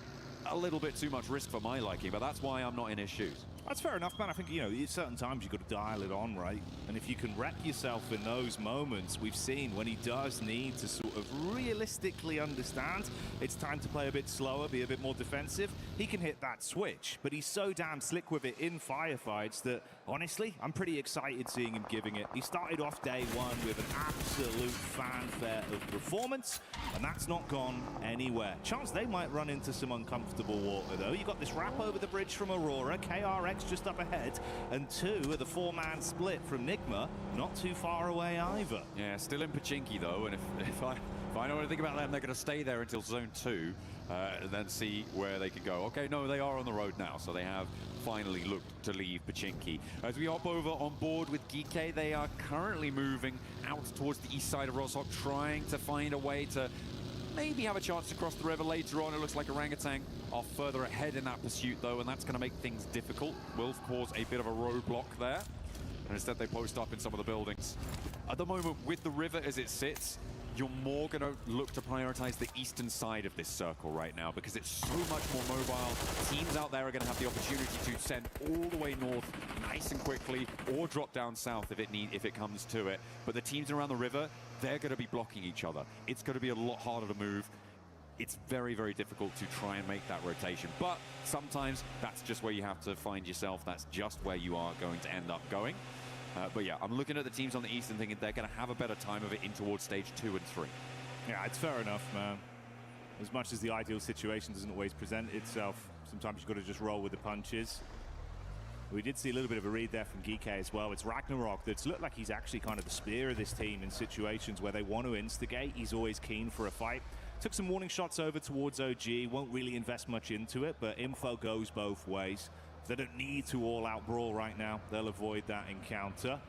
a little bit too much risk for my liking, but that's why I'm not in his shoes. That's fair enough, man. I think, you know, at certain times you've got to dial it on, right? And if you can wreck yourself in those moments, we've seen when he does need to sort of realistically understand it's time to play a bit slower, be a bit more defensive, he can hit that switch. But he's so damn slick with it in firefights that, honestly, I'm pretty excited seeing him giving it. He started off day one with an absolute fanfare of performance, and that's not gone anywhere. Chance they might run into some uncomfortable water, though. You got this wrap over the bridge from Aurora, KRX just up ahead, and 2 at the 4-man split from Nigma, not too far away either. Yeah, still in Pachinki though, and if I know anything about them, they're going to stay there until Zone 2, and then see where they can go. Okay, no, they are on the road now, so they have finally looked to leave Pachinki. As we hop over on board with Geeke, they are currently moving out towards the east side of Roshok, trying to find a way to maybe have a chance to cross the river later on. It looks like Orangutan are further ahead in that pursuit though, and that's going to make things difficult. Will cause a bit of a roadblock there, and instead they post up in some of the buildings. At the moment, with the river as it sits, you're more going to look to prioritize the eastern side of this circle right now because it's so much more mobile. Teams out there are going to have the opportunity to send all the way north nice and quickly, or drop down south if it comes to it. But the teams around the river, they're going to be blocking each other. It's going to be a lot harder to move. It's very, very difficult to try and make that rotation. But sometimes that's just where you have to find yourself. That's just where you are going to end up going. But yeah, I'm looking at the teams on the east and thinking they're going to have a better time of it in towards stage 2 and 3. Yeah, it's fair enough, man. As much as the ideal situation doesn't always present itself, sometimes you've got to just roll with the punches. We did see a little bit of a read there from Geeke as well. It's Ragnarok that's looked like he's actually kind of the spear of this team in situations where they want to instigate. He's always keen for a fight. Took some warning shots over towards OG. Won't really invest much into it, but info goes both ways. They don't need to all-out brawl right now. They'll avoid that encounter.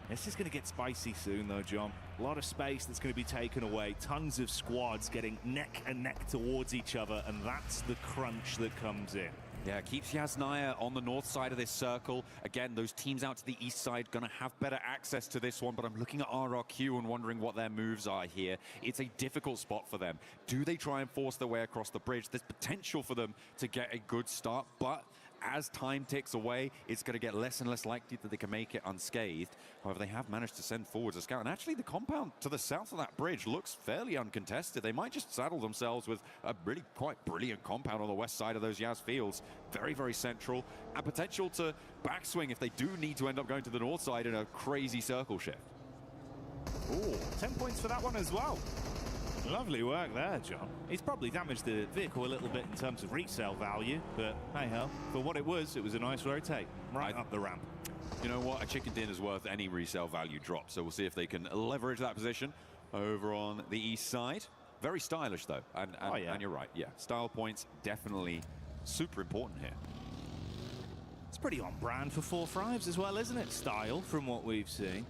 This is going to get spicy soon, though, John. A lot of space that's going to be taken away. Tons of squads getting neck and neck towards each other, and that's the crunch that comes in. Yeah, keeps Yasnaya on the north side of this circle. Again, those teams out to the east side going to have better access to this one, but I'm looking at RRQ and wondering what their moves are here. It's a difficult spot for them. Do they try and force their way across the bridge? There's potential for them to get a good start, but as time ticks away, it's going to get less and less likely that they can make it unscathed. However, they have managed to send forwards a scout. And actually, the compound to the south of that bridge looks fairly uncontested. They might just saddle themselves with a really quite brilliant compound on the west side of those Yaz fields. Very, very central. And potential to backswing if they do need to end up going to the north side in a crazy circle shift. Ooh, 10 points for that one as well. Lovely work there, John. He's probably damaged the vehicle a little bit in terms of resale value, but hey-ho, for what it was a nice rotate right up the ramp. You know what? A chicken dinner's worth any resale value drop, so we'll see if they can leverage that position over on the east side. Very stylish, though. And you're right. Yeah, style points definitely super important here. It's pretty on brand for 4 Thrives as well, isn't it? Style, from what we've seen.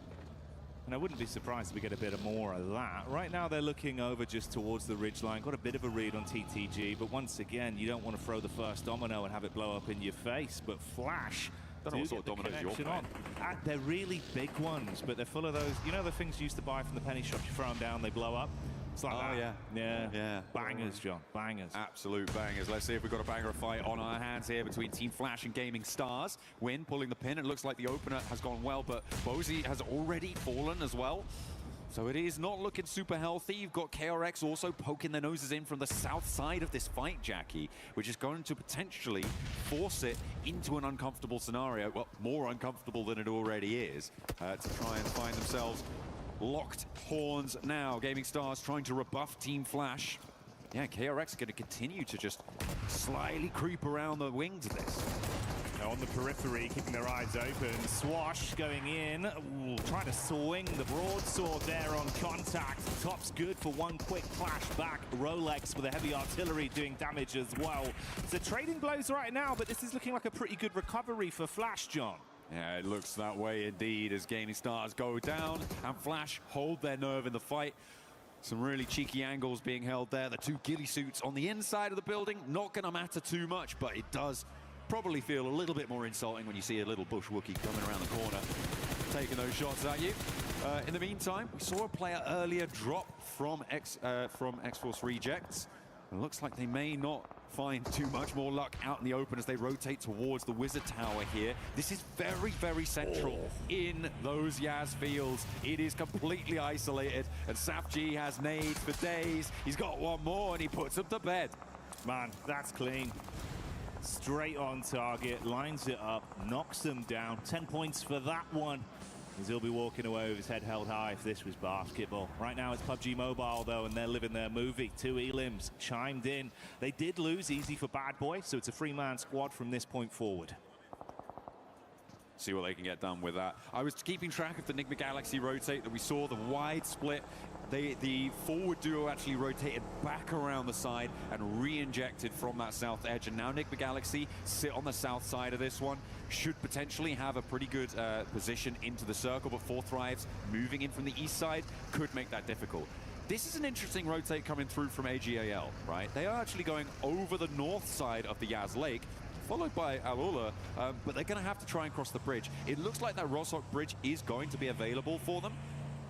And I wouldn't be surprised if we get a bit more of that. Right now, they're looking over just towards the ridgeline. Got a bit of a read on TTG, but once again, you don't want to throw the first domino and have it blow up in your face. But Flash, don't know what sort of dominoes you're playing. They're really big ones, but they're full of those, you know, the things you used to buy from the penny shop. You throw them down, they blow up. It's like that. Yeah. Bangers, John. Bangers. Absolute bangers. Let's see if we've got a banger of fight on our hands here between Team Flash and Gaming Stars. Win pulling the pin. It looks like the opener has gone well, but Bozy has already fallen as well. So it is not looking super healthy. You've got KRX also poking their noses in from the south side of this fight, Jackie, which is going to potentially force it into an uncomfortable scenario. Well, more uncomfortable than it already is, to try and find themselves locked horns now. Gaming Stars trying to rebuff Team Flash. Yeah, KRX are going to continue to just slyly creep around the wings of this. Now on the periphery, keeping their eyes open. Swash going in. Ooh, trying to swing the broadsword there on contact. Top's good for one quick flash back. Rolex with a heavy artillery doing damage as well. So trading blows right now, but this is looking like a pretty good recovery for Flash, John. Yeah, it looks that way indeed as Gaming Stars go down and Flash hold their nerve in the fight. Some really cheeky angles being held there. The 2 ghillie suits on the inside of the building, not going to matter too much, but it does probably feel a little bit more insulting when you see a little bush Wookiee coming around the corner, taking those shots at you. In the meantime, we saw a player earlier drop from X-Force Rejects. It looks like they may not find too much more luck out in the open as they rotate towards the Wizard Tower here. This is very, very central in those Yaz fields. It is completely isolated, and Saf G has nades for days. He's got one more, and he puts them to bed. Man, that's clean. Straight on target, lines it up, knocks them down. 10 points for that one. As he'll be walking away with his head held high if this was basketball. Right now it's PUBG Mobile though, and they're living their movie. 2 elims chimed in. They did lose easy for Bad Boy, so it's a 3-man squad from this point forward. See what they can get done with that. I was keeping track of the Nigma Galaxy rotate that we saw, the wide split. The forward duo actually rotated back around the side and re-injected from that south edge. And now Nigma Galaxy sit on the south side of this one. Should potentially have a pretty good position into the circle, but 4 Thrives moving in from the east side could make that difficult. This is an interesting rotate coming through from AGAL, right? They are actually going over the north side of the Yaz Lake, followed by Alula, but they're going to have to try and cross the bridge. It looks like that Roshok Bridge is going to be available for them,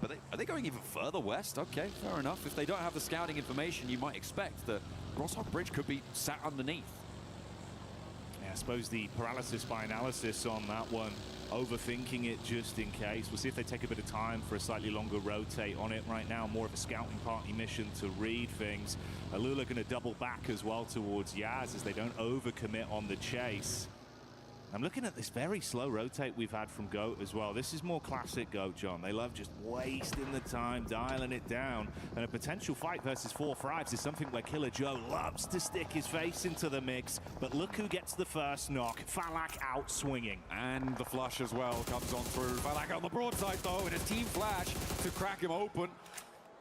but are they going even further west? Okay, fair enough. If they don't have the scouting information, you might expect that Roshok Bridge could be sat underneath. Yeah, I suppose the paralysis by analysis on that one, overthinking it just in case. We'll see if they take a bit of time for a slightly longer rotate on it. Right now, more of a scouting party mission to read things. Alula going to double back as well towards Yaz as they don't overcommit on the chase. I'm looking at this very slow rotate we've had from GOAT as well. This is more classic GOAT, John. They love just wasting the time, dialing it down. And a potential fight versus 4 Thrives is something where Killer Joe loves to stick his face into the mix. But look who gets the first knock. Falak out swinging. And the flush as well comes on through. Falak on the broadside though, and it's Team Flash to crack him open.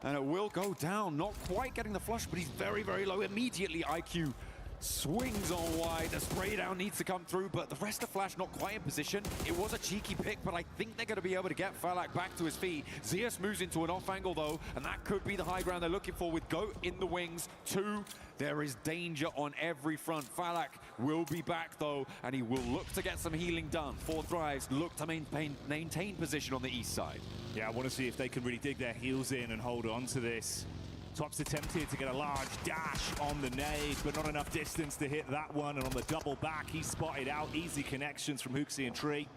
And it will go down. Not quite getting the flush, but he's very, very low. Immediately IQ swings on wide. The spray down needs to come through, but the rest of Flash not quite in position. It was a cheeky pick, but I think they're going to be able to get Falak back to his feet. Zeus moves into an off angle though, and that could be the high ground they're looking for with GOAT in the wings. 2, there is danger on every front. Falak will be back though, and he will look to get some healing done. 4 Thrives look to maintain position on the east side. Yeah, I want to see if they can really dig their heels in and hold on to this. Top's attempted to get a large dash on the nade, but not enough distance to hit that one. And on the double back, he's spotted out. Easy connections from Hooksy and Tree.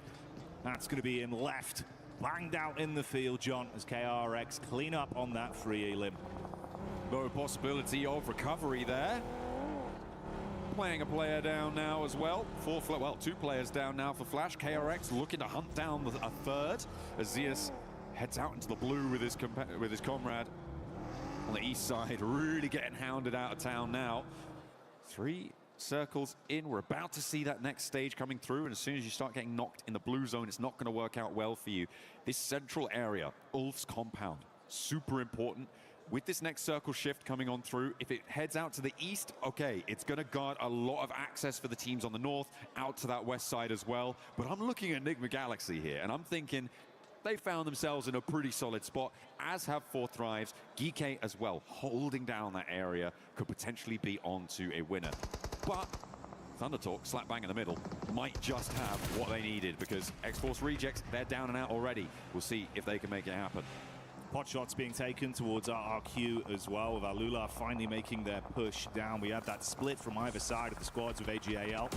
That's going to be him left, banged out in the field, John, as KRX clean up on that free elim. No possibility of recovery there. Playing a player down now as well. 2 players down now for Flash. KRX looking to hunt down a third as Zeus heads out into the blue with his comrade on the east side, really getting hounded out of town now. 3 circles in. We're about to see that next stage coming through, and as soon as you start getting knocked in the blue zone, it's not going to work out well for you. This central area, Ulf's compound, super important. with this next circle shift coming on through, if it heads out to the east, okay, it's going to guard a lot of access for the teams on the north, out to that west side as well. But I'm looking at Enigma Galaxy here, and I'm thinking they found themselves in a pretty solid spot, as have 4Thrives. Geeky as well, holding down that area, could potentially be on to a winner. But Thundertalk, slap bang in the middle, might just have what they needed, because X-Force Rejects, they're down and out already. We'll see if they can make it happen. Pot shots being taken towards RRQ as well, with Alula finally making their push down. We had that split from either side of the squads with AGAL.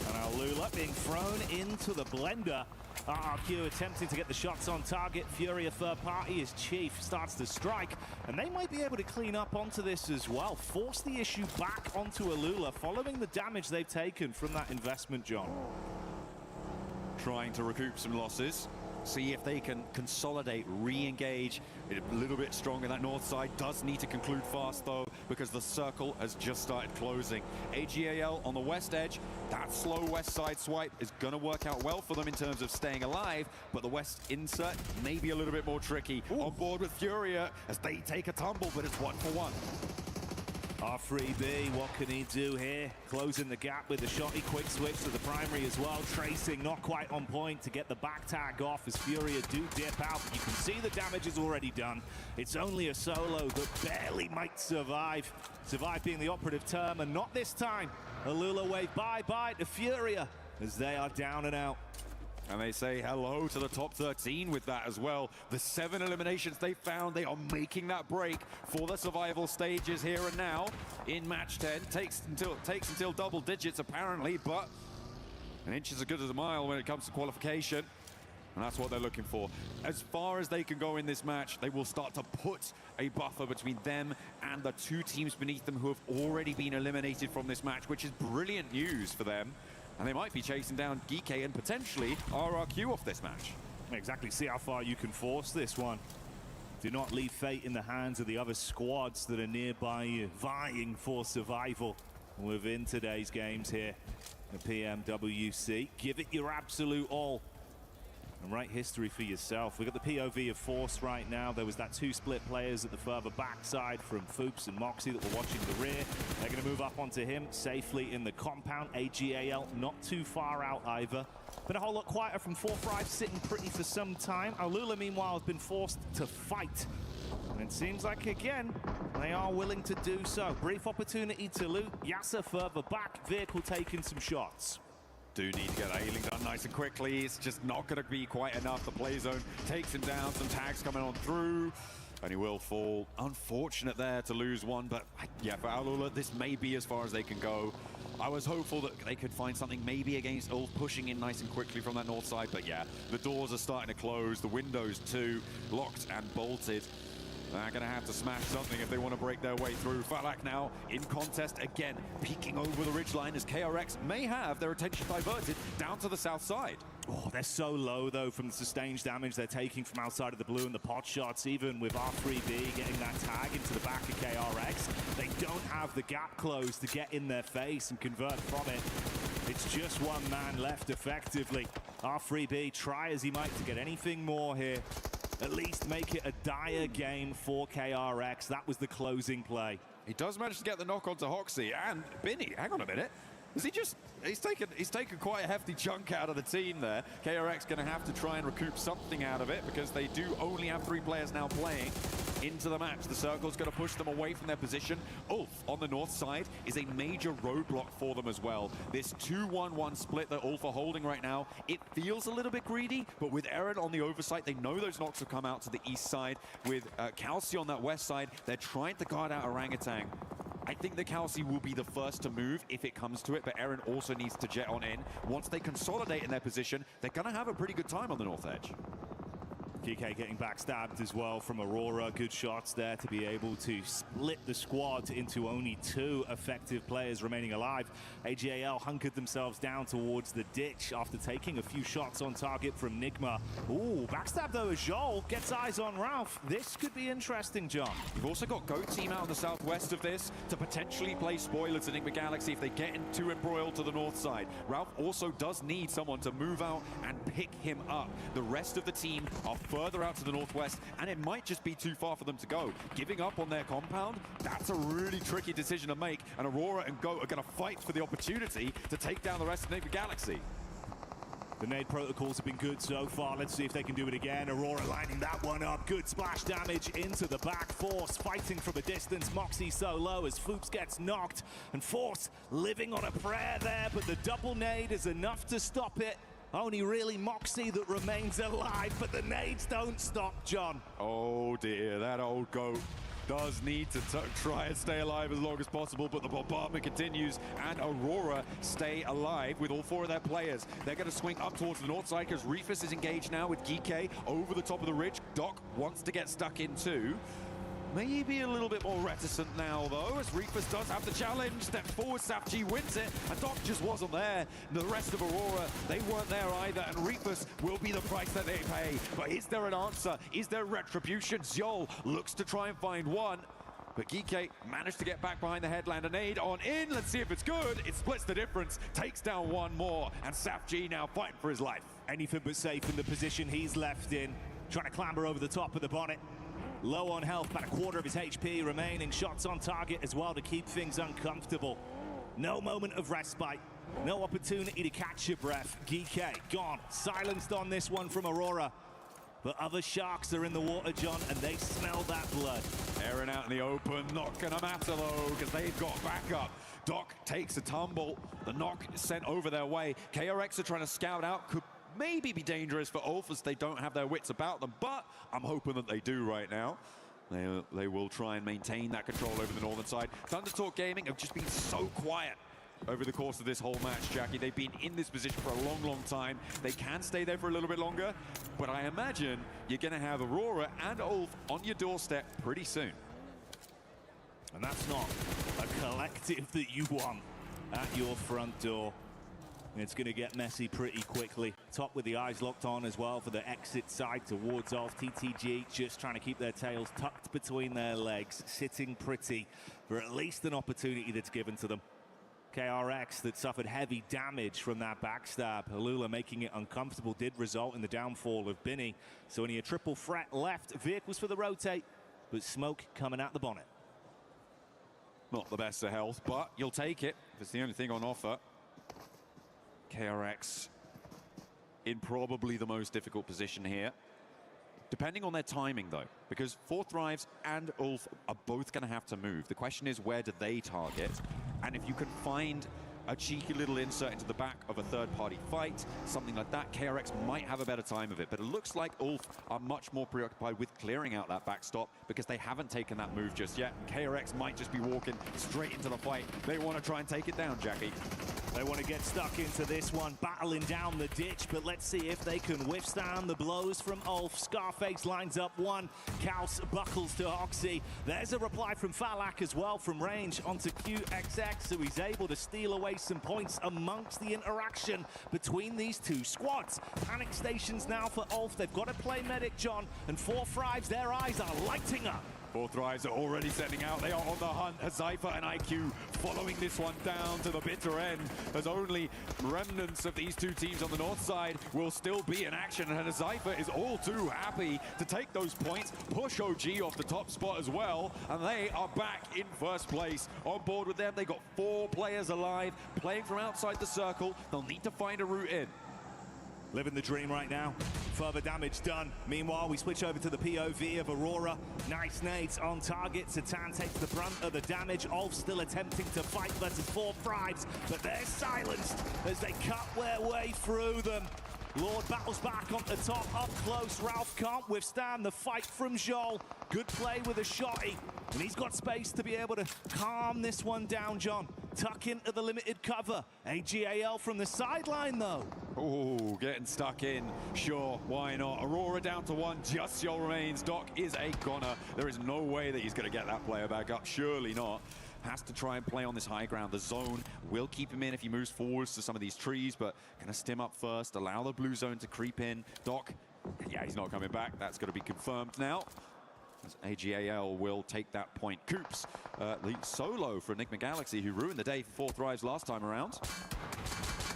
And Alula being thrown into the blender. RRQ attempting to get the shots on target. Furia third party as Chief starts to strike. And they might be able to clean up onto this as well. Force the issue back onto Alula following the damage they've taken from that investment, John. Trying to recoup some losses. See if they can consolidate, re-engage a little bit stronger. That north side does need to conclude fast though, because the circle has just started closing. AGAL on the west edge, that slow west side swipe is going to work out well for them in terms of staying alive, but the west insert may be a little bit more tricky. Ooh. On board with Furia as they take a tumble, but it's 1-for-1. R3B, what can he do here? Closing the gap with the shotty, quick switch to the primary as well. Tracing not quite on point to get the back tag off as Furia do dip out. But you can see the damage is already done. It's only a solo that barely might survive. Survive being the operative term, and not this time. Alula wave bye-bye to Furia as they are down and out. And they say hello to the top 13 with that as well. The 7 eliminations they found, they are making that break for the survival stages here and now in match 10. Takes until double digits apparently, but an inch is as good as a mile when it comes to qualification. And that's what they're looking for. As far as they can go in this match, they will start to put a buffer between them and the 2 teams beneath them who have already been eliminated from this match, which is brilliant news for them. And they might be chasing down Geeky and potentially RRQ off this match. Exactly, see how far you can force this one. Do not leave fate in the hands of the other squads that are nearby you, vying for survival within today's games here at PMWC. Give it your absolute all and write history for yourself. We've got the POV of Force right now. There was that 2 split players at the further backside from Foops and Moxie that were watching the rear. They're going to move up onto him safely in the compound. AGAL not too far out either. Been a whole lot quieter from 4Thrives, sitting pretty for some time. Alula, meanwhile, has been forced to fight. And it seems like, again, they are willing to do so. Brief opportunity to loot. Yasser further back, vehicle taking some shots. Do need to get that healing done nice and quickly. It's just not going to be quite enough. The play zone takes him down. Some tags coming on through. And he will fall. Unfortunate there to lose one. But yeah, for Alula, this may be as far as they can go. I was hopeful that they could find something maybe against Ulf, pushing in nice and quickly from that north side. But yeah, the doors are starting to close. The windows too, locked and bolted. They're going to have to smash something if they want to break their way through. Falak now in contest again, peeking over the ridgeline as KRX may have their attention diverted down to the south side. Oh, they're so low, though, from the sustained damage they're taking from outside of the blue and the pot shots, even with R3B getting that tag into the back of KRX. They don't have the gap closed to get in their face and convert from it. It's just one man left effectively. R3B, try as he might to get anything more here. At least make it a dire game for KRX. That was the closing play. He does manage to get the knock onto Hoxie, and Binny, hang on a minute. Is he just, he's taken quite a hefty chunk out of the team there. KRX going to have to try and recoup something out of it, because they do only have 3 players now playing into the match. The circle's going to push them away from their position. Ulf on the north side is a major roadblock for them as well. This 2-1-1 split that Ulf are holding right now, it feels a little bit greedy, but with Eren on the oversight, they know those knocks have come out to the east side. With Kalsi on that west side, they're trying to guard out Orangutan. I think the Kalsi will be the first to move if it comes to it, but Eren also needs to jet on in. Once they consolidate in their position, they're going to have a pretty good time on the north edge. GK getting backstabbed as well from Aurora. Good shots there to be able to split the squad into only 2 effective players remaining alive. AGAL hunkered themselves down towards the ditch after taking a few shots on target from Nigma. Ooh, backstab though as Joel gets eyes on Ralph. This could be interesting, John. You've also got Goat Team out on the southwest of this to potentially play spoilers to Enigma Galaxy if they get too embroiled to the north side. Ralph also does need someone to move out and pick him up. The rest of the team are further out to the northwest, and it might just be too far for them to go. Giving up on their compound, that's a really tricky decision to make, and Aurora and GOAT are going to fight for the opportunity to take down the rest of Enigma Galaxy. The nade protocols have been good so far. Let's see if they can do it again. Aurora lining that one up. Good splash damage into the back. Force fighting from a distance. Moxie so low as Foops gets knocked. And Force living on a prayer there, but the double nade is enough to stop it. Only really Moxie that remains alive, but the nades don't stop, John. Oh dear, that old GOAT does need to try and stay alive as long as possible, but the bombardment continues, and Aurora stay alive with all 4 of their players. They're going to swing up towards the north side because Reefus is engaged now with GK over the top of the ridge. Doc wants to get stuck in too. Maybe a little bit more reticent now, though, as Reefus does have the challenge. Steps forward, SAFG wins it, and Doc just wasn't there. The rest of Aurora, they weren't there either, and Reefus will be the price that they pay. But is there an answer? Is there retribution? Zol looks to try and find one, but Geekay managed to get back behind the headland. An aid on in. Let's see if it's good. It splits the difference, takes down one more, and SAFG now fighting for his life. Anything but safe in the position he's left in. Trying to clamber over the top of the bonnet. Low on health, about a quarter of his HP remaining. Shots on target as well to keep things uncomfortable. No moment of respite. No opportunity to catch your breath. GK gone. Silenced on this one from Aurora. But other sharks are in the water, John, and they smell that blood. Airing out in the open, not gonna matter though, because they've got backup. Doc takes a tumble. The knock is sent over their way. KRX are trying to scout out. Could maybe be dangerous for Ulf as they don't have their wits about them, but I'm hoping that they do right now. They will try and maintain that control over the northern side. Thundertalk Gaming have just been so quiet over the course of this whole match, Jackie. They've been in this position for a long, long time. They can stay there for a little bit longer, but I imagine you're going to have Aurora and Ulf on your doorstep pretty soon. And that's not a collective that you want at your front door. It's going to get messy pretty quickly. Top with the eyes locked on as well for the exit side towards Ulf. TTG just trying to keep their tails tucked between their legs, sitting pretty for at least an opportunity that's given to them. KRX that suffered heavy damage from that backstab. Halula making it uncomfortable did result in the downfall of Binny. So only a triple threat left. Vehicles for the rotate, but smoke coming out the bonnet. Not the best of health, but you'll take it if it's the only thing on offer. KRX in probably the most difficult position here. Depending on their timing, though, because Fourth Drives and Ulf are both going to have to move. The question is, where do they target? And if you can find a cheeky little insert into the back of a third-party fight, something like that, KRX might have a better time of it. But it looks like Ulf are much more preoccupied with clearing out that backstop because they haven't taken that move just yet. And KRX might just be walking straight into the fight. They want to try and take it down, Jackie. They want to get stuck into this one, battling down the ditch, but let's see if they can withstand the blows from Ulf. Scarface lines up one. Kaus buckles to Oxy. There's a reply from Falak as well from range onto QXX, so he's able to steal away some points amongst the interaction between these two squads. Panic stations now for Ulf. They've got to play medic, John, and Fourth Drives, their eyes are lighting up. Fourth Drives are already setting out. They are on the hunt. Hazaifa and IQ following this one down to the bitter end, as only remnants of these two teams on the north side will still be in action. And Hazaifa is all too happy to take those points, push OG off the top spot as well, and they are back in first place. On board with them, they got 4 players alive, playing from outside the circle. They'll need to find a route in. Living the dream right now. Further damage done. Meanwhile, we switch over to the POV of Aurora. Nice nades on target. Satan takes the brunt of the damage. Ulf still attempting to fight versus Fourth Drives, but they're silenced as they cut their way through them. Lord battles back on the top, up close. Ralph can't withstand the fight from Joel. Good play with a shotty, and he's got space to be able to calm this one down, John. Tuck into the limited cover. AGAL from the sideline, though. Oh, getting stuck in. Sure, why not? Aurora down to 1. Just Joel remains. Doc is a goner. There is no way that he's going to get that player back up. Surely not. Has to try and play on this high ground. The zone will keep him in if he moves forwards to some of these trees, but gonna stim up first, allow the blue zone to creep in. Doc, yeah, he's not coming back. That's gonna be confirmed now, as AGAL will take that point. Coops, the solo for Enigma Galaxy, who ruined the day for Fourth Drives last time around.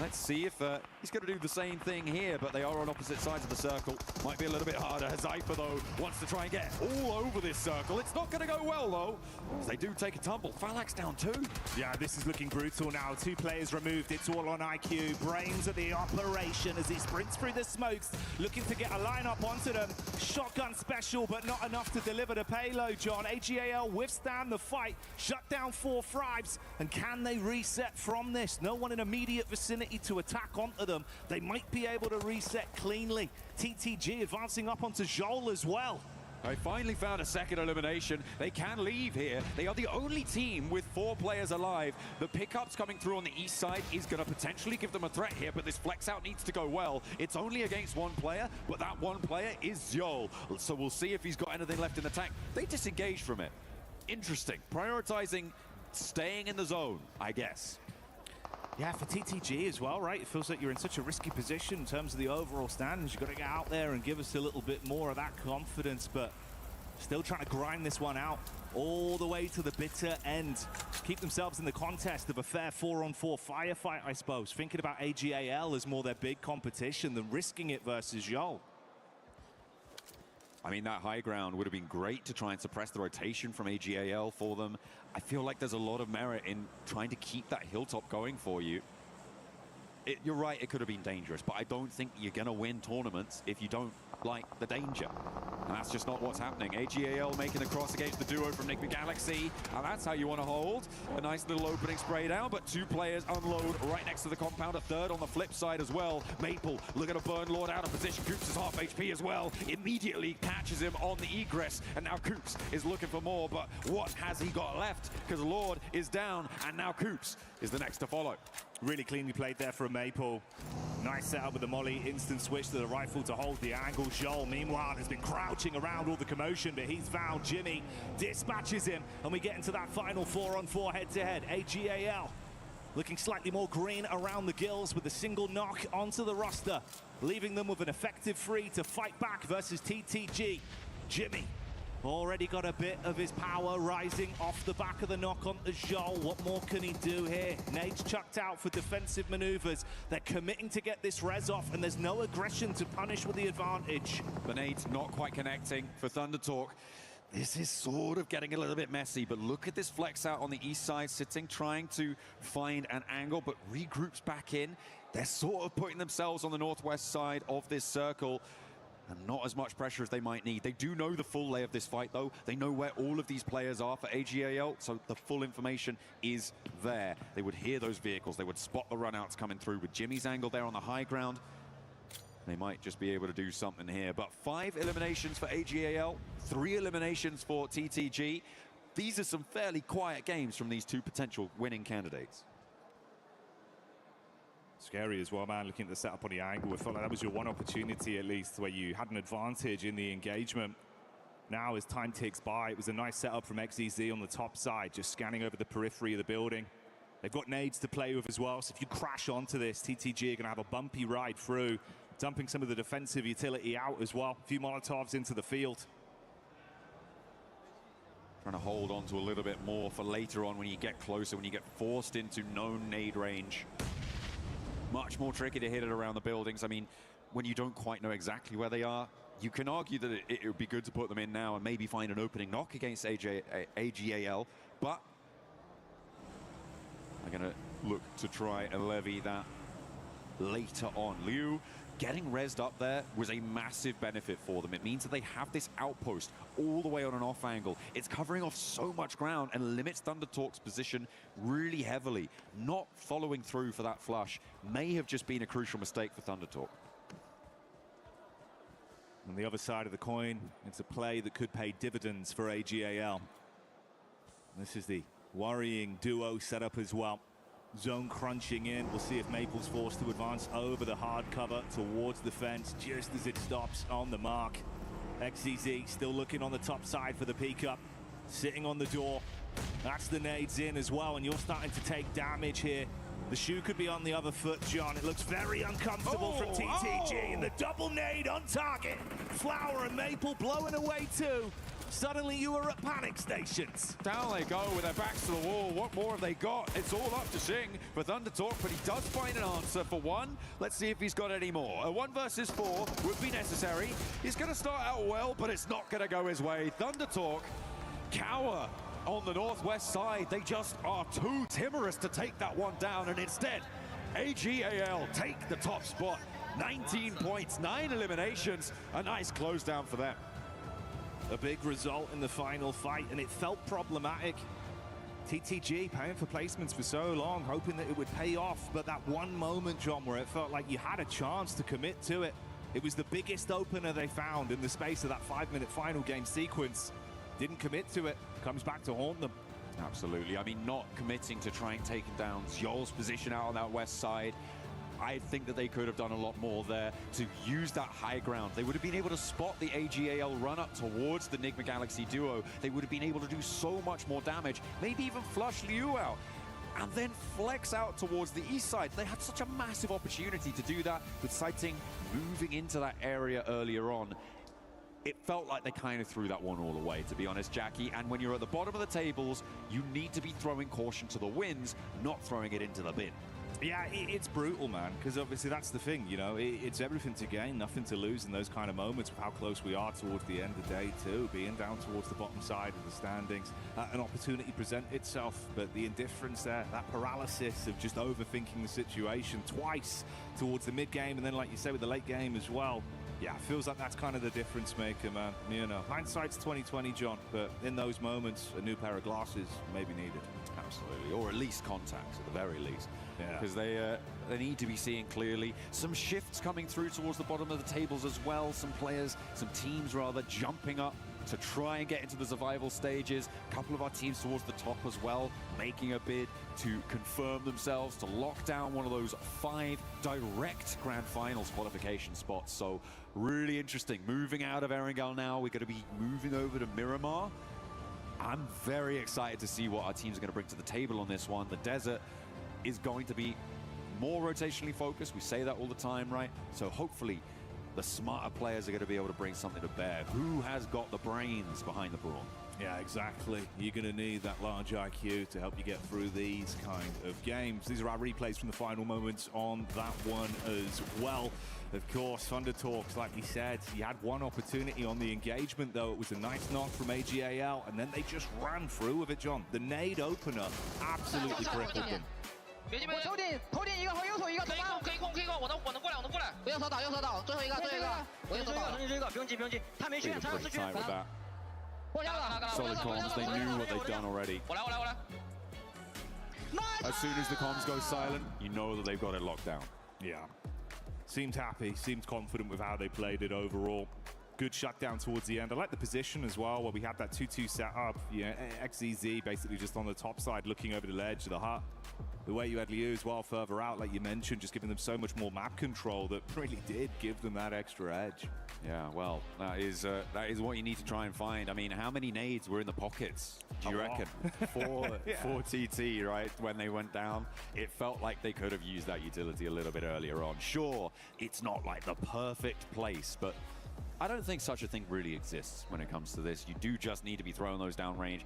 Let's see if he's going to do the same thing here, but they are on opposite sides of the circle. Might be a little bit harder. Zypher, though, wants to try and get all over this circle. It's not going to go well, though, as they do take a tumble. Phalanx down 2. Yeah, this is looking brutal now. 2 players removed. It's all on IQ. Brains at the operation as he sprints through the smokes, looking to get a lineup onto them. Shotgun special, but not enough to deliver the payload, John. AGAL withstand the fight, shut down 4 Fribes, and can they reset from this? No one in immediate vicinity to attack onto them. They might be able to reset cleanly. TTG advancing up onto Joel as well. They finally found a second elimination. They can leave here. They are the only team with 4 players alive. The pickups coming through on the east side is going to potentially give them a threat here, but this flex out needs to go well. It's only against 1 player, but that 1 player is Zhol. So we'll see if he's got anything left in the tank. They disengaged from it. Interesting. Prioritizing staying in the zone, I guess. Yeah, for TTG as well, right? It feels like you're in such a risky position in terms of the overall standings. You've got to get out there and give us a little bit more of that confidence, but still trying to grind this one out all the way to the bitter end. Keep themselves in the contest of a fair 4-on-4 firefight, I suppose. Thinking about AGAL as more their big competition than risking it versus Joel. I mean, that high ground would have been great to try and suppress the rotation from AGAL for them. I feel like there's a lot of merit in trying to keep that hilltop going for you. You're right, it could have been dangerous, but I don't think you're going to win tournaments if you don't like the danger. And that's just not what's happening. AGAL making the cross against the duo from Nick Galaxy, and that's how you want to hold. A nice little opening spray down, but 2 players unload right next to the compound. A third on the flip side as well. Maple looking to burn Lord out of position. Coops is half HP as well. Immediately catches him on the egress, and now Coops is looking for more, but what has he got left? Because Lord is down, and now Coops is the next to follow. Really cleanly played there from Maple. Nice setup with the molly, instant switch to the rifle to hold the angle. Joel, meanwhile, has been crouching around all the commotion, but he's found Jimmy, dispatches him, and we get into that final 4-on-4 head-to-head. AGAL looking slightly more green around the gills with a single knock onto the roster, leaving them with an effective 3 to fight back versus TTG. Jimmy already got a bit of his power rising off the back of the knock onto Joel. What more can he do here? Nades chucked out for defensive maneuvers. They're committing to get this res off, and there's no aggression to punish with the advantage. The nades not quite connecting for Thunder Talk. This is sort of getting a little bit messy, but look at this flex out on the east side, sitting, trying to find an angle, but regroups back in. They're sort of putting themselves on the northwest side of this circle, and not as much pressure as they might need. They do know the full lay of this fight, though. They know where all of these players are for AGAL, so the full information is there. They would hear those vehicles. They would spot the runouts coming through with Jimmy's angle there on the high ground. They might just be able to do something here. But 5 eliminations for AGAL, 3 eliminations for TTG. These are some fairly quiet games from these 2 potential winning candidates. Scary as well, man, looking at the setup on the angle. I felt like that was your one opportunity, at least, where you had an advantage in the engagement. Now, as time ticks by, it was a nice setup from XEZ on the top side, just scanning over the periphery of the building. They've got nades to play with as well, so if you crash onto this, TTG are going to have a bumpy ride through, dumping some of the defensive utility out as well. A few Molotovs into the field. Trying to hold on to a little bit more for later on when you get closer, when you get forced into known nade range. Much more tricky to hit it around the buildings. I mean, when you don't quite know exactly where they are, you can argue that it would be good to put them in now and maybe find an opening knock against AGAL, but I'm going to look to try and levy that later on. Liu getting rezzed up there was a massive benefit for them. It means that they have this outpost all the way on an off angle. It's covering off so much ground and limits Thunder Talk's position really heavily. Not following through for that flush may have just been a crucial mistake for Thunder Talk. On the other side of the coin, it's a play that could pay dividends for AGAL. This is the worrying duo setup as well. Zone crunching in. We'll see if Maple's forced to advance over the hard cover towards the fence just as it stops on the mark. XEZ still looking on the top side for the peek up. Sitting on the door. That's the nades in as well, and you're starting to take damage here. The shoe could be on the other foot, John. It looks very uncomfortable from TTG, and the double nade on target. Flower and Maple blowing away too. Suddenly you were at panic stations. Down they go with their backs to the wall. What more have they got? It's all up to Xing for ThunderTalk, but he does find an answer for one. Let's see if he's got any more. A 1 versus 4 would be necessary. He's going to start out well, but it's not going to go his way. ThunderTalk cower on the northwest side. They just are too timorous to take that one down, and instead, AGAL take the top spot. 19 points, 9 eliminations. A nice close down for them. A big result in the final fight, and it felt problematic. TTG paying for placements for so long, hoping that it would pay off, but that one moment, John, where it felt like you had a chance to commit to it. It was the biggest opener they found in the space of that 5-minute final game sequence. Didn't commit to it, comes back to haunt them. Absolutely. I mean, not committing to trying taking down Yol's position out on that west side. I think that they could have done a lot more there to use that high ground. They would have been able to spot the AGAL run up towards the Nigma Galaxy duo. They would have been able to do so much more damage, maybe even flush Liu out, and then flex out towards the east side. They had such a massive opportunity to do that with Sighting moving into that area earlier on. It felt like they kind of threw that one all away, to be honest, Jackie. And when you're at the bottom of the tables, you need to be throwing caution to the winds, not throwing it into the bin. Yeah, it's brutal, man, because obviously that's the thing, you know, it's everything to gain, nothing to lose in those kind of moments with how close we are towards the end of day two, being down towards the bottom side of the standings. An opportunity present itself, but the indifference there, that paralysis of just overthinking the situation twice towards the mid-game, and then, like you say, with the late game as well. Yeah, it feels like that's kind of the difference maker, man. You know, hindsight's 20/20, John, but in those moments, a new pair of glasses may be needed. Absolutely, or at least contacts at the very least. Yeah. Because they need to be seeing clearly. Some shifts coming through towards the bottom of the tables as well. Some players, some teams rather, jumping up to try and get into the survival stages. A couple of our teams towards the top as well, making a bid to confirm themselves, to lock down one of those 5 direct Grand Finals qualification spots. So really interesting. Moving out of Erangel now, we're going to be moving over to Miramar. I'm very excited to see what our teams are going to bring to the table on this one. The desert is going to be more rotationally focused. We say that all the time, right? So hopefully the smarter players are going to be able to bring something to bear. Who has got the brains behind the ball? Yeah, exactly. You're going to need that large IQ to help you get through these kind of games. These are our replays from the final moments on that one as well. Of course, ThunderTalk, like we said, you had one opportunity on the engagement, though. It was a nice knock from AGAL, and then they just ran through with it, John. The nade opener absolutely crippled them. 我抽点一个和右手一个，可以控，我能过来。不要手倒，右手倒，最后一个，我右手倒，重新追一个，不用急，他没血，他有4血。 Solid comms, they knew what they'd done already. 我来。 As soon as the comms go silent, you know that they've got it locked down. Yeah. Seemed happy, seemed confident with how they played it overall. Good shutdown towards the end. I like the position as well, where we had that 2-2 setup. Yeah, XEZ basically just on the top side, looking over the ledge of the hut. The way you had Liu as well further out, like you mentioned, just giving them so much more map control that really did give them that extra edge. Yeah, well, that is what you need to try and find. I mean, how many nades were in the pockets, do you reckon? For TT, right, when they went down? It felt like they could have used that utility a little bit earlier on. Sure, it's not like the perfect place, but I don't think such a thing really exists when it comes to this. You do just need to be throwing those downrange.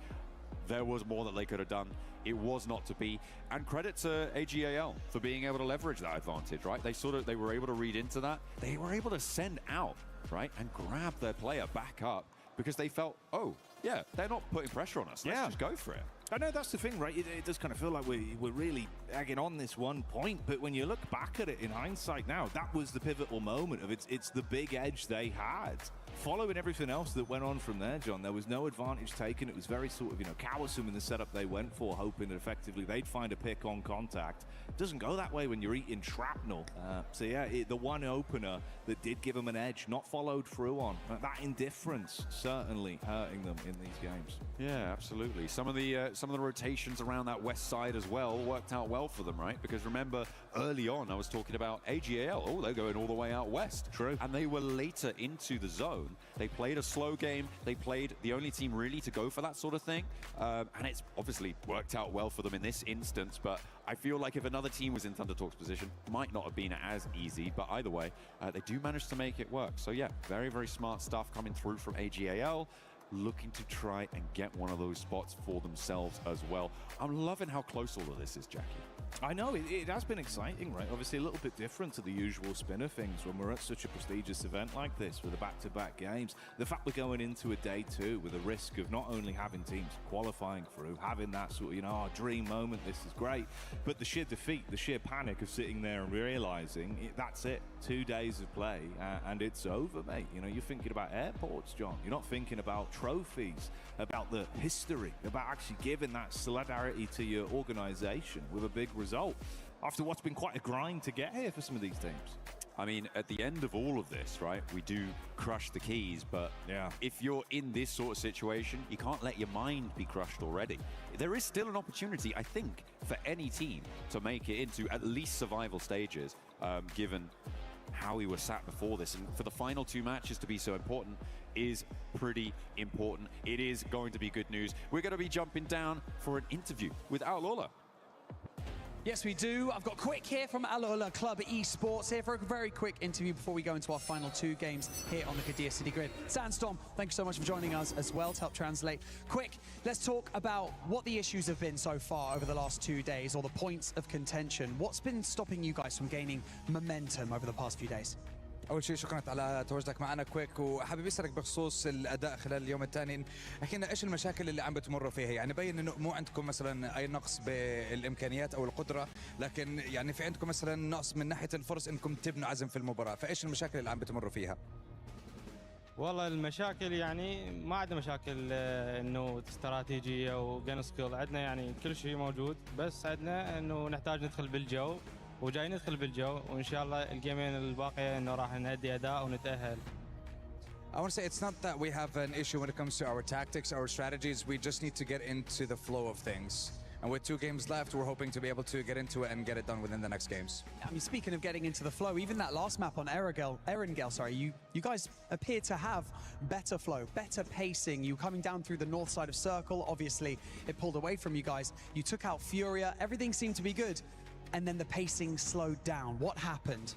There was more that they could have done. It was not to be. And credit to AGAL for being able to leverage that advantage, right? They were able to read into that. They were able to send out, right, and grab their player back up because they felt, oh, yeah, they're not putting pressure on us. Let's just go for it. I know that's the thing, right? It does kind of feel like we're really egging on this one point, but when you look back at it in hindsight now, that was the pivotal moment of it's the big edge they had. Following everything else that went on from there, John, there was no advantage taken. It was very sort of, cowsome in the setup they went for, hoping that effectively they'd find a pick on contact. It doesn't go that way when you're eating shrapnel. So yeah, the one opener that did give them an edge, not followed through on. That indifference certainly hurting them in these games. Yeah, absolutely. Some of the rotations around that west side as well worked out well for them, right? Because remember, early on, I was talking about AGAL. Oh, they're going all the way out west. True. And they were later into the zone. They played a slow game. They played the only team really to go for that sort of thing. And it's obviously worked out well for them in this instance, but I feel like if another team was in ThunderTalk's position, might not have been as easy, but either way, they do manage to make it work. So yeah, very, very smart stuff coming through from AGAL. looking to try and get one of those spots for themselves as well. I'm loving how close all of this is, Jackie. I know, it has been exciting, right? Obviously a little bit different to the usual spin of things when we're at such a prestigious event like this with the back-to-back games. The fact we're going into a day two with a risk of not only having teams qualifying through, having that sort of, our dream moment, this is great, but the sheer defeat, the sheer panic of sitting there and realizing that's it, 2 days of play and it's over, mate. You're thinking about airports, John. You're not thinking about trophies, about the history, about actually giving that solidarity to your organization with a big result after what's been quite a grind to get here for some of these teams. I mean, at the end of all of this, right, we do crush the keys, but if you're in this sort of situation, you can't let your mind be crushed already. There is still an opportunity, I think, for any team to make it into at least survival stages, given how we were sat before this. And for the final 2 matches to be so important is pretty important. It is going to be good news. We're going to be jumping down for an interview with Alola. Yes, we do. I've got Quick here from Alola Club Esports here for a very quick interview before we go into our final 2 games here on the Qiddiya City Grid. Sandstorm, thank you so much for joining us as well to help translate. Quick, let's talk about what the issues have been so far over the last 2 days, or the points of contention. What's been stopping you guys from gaining momentum over the past few days? اول شيء شكرا على تواجدك معنا كويك، وحابب اسالك بخصوص الاداء خلال اليوم الثاني. احكي لنا ايش المشاكل اللي عم بتمروا فيها؟ يعني بين انه مو عندكم مثلا اي نقص بالامكانيات او القدره، لكن يعني في عندكم مثلا نقص من ناحيه الفرص انكم تبنوا عزم في المباراه، فايش المشاكل اللي عم بتمروا فيها؟ والله المشاكل يعني ما عندنا مشاكل انه استراتيجيه وجين سكيل، عندنا يعني كل شيء موجود، بس عندنا انه نحتاج ندخل بالجو، وجاي ندخل بالجو، وان شاء الله الجيمين الباقيه انه راح نأدي اداء ونتأهل. I want to say it's not that we have an issue when it comes to our tactics, our strategies. We just need to get into the flow of things. And with 2 games left, we're hoping to be able to get into it and get it done within the next games. I mean, speaking of getting into the flow, even that last map on Erangel, sorry, you guys appear to have better flow, better pacing. You coming down through the north side of Circle, obviously it pulled away from you guys. You took out Furia, everything seemed to be good. And then the pacing slowed down. What happened?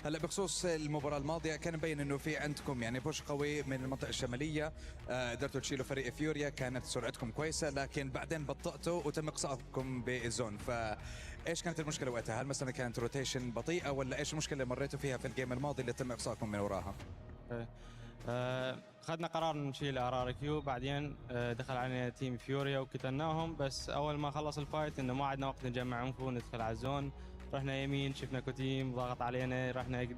هلا بخصوص المباراة الماضية كان مبين انه في عندكم يعني بوش قوي من المنطقة الشمالية، قدرتوا تشيلوا فريق فيوريا، كانت سرعتكم كويسة، لكن بعدين بطأتوا وتم اقصائكم بالزون، فايش كانت المشكلة وقتها؟ هل مثلا كانت روتيشن بطيئة، ولا ايش المشكلة اللي مريتوا فيها في الجيم الماضي اللي تم اقصائكم من وراها؟ خدنا قرار نشيل ار كيو، بعدين دخل علينا تيم فيوريا وقتلناهم، بس اول ما خلص الفايت انه ما عندنا وقت نجمع انفو ندخل على الزون. رحنا يمين شفنا كوتيم ضغط علينا، رحنا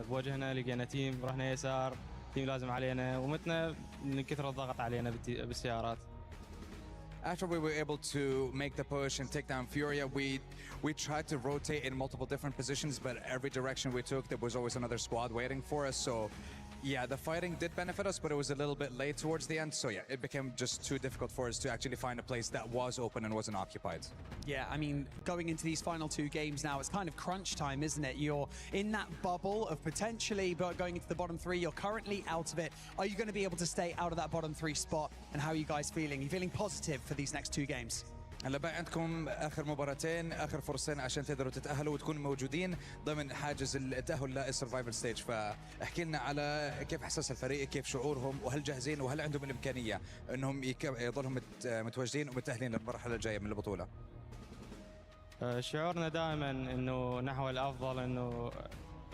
بوجهنا لقينا تيم، رحنا يسار تيم لازم علينا، ومتنا من كثر الضغط علينا بالسيارات. After we were able to make the push and take down Furia, we tried to rotate in multiple different positions, but every direction we took, there was always another squad waiting for us. So yeah, the fighting did benefit us, but it was a little bit late towards the end. So yeah, it became just too difficult for us to actually find a place that was open and wasn't occupied. Yeah, I mean, going into these final 2 games now, it's kind of crunch time, isn't it? You're in that bubble of potentially going into the bottom 3. You're currently out of it. Are you going to be able to stay out of that bottom 3 spot? And how are you guys feeling? Are you feeling positive for these next 2 games? هلا بقى عندكم اخر مباراتين، اخر فرصتين عشان تقدروا تتاهلوا وتكونوا موجودين ضمن حاجز التاهل للسرفايفل ستيج، فاحكي لنا على كيف احساس الفريق، كيف شعورهم، وهل جاهزين، وهل عندهم الامكانيه انهم يضلهم متواجدين ومتاهلين للمرحله الجايه من البطوله؟ شعورنا دائما انه نحو الافضل، انه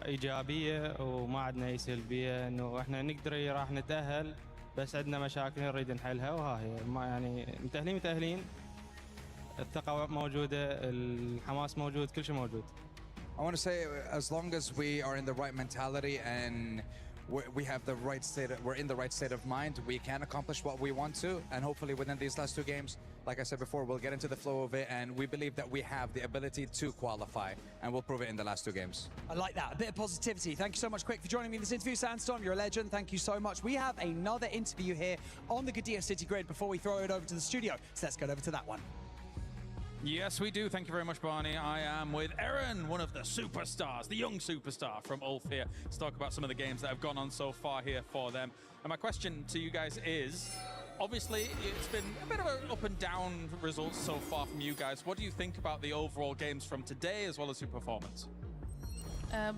ايجابيه وما عندنا اي سلبيه، انه احنا نقدر راح نتاهل، بس عندنا مشاكل نريد نحلها، وها هي ما يعني متاهلين الثقة موجودة، الحماس موجود، كل شيء موجود. I want to say, as long as we are in the right mentality and we have the right state, we're in the right state of mind, we can accomplish what we want to, and hopefully within these last 2 games, like I said before, we'll get into the flow of it, and we believe that we have the ability to qualify, and we'll prove it in the last 2 games. I like that, a bit of positivity. Thank you so much, Quick, for joining me in this interview. Sandstorm, you're a legend. Thank you so much. We have another interview here on the Qiddiya City Grid before we throw it over to the studio, so let's go over to that one. Yes, we do. Thank you very much, Barney. I am with Eren, one of the superstars, the young superstar from Ulf here, to talk about some of the games that have gone on so far here for them. And my question to you guys is, obviously, it's been a bit of an up and down results so far from you guys. What do you think about the overall games from today as well as your performance?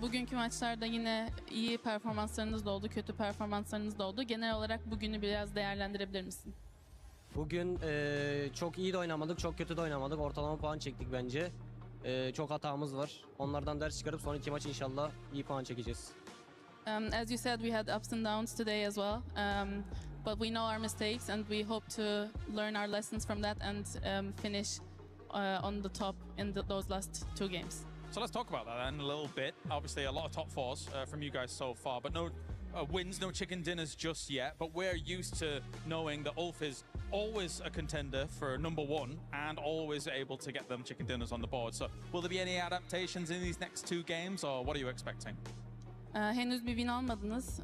Bugünkü maçlarda yine iyi performanslarınız da oldu, kötü performanslarınız da oldu. Genel olarak bugünü biraz değerlendirebilir misin? Bugün çok iyi de oynamadık, çok kötü de oynamadık. Ortalama puan çektik bence. Çok hatamız var. Onlardan ders çıkarıp son 2 maç inşallah iyi puan çekeceğiz. As you said, we had ups and downs today as well. But we know our mistakes and we hope to learn our lessons from that and finish on the top in those last 2 games. So let's talk about that then a little bit. Obviously, a lot of top 4s from you guys so far, but no wins, no chicken dinners just yet. But we're used to knowing that Ulf is always a contender for number 1 and always able to get them chicken dinners on the board. So will there be any adaptations in these next 2 games, or what are you expecting? Henüz bir win almadınız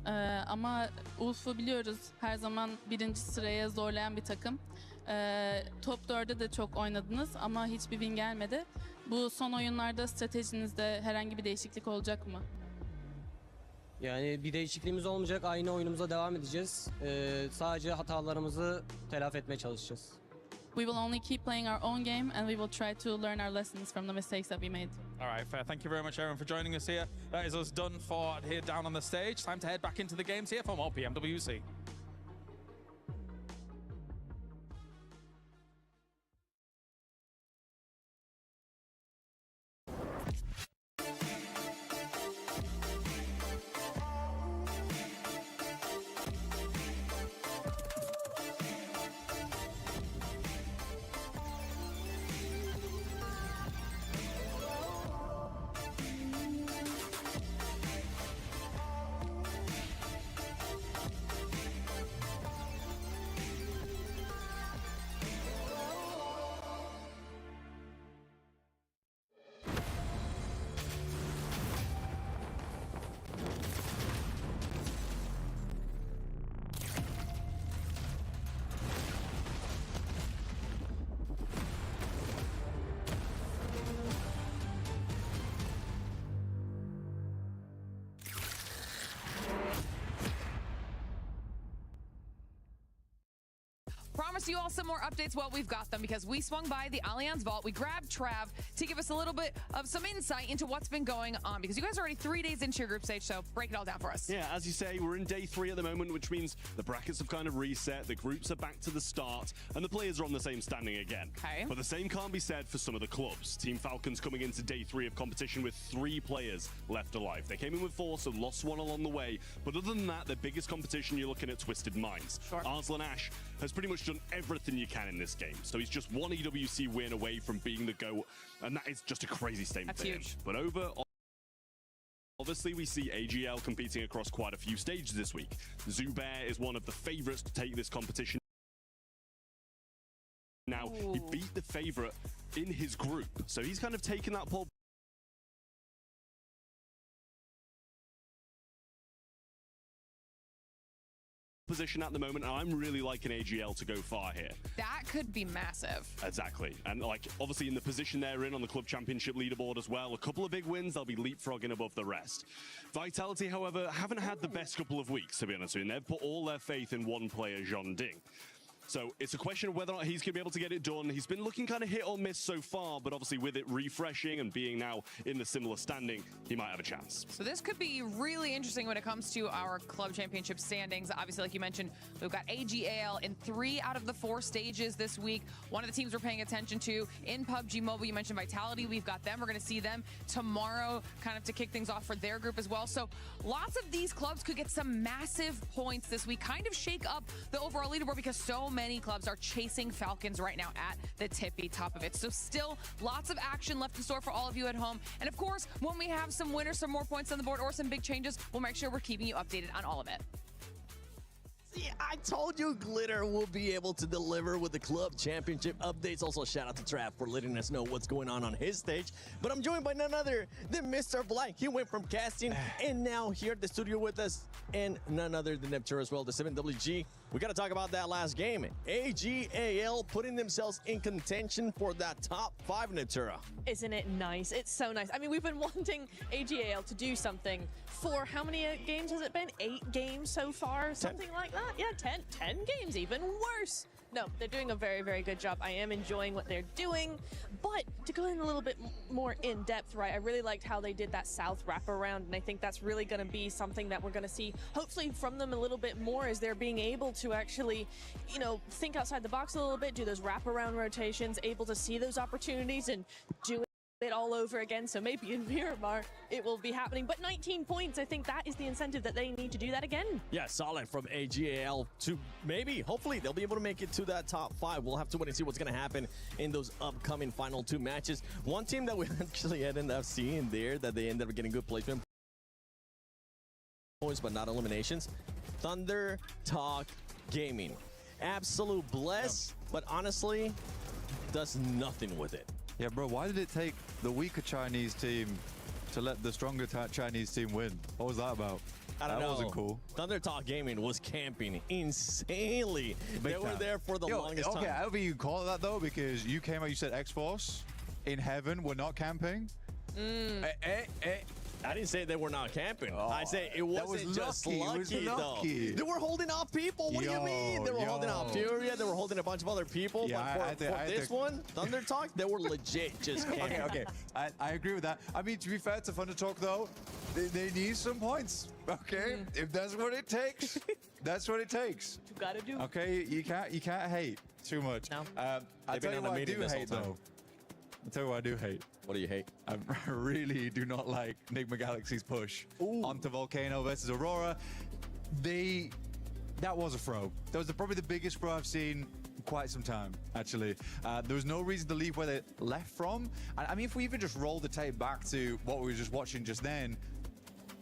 ama Ulf'u biliyoruz, her zaman 1. sıraya zorlayan bir takım. Top 4'de de çok oynadınız ama hiçbir win gelmedi. Bu son oyunlarda stratejinizde herhangi bir değişiklik olacak mı? Yani bir değişikliğimiz olmayacak. Aynı oyunumuza devam edeceğiz. Sadece hatalarımızı telafi etmeye çalışacağız. We will only keep playing our own game and we will try to learn our lessons from the mistakes that we made. All right, fair. Thank you very much, Aaron, for joining us here. That is us done for here down on the stage. Time to head back into the games here for more PMWC. Promise you all some more updates. Well, we've got them because we swung by the Allianz Vault. We grabbed Trav to give us a little bit of some insight into what's been going on because you guys are already 3 days into your group stage, so break it all down for us. Yeah, as you say, we're in day 3 at the moment, which means the brackets have kind of reset, the groups are back to the start, and the players are on the same standing again. Okay. But the same can't be said for some of the clubs. Team Falcons coming into day 3 of competition with 3 players left alive. They came in with 4, so lost 1 along the way. But other than that, the biggest competition, you're looking at Twisted Minds. Sure. Arslan Ash has pretty much done everything you can in this game. So he's just 1 EWC win away from being the GOAT, and that is just a crazy statement. That's for him. huge. But obviously, we see AGL competing across quite a few stages this week. Zubair is one of the favorites to take this competition. Now, he beat the favorite in his group, so he's kind of taken that pole position at the moment, and I'm really liking AGL to go far here. That could be massive. Exactly. And like obviously in the position they're in on the club championship leaderboard as well, a couple of big wins, they'll be leapfrogging above the rest. Vitality, however, haven't had the best couple of weeks, to be honest with you, and they've put all their faith in one player, Jean Ding. So it's a question of whether or not he's going to be able to get it done. He's been looking kind of hit or miss so far, but obviously with it refreshing and being now in the similar standing, he might have a chance. So this could be really interesting when it comes to our club championship standings. Obviously, like you mentioned, we've got AGL in 3 out of the 4 stages this week. One of the teams we're paying attention to in PUBG Mobile, you mentioned Vitality. We've got them. We're going to see them tomorrow kind of to kick things off for their group as well. So lots of these clubs could get some massive points this week, kind of shake up the overall leaderboard because so many clubs are chasing Falcons right now at the tippy top of it. So still lots of action left in store for all of you at home. And of course, when we have some winners, some more points on the board, or some big changes, we'll make sure we're keeping you updated on all of it. See, I told you Glitter will be able to deliver with the club championship updates. Also, shout out to Trav for letting us know what's going on his stage. But I'm joined by none other than Mr. Blank. He went from casting and now here at the studio with us, and none other than Neptune as well, the 7WG. We got to talk about that last game. AGAL putting themselves in contention for that top 5, Natura. Isn't it nice? It's so nice. I mean, we've been wanting AGAL to do something for how many games has it been? 8 games so far? Something like that? Yeah, 10 games, even worse. No, they're doing a very, very good job. I am enjoying what they're doing, but to go in a little bit more in depth, right, I really liked how they did that South wraparound, and I think that's really going to be something that we're going to see, hopefully, from them a little bit more as they're being able to actually, you know, think outside the box a little bit, do those wraparound rotations, able to see those opportunities and do it all over again. So maybe in Miramar it will be happening, but 19 points, I think that is the incentive that they need to do that again. Yeah, solid from AGAL to maybe, hopefully, they'll be able to make it to that top 5. We'll have to wait and see what's going to happen in those upcoming final 2 matches. One team that we actually ended up seeing there that they ended up getting good placement points, but not eliminations. Thunder Talk Gaming. Absolute bless, but honestly, does nothing with it. Yeah, bro, why did it take the weaker Chinese team to let the stronger Chinese team win? What was that about? I don't know. That wasn't cool. Thunder Talk Gaming was camping insanely. They were there for the longest time. Okay, however you call it that, though, because you came out, you said X-Force in heaven were not camping. I didn't say they were not camping. I say it wasn't just lucky, though. They were holding off people. What do you mean? They were holding off Furia. They were holding a bunch of other people. Yeah, but for this one, Thunder Talk, they were legit just camping. Okay. I agree with that. I mean, to be fair to Thunder Talk, though, they need some points. Okay, if that's what it takes, that's what it takes. You gotta do. Okay, you can't hate too much. No. I tell you what I do hate, though. I'll tell you what I do hate. What do you hate? I really do not like Nigma Galaxy's push onto Volcano versus Aurora. That was a throw. That was probably the biggest throw I've seen in quite some time, actually. There was no reason to leave where they left from. I mean, if we even just roll the tape back to what we were just watching just then,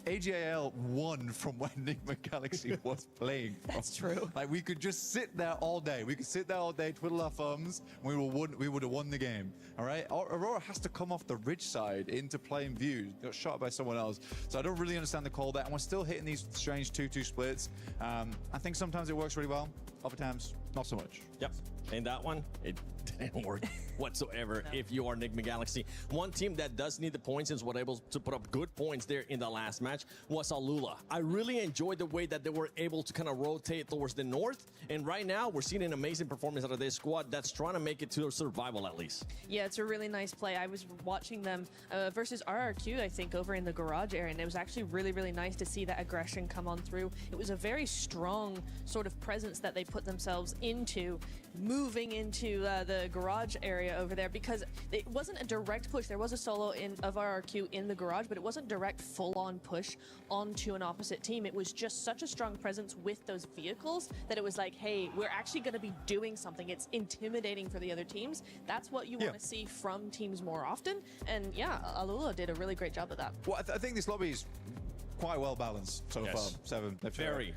AGAL won from when Nigma Galaxy was playing. That's true. Like, we could just sit there all day. We could sit there all day, twiddle our thumbs, and we would have won the game. All right? Aurora has to come off the ridge side into plain view. Got shot by someone else. So I don't really understand the call there. And we're still hitting these strange 2-2 splits. I think sometimes it works really well. Other times, not so much. Yep. In that one, it didn't work whatsoever if you are Nigma Galaxy. One team that does need the points and was able to put up good points there in the last match was Alula. I really enjoyed the way that they were able to kind of rotate towards the north. And right now, we're seeing an amazing performance out of this squad that's trying to make it to survival at least. Yeah, it's a really nice play. I was watching them versus RRQ, I think, over in the garage area, and it was actually really, really nice to see that aggression come on through. It was a very strong sort of presence that they put themselves into, moving into the garage area over there, because it wasn't a direct push. There was a solo of RRQ in the garage, but it wasn't direct full-on push onto an opposite team. It was just such a strong presence with those vehicles that it was like, hey, we're actually going to be doing something. It's intimidating for the other teams. That's what you want to see from teams more often. And yeah, Alula did a really great job of that. Well, I think this lobby is quite well balanced so far. Seven. It's very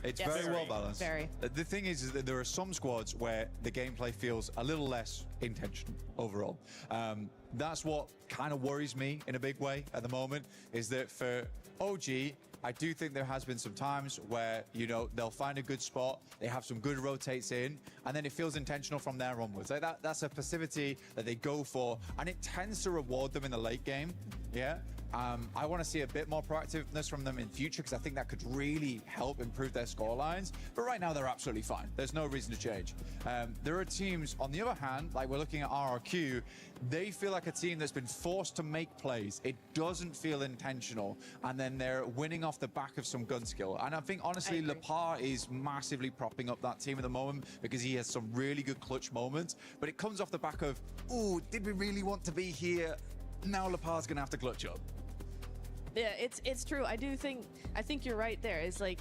well balanced. Very. The thing is that there are some squads where the gameplay feels a little less intentional overall. That's what kind of worries me in a big way at the moment, is that for OG, I do think there has been some times where, you know, they'll find a good spot, they have some good rotates in, and then it feels intentional from there onwards. Like that's a passivity that they go for, and it tends to reward them in the late game. Yeah. I want to see a bit more proactiveness from them in future, because I think that could really help improve their score lines. But right now, they're absolutely fine. There's no reason to change. There are teams, on the other hand, like we're looking at RRQ, they feel like a team that's been forced to make plays. It doesn't feel intentional, and then they're winning off the back of some gun skill. And I think, honestly, Lepar is massively propping up that team at the moment, because he has some really good clutch moments. But it comes off the back of, ooh, did we really want to be here? Now Lepar's going to have to clutch up. Yeah, it's true. I think you're right there. It's like,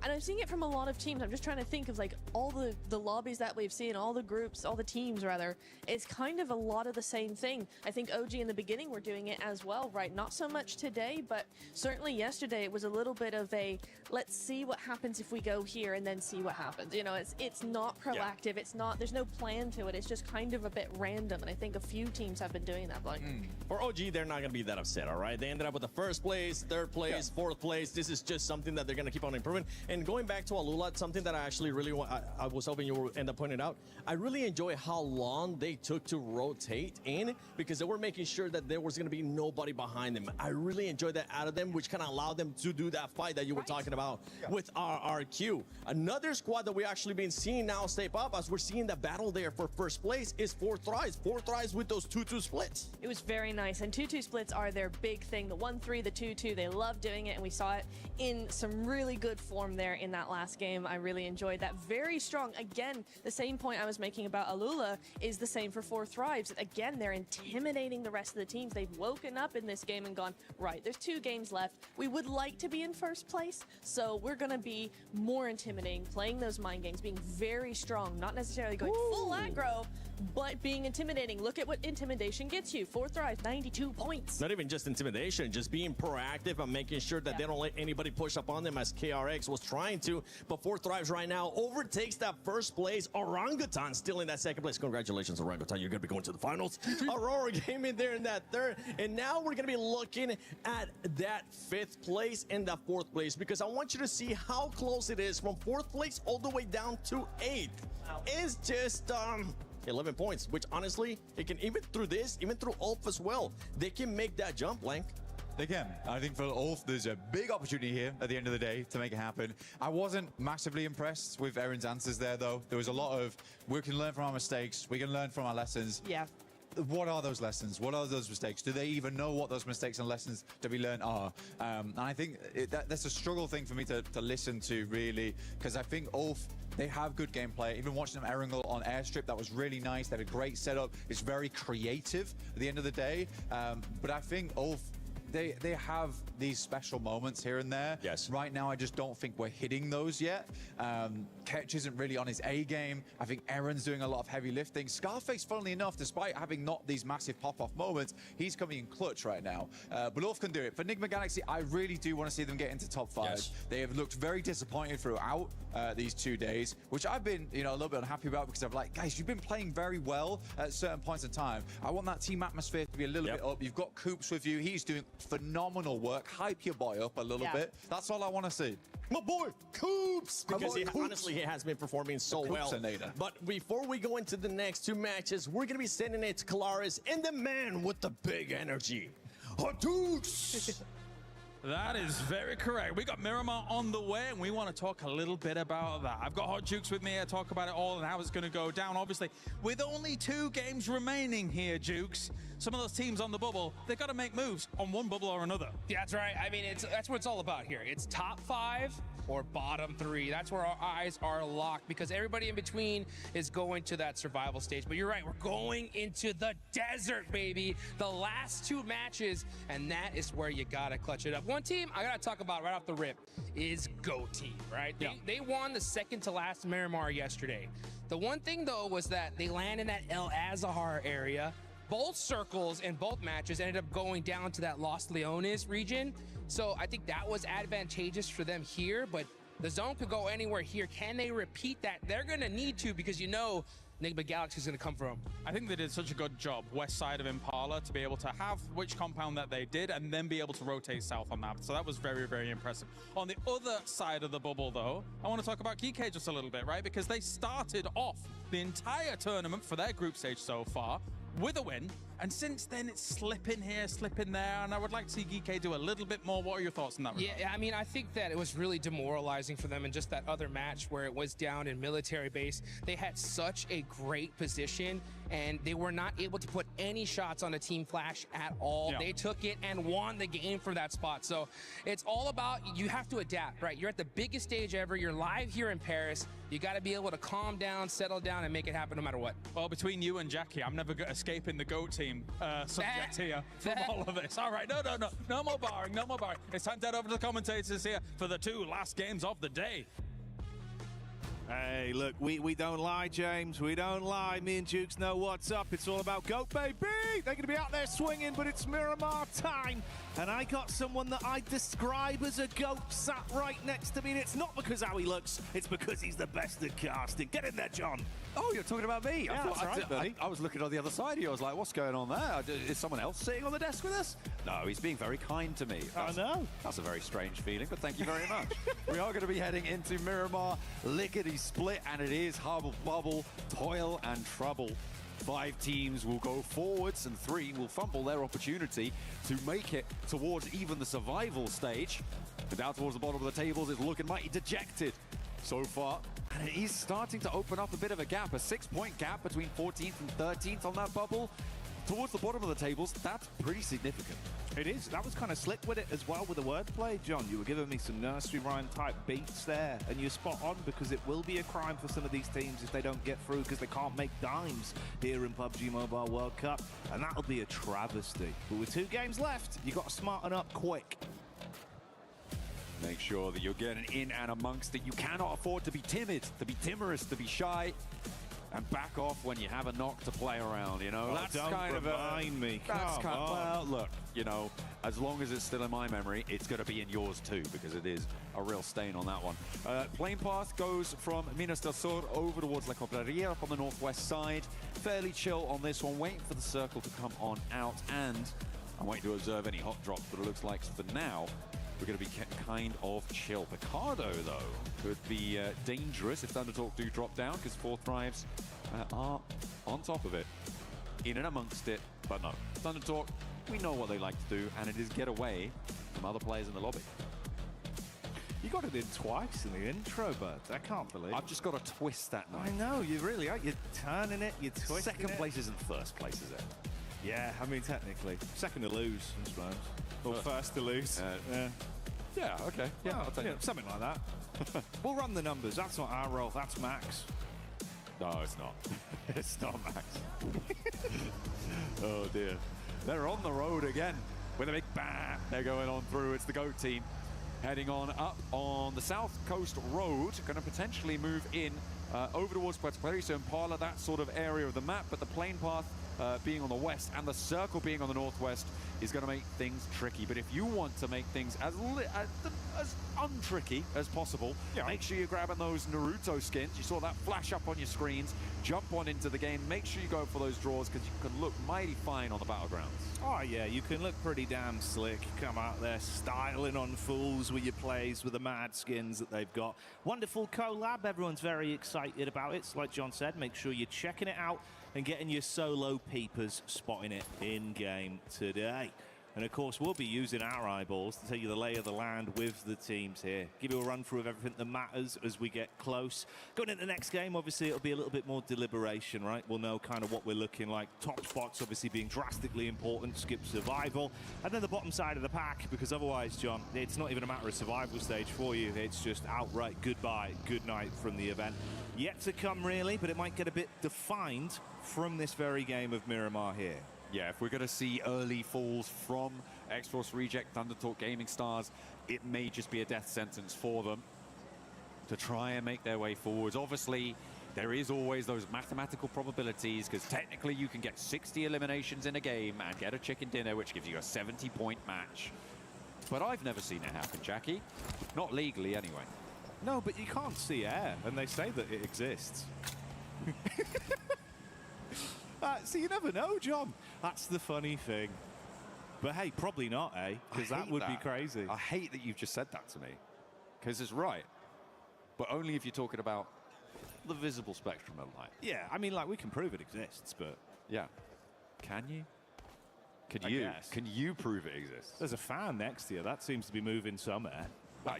and I'm seeing it from a lot of teams. I'm just trying to think of like all the lobbies that we've seen, all the groups, all the teams rather. It's kind of a lot of the same thing. I think OG in the beginning were doing it as well, right? Not so much today, but certainly yesterday it was a little bit of a, let's see what happens if we go here and then see what happens. You know, it's not proactive. Yeah. It's not, there's no plan to it. It's just kind of a bit random. And I think a few teams have been doing that. Like, For OG, they're not going to be that upset, all right? They ended up with the first place, third place, fourth place. This is just something that they're going to keep on improving. And going back to Alula, something that I actually really want, I was hoping you would end up pointing out. I really enjoy how long they took to rotate in, because they were making sure that there was going to be nobody behind them. I really enjoyed that out of them, which kind of allowed them to do that fight that you were talking about with RRQ. Another squad that we actually been seeing now step up as we're seeing the battle there for first place is 4Thrives. 4Thrives with those 2-2 splits. It was very nice, and 2-2 splits are their big thing. The 1-3, the 2-2, they love doing it, and we saw it in some really good form there in that last game. I really enjoyed that. Very strong. Again, the same point I was making about Alula is the same for 4Thrives. Again, they're intimidating the rest of the teams. They've woken up in this game and gone, right, there's 2 games left. We would like to be in first place, so we're going to be more intimidating, playing those mind games, being very strong, not necessarily going full aggro, but being intimidating. Look at what intimidation gets you. 4Thrives, 92 points. Not even just intimidation, just being proactive and making sure that they don't let anybody push up on them as KRX was trying to. But 4Thrives right now overtakes that first place. Orangutan still in that second place. Congratulations, Orangutan. You're going to be going to the finals. Aurora Gaming there in that third. And now we're going to be looking at that 5th place and that 4th place, because I want you to see how close it is from 4th place all the way down to 8th. It's just 11 points, which honestly, it can, even through this, even through Ulf as well, they can make that jump, Blank. They can. I think for Ulf, there's a big opportunity here at the end of the day to make it happen. I wasn't massively impressed with Erin's answers there, though. There was a lot of, we can learn from our mistakes, we can learn from our lessons. Yeah. What are those lessons? What are those mistakes? Do they even know what those mistakes and lessons to be learned are? And I think that's a struggle thing for me to listen to, really, because I think Ulf, they have good gameplay. Even watching them Erangel on Airstrip, that was really nice. They had a great setup. It's very creative at the end of the day. But I think Ulf, they have these special moments here and there. Yes. Right now, I just don't think we're hitting those yet. Ketch isn't really on his A game. I think Erin's doing a lot of heavy lifting. Scarface, funnily enough, despite having not these massive pop-off moments, he's coming in clutch right now. But Ulf can do it. For Nigma Galaxy, I really do want to see them get into top 5. Yes. They have looked very disappointed throughout these 2 days, which I've been, a little bit unhappy about, because I'm like, guys, you've been playing very well at certain points in time. I want that team atmosphere to be a little bit up. You've got Coops with you. He's doing phenomenal work. Hype your boy up a little bit. That's all I want to see. My boy, Coops! Because honestly, he has been performing so well. But before we go into the next 2 matches, we're going to be sending it to Kalaris and the man with the big energy, Hadouks! That is very correct. We got Miramar on the way, and we want to talk a little bit about that. I've got Hot Jukes with me to talk about it all and how it's going to go down. Obviously, with only 2 games remaining here, Jukes, some of those teams on the bubble, they've got to make moves on one bubble or another. Yeah, that's right. I mean, that's what it's all about here. It's top 5 or bottom 3. That's where our eyes are locked, because everybody in between is going to that survival stage. But you're right, we're going into the desert, baby. The last 2 matches, and that is where you gotta clutch it up. One team I gotta talk about right off the rip is Go Team, right? They won the second to last Miramar yesterday. The one thing though was that they land in that El Azahar area. Both circles in both matches ended up going down to that Los Leones region. So I think that was advantageous for them here, but the zone could go anywhere here. Can they repeat that? They're gonna need to, because Nigma Galaxy is gonna come from. I think they did such a good job, west side of Impala, to be able to have which compound that they did and then be able to rotate south on that. So that was very, very impressive. On the other side of the bubble, though, I want to talk about Kike just a little bit, right? Because they started off the entire tournament for their group stage so far with a win, and since then it's slipping here, slipping there, and I would like to see Geek do a little bit more. What are your thoughts on that? Yeah, I mean, I think that it was really demoralizing for them in just that other match where it was down in military base. They had such a great position, and they were not able to put any shots on a Team Flash at all. They took it and won the game from that spot. So it's all about, you have to adapt, right? You're at the biggest stage ever. You're live here in Paris. You got to be able to calm down, settle down, and make it happen no matter what. Well, between you and Jackie, I'm never escaping the GOAT team subject here from all of this. All right, no more barring, no more barring. It's time to head over to the commentators here for the 2 last games of the day. Hey, look, we don't lie, James. We don't lie. Me and Jukes know what's up. It's all about GOAT, baby. They're going to be out there swinging, but it's Miramar time. And I got someone that I describe as a GOAT sat right next to me. And it's not because how he looks. It's because he's the best at casting. Get in there, John. Oh, you're talking about me? Yeah, that's right, buddy. I was looking on the other side of you. I was like, what's going on there? Is someone else sitting on the desk with us? No, he's being very kind to me. I know. That's a very strange feeling, but thank you very much. We are going to be heading into Miramar, lickety split, and it is hubble bubble, toil and trouble. 5 teams will go forwards and 3 will fumble their opportunity to make it towards even the survival stage. And down towards the bottom of the tables is looking mighty dejected so far. And it is starting to open up a bit of a gap, a 6-point gap between 14th and 13th on that bubble. Towards the bottom of the tables, that's pretty significant. It is. That was kind of slick with it as well with the wordplay, John. You were giving me some nursery rhyme type beats there, and you're spot on because it will be a crime for some of these teams if they don't get through because they can't make dimes here in PUBG Mobile World Cup, and that'll be a travesty. But with 2 games left, you got to smarten up quick. Make sure that you're getting in and amongst it. You cannot afford to be timid, to be timorous, to be shy, and back off when you have a knock to play around, you know? Oh, that's don't kind remind me. That's Come kind on. well, look, you know, as long as it's still in my memory, it's going to be in yours too, because it is a real stain on that one. Plane path goes from Minas del Sur over towards La Cobraria up on the northwest side. Fairly chill on this one, waiting for the circle to come on out, and I'm waiting to observe any hot drops, but it looks like for now, we're going to be kind of chill. Picardo, though, could be dangerous if Thundertalk do drop down, because 4 Thrives are on top of it, in and amongst it, but no. Thundertalk, we know what they like to do, and it is get away from other players in the lobby. You got it in twice in the intro, but I can't believe I've just got to twist that night. I know, you really are. You're turning it, you're twisting Second it. place isn't first place, is it? Yeah, I mean, technically. Second to lose, I suppose. Or first to lose. Yeah. Yeah, okay. Yeah, I'll take it. Something like that. We'll run the numbers. That's not our role. That's Max. No, it's not. It's not Max. Oh, dear. They're on the road again with a big bang. They're going on through. It's the GOAT team heading on up on the South Coast Road. Going to potentially move in over towards Puerto Perico and Impala, that sort of area of the map. But the plane path being on the west and the circle being on the northwest is going to make things tricky. But if you want to make things as untricky as possible, make sure you're grabbing those Naruto skins. You saw that flash up on your screens. Jump on into the game. Make sure you go for those draws because you can look mighty fine on the battlegrounds. Oh, yeah, you can look pretty damn slick. Come out there styling on fools with your plays with the mad skins that they've got. Wonderful collab. Everyone's very excited about it. So like John said, make sure you're checking it out and getting your solo peepers, spotting it in-game today. And of course, we'll be using our eyeballs to tell you the lay of the land with the teams here. Give you a run through of everything that matters as we get close. Going into the next game, obviously, it'll be a little bit more deliberation, right? We'll know kind of what we're looking like. Top spots, obviously, being drastically important. Skip survival. And then the bottom side of the pack, because otherwise, John, it's not even a matter of survival stage for you. It's just outright goodbye, good night from the event. Yet to come, really, but it might get a bit defined from this very game of Miramar here. Yeah, if we're going to see early falls from X-Force Reject, Thundertalk Gaming Stars, it may just be a death sentence for them to try and make their way forwards. Obviously, there is always those mathematical probabilities because technically you can get 60 eliminations in a game and get a chicken dinner, which gives you a 70-point match. But I've never seen it happen, Jackie. Not legally, anyway. No, but you can't see air, and they say that it exists. So you never know, John. That's the funny thing. But hey, probably not, eh? Because that would be crazy. I hate that you've just said that to me. Because it's right. But only if you're talking about the visible spectrum of light. Yeah, I mean, like, we can prove it exists, but... Yeah. Can you? I guess. Can you prove it exists? There's a fan next to you. That seems to be moving some air.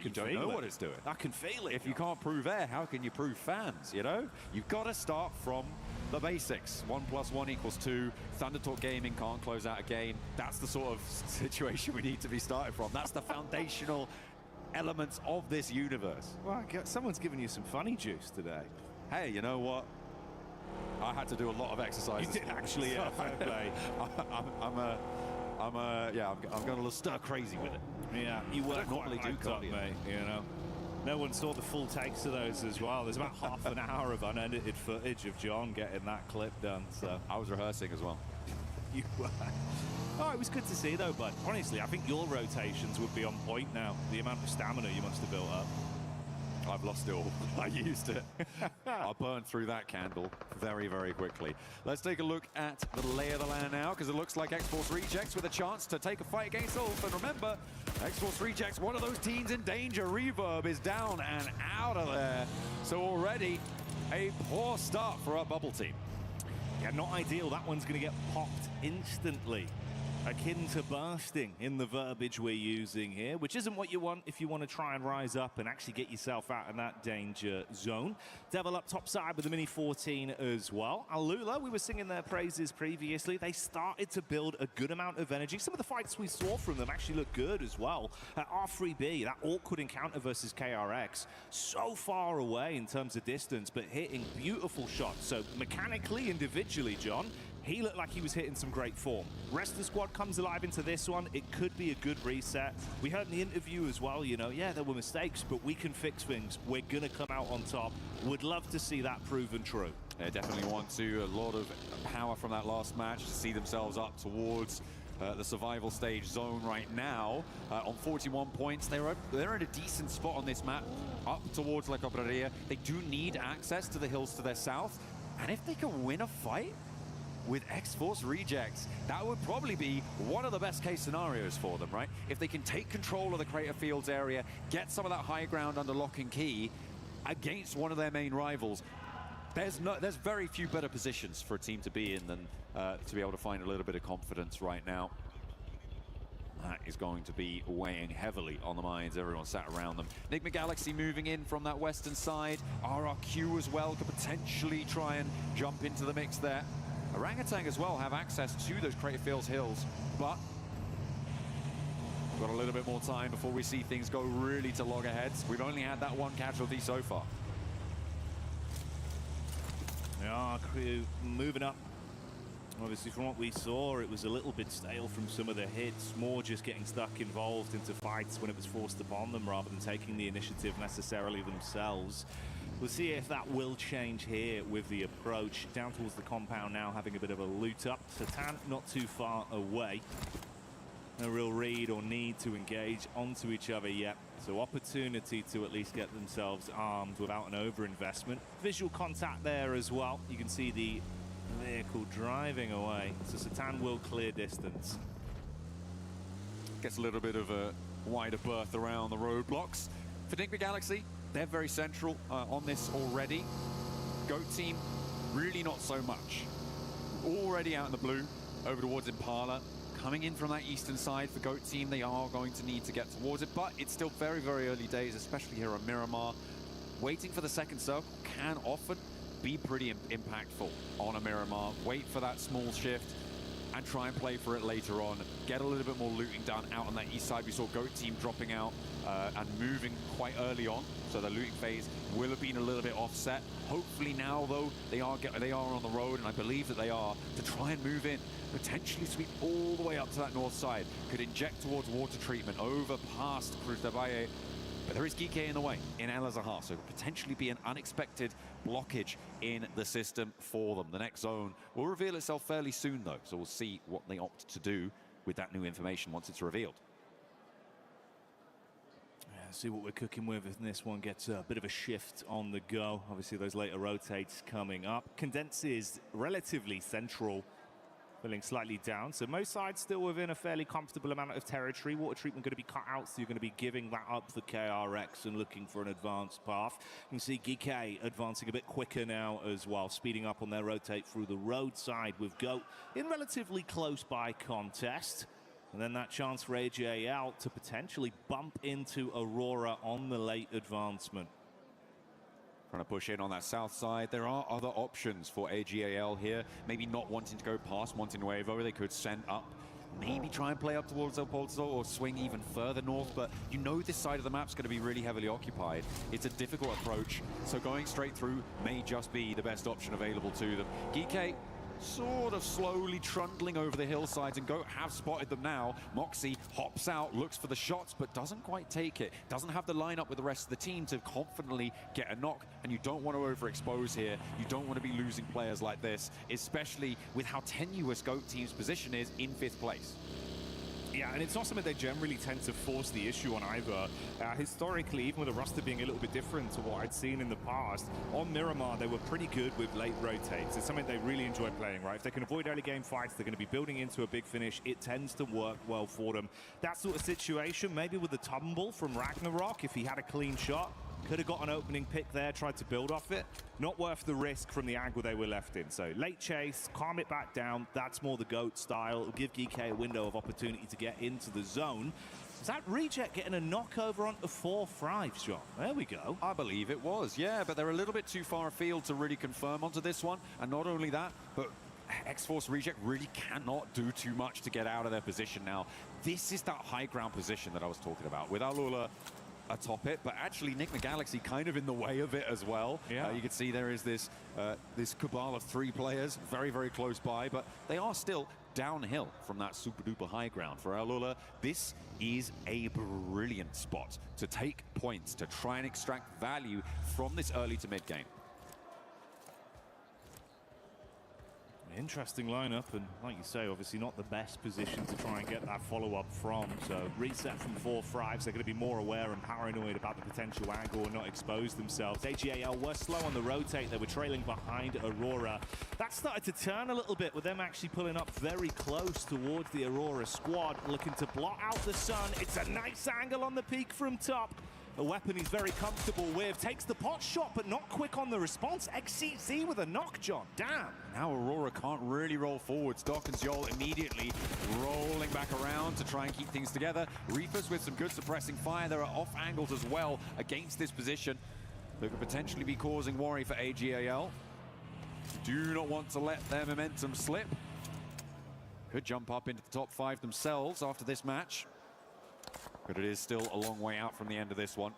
You don't know what it's doing. I can feel it. If you can't prove air, how can you prove fans, you know? You've got to start from the basics. 1 + 1 = 2. Thundertalk Gaming can't close out a game. That's the sort of situation we need to be starting from. That's the foundational elements of this universe. Well, someone's giving you some funny juice today. Hey, you know what? I had to do a lot of exercises. You did actually, yeah, fair play. I'm going a little stir crazy with it. Yeah, you work normally do up, mate, you know. No one saw the full takes of those as well. There's about half an hour of unedited footage of John getting that clip done. So I was rehearsing as well. You were. Oh, it was good to see though, bud. Honestly, I think your rotations would be on point now. The amount of stamina you must have built up. I've lost it all. I used it. I burned through that candle very, very quickly. Let's take a look at the lay of the land now, because it looks like X-Force Rejects with a chance to take a fight against Ulf. And remember, X-Force Rejects, one of those teams in danger. Reverb is down and out of there. So already a poor start for our bubble team. Yeah, not ideal. That one's going to get popped instantly. Akin to bursting in the verbiage we're using here, which isn't what you want if you want to try and rise up and actually get yourself out of that danger zone. Devil up top side with the Mini 14 as well. Alula, we were singing their praises previously. They started to build a good amount of energy. Some of the fights we saw from them actually look good as well. R3B, that awkward encounter versus KRX, so far away in terms of distance, but hitting beautiful shots. So mechanically, individually, John, he looked like he was hitting some great form. Rest of the squad comes alive into this one. It could be a good reset. We heard in the interview as well, you know, yeah, there were mistakes, but we can fix things. We're going to come out on top. Would love to see that proven true. They definitely want to. A lot of power from that last match to see themselves up towards the survival stage zone right now. On 41 points, they're in a decent spot on this map, up towards La Cobreria. They do need access to the hills to their south, and if they can win a fight with X-Force Rejects, that would probably be one of the best case scenarios for them, right? If they can take control of the Crater Fields area, get some of that high ground under lock and key against one of their main rivals, there's very few better positions for a team to be in than to be able to find a little bit of confidence right now. That is going to be weighing heavily on the minds. Everyone sat around them. Enigma Galaxy moving in from that western side. RRQ as well could potentially try and jump into the mix there. Orangutan as well have access to those Crater Fields hills, but we've got a little bit more time before we see things go really to loggerheads. We've only had that one casualty so far. Yeah, crew moving up. Obviously, from what we saw, it was a little bit stale from some of the hits, more just getting stuck involved into fights when it was forced upon them rather than taking the initiative necessarily themselves. We'll see if that will change here with the approach. Down towards the compound now, having a bit of a loot up. Satan not too far away. No real read or need to engage onto each other yet. So opportunity to at least get themselves armed without an overinvestment. Visual contact there as well. You can see the vehicle driving away. So Satan will clear distance. Gets a little bit of a wider berth around the roadblocks. For Enigma Galaxy, they're very central on this already. Goat team, really not so much. Already out in the blue, over towards Impala. Coming in from that eastern side for Goat team, they are going to need to get towards it, but it's still very, very early days, especially here on Miramar. Waiting for the second circle can often be pretty impactful on a Miramar. Wait for that small shift and try and play for it later on. Get a little bit more looting done out on that east side. We saw Goat team dropping out and moving quite early on, so the looting phase will have been a little bit offset. Hopefully now, though, they are on the road, and I believe that they are, to try and move in, potentially sweep all the way up to that north side. Could inject towards water treatment, over past Cruz de Valle. But there is Geek in the way in El Azahar, so could potentially be an unexpected blockage in the system for them. The next zone will reveal itself fairly soon, though, so we'll see what they opt to do with that new information once it's revealed. Yeah, see what we're cooking with if this one gets a bit of a shift on the go. Obviously, those later rotates coming up. Condense is relatively central, filling slightly down. So most sides still within a fairly comfortable amount of territory. Water treatment going to be cut out, so you're going to be giving that up for KRX and looking for an advanced path. You can see Geek advancing a bit quicker now as well, speeding up on their rotate through the roadside with Goat in relatively close by contest. And then that chance for AJL to potentially bump into Aurora on the late advancement. Trying to push in on that south side. There are other options for AGAL here. Maybe not wanting to go past Monte Nuevo. They could send up, maybe try and play up towards El Pozo or swing even further north. But you know this side of the map's going to be really heavily occupied. It's a difficult approach. So going straight through may just be the best option available to them. Geek sort of slowly trundling over the hillsides, and Goat have spotted them now. Moxie hops out, looks for the shots, but doesn't quite take it. Doesn't have the lineup with the rest of the team to confidently get a knock, and you don't want to overexpose here. You don't want to be losing players like this, especially with how tenuous Goat team's position is in 5th place. Yeah, and it's not something they generally tend to force the issue on either. Historically, even with the roster being a little bit different to what I'd seen in the past, on Miramar, they were pretty good with late rotates. It's something they really enjoy playing, right? If they can avoid early game fights, they're going to be building into a big finish. It tends to work well for them. That sort of situation, maybe with the tumble from Ragnarok, if he had a clean shot, could have got an opening pick there, tried to build off it. Not worth the risk from the angle they were left in. So late chase, calm it back down. That's more the Goat style. It'll give GK a window of opportunity to get into the zone. Is that Reject getting a knockover onto 4-5, John? There we go. I believe it was, yeah, but they're a little bit too far afield to really confirm onto this one. And not only that, but X-Force Reject really cannot do too much to get out of their position now. This is that high ground position that I was talking about, with Alula atop it, but actually Nick McGalaxy kind of in the way of it as well. Yeah. You can see there is this this cabal of 3 players very, very close by, but they are still downhill from that super duper high ground. For Alula, this is a brilliant spot to take points, to try and extract value from this early to mid game. Interesting lineup, and like you say, obviously not the best position to try and get that follow-up from. So reset from 4-5s, they're going to be more aware and paranoid about the potential angle and not expose themselves. AGAL were slow on the rotate. They were trailing behind Aurora. That started to turn a little bit with them actually pulling up very close towards the Aurora squad, looking to blot out the sun. It's a nice angle on the peak from top. A weapon he's very comfortable with. Takes the pot shot, but not quick on the response. XCZ with a knock, John. Damn. Now Aurora can't really roll forwards. Doc and Zhol immediately rolling back around to try and keep things together. Reefers with some good suppressing fire. There are off angles as well against this position that could potentially be causing worry for AGAL. Do not want to let their momentum slip. Could jump up into the top 5 themselves after this match. But it is still a long way out from the end of this one,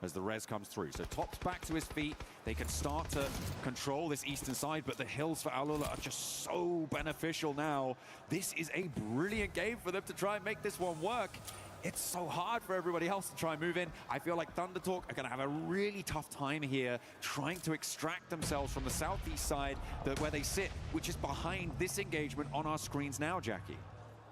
as the res comes through. So Top's back to his feet. They can start to control this eastern side, but the hills for Alula are just so beneficial now. This is a brilliant game for them to try and make this one work. It's so hard for everybody else to try and move in. I feel like Thundertalk are going to have a really tough time here trying to extract themselves from the southeast side where they sit, which is behind this engagement on our screens now, Jackie.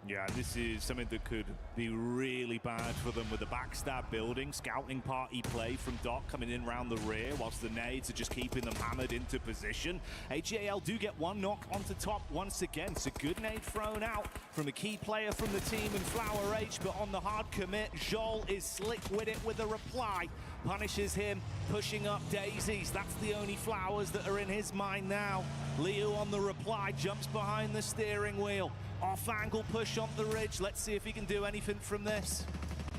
Yeah, this is something that could be really bad for them with the backstab building. Scouting party play from Doc coming in around the rear, whilst the nades are just keeping them hammered into position. AGAL do get one knock onto top once again. It's a good nade thrown out from a key player from the team in Flower H, but on the hard commit, Zhol is slick with it with a reply. Punishes him, pushing up daisies. That's the only flowers that are in his mind now. Liu on the reply, jumps behind the steering wheel. Off-angle push on the ridge. Let's see if he can do anything from this.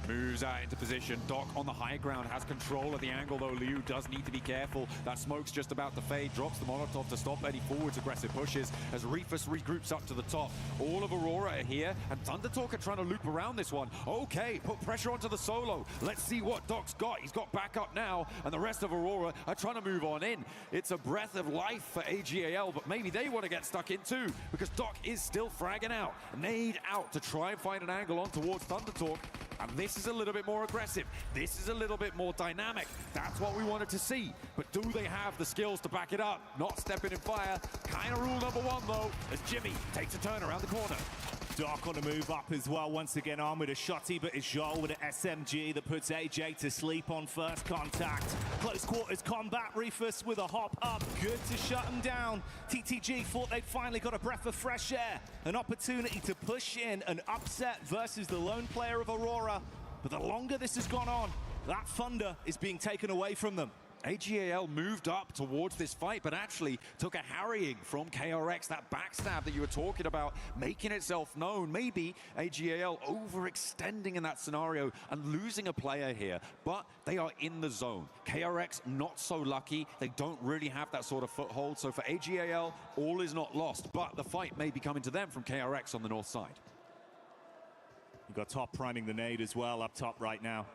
Moves out into position. Doc on the high ground has control of the angle, though Liu does need to be careful. That smoke's just about to fade. Drops the Molotov to stop any forwards aggressive pushes as Reefus regroups up to the top. All of Aurora are here, and Thundertalk are trying to loop around this one. Okay, put pressure onto the solo. Let's see what Doc's got. He's got backup now, and the rest of Aurora are trying to move on in. It's a breath of life for AGAL, but maybe they want to get stuck in too, because Doc is still fragging out. Nade out to try and find an angle on towards Thundertalk. And this is a little bit more aggressive. This is a little bit more dynamic. That's what we wanted to see. But do they have the skills to back it up? Not stepping in fire. Kind of rule number 1, though, as Jimmy takes a turn around the corner. Doc on the move up as well, once again armed with a shotty, but it's Zhol with an SMG that puts AJ to sleep on first contact. Close quarters combat, Reefus with a hop up, good to shut him down. TTG thought they'd finally got a breath of fresh air, an opportunity to push in an upset versus the lone player of Aurora. But the longer this has gone on, that thunder is being taken away from them. AGAL moved up towards this fight, but actually took a harrying from KRX. That backstab that you were talking about, making itself known. Maybe AGAL overextending in that scenario and losing a player here, but they are in the zone. KRX not so lucky. They don't really have that sort of foothold. So for AGAL, all is not lost, but the fight may be coming to them from KRX on the north side. You've got Top priming the nade as well up top right now.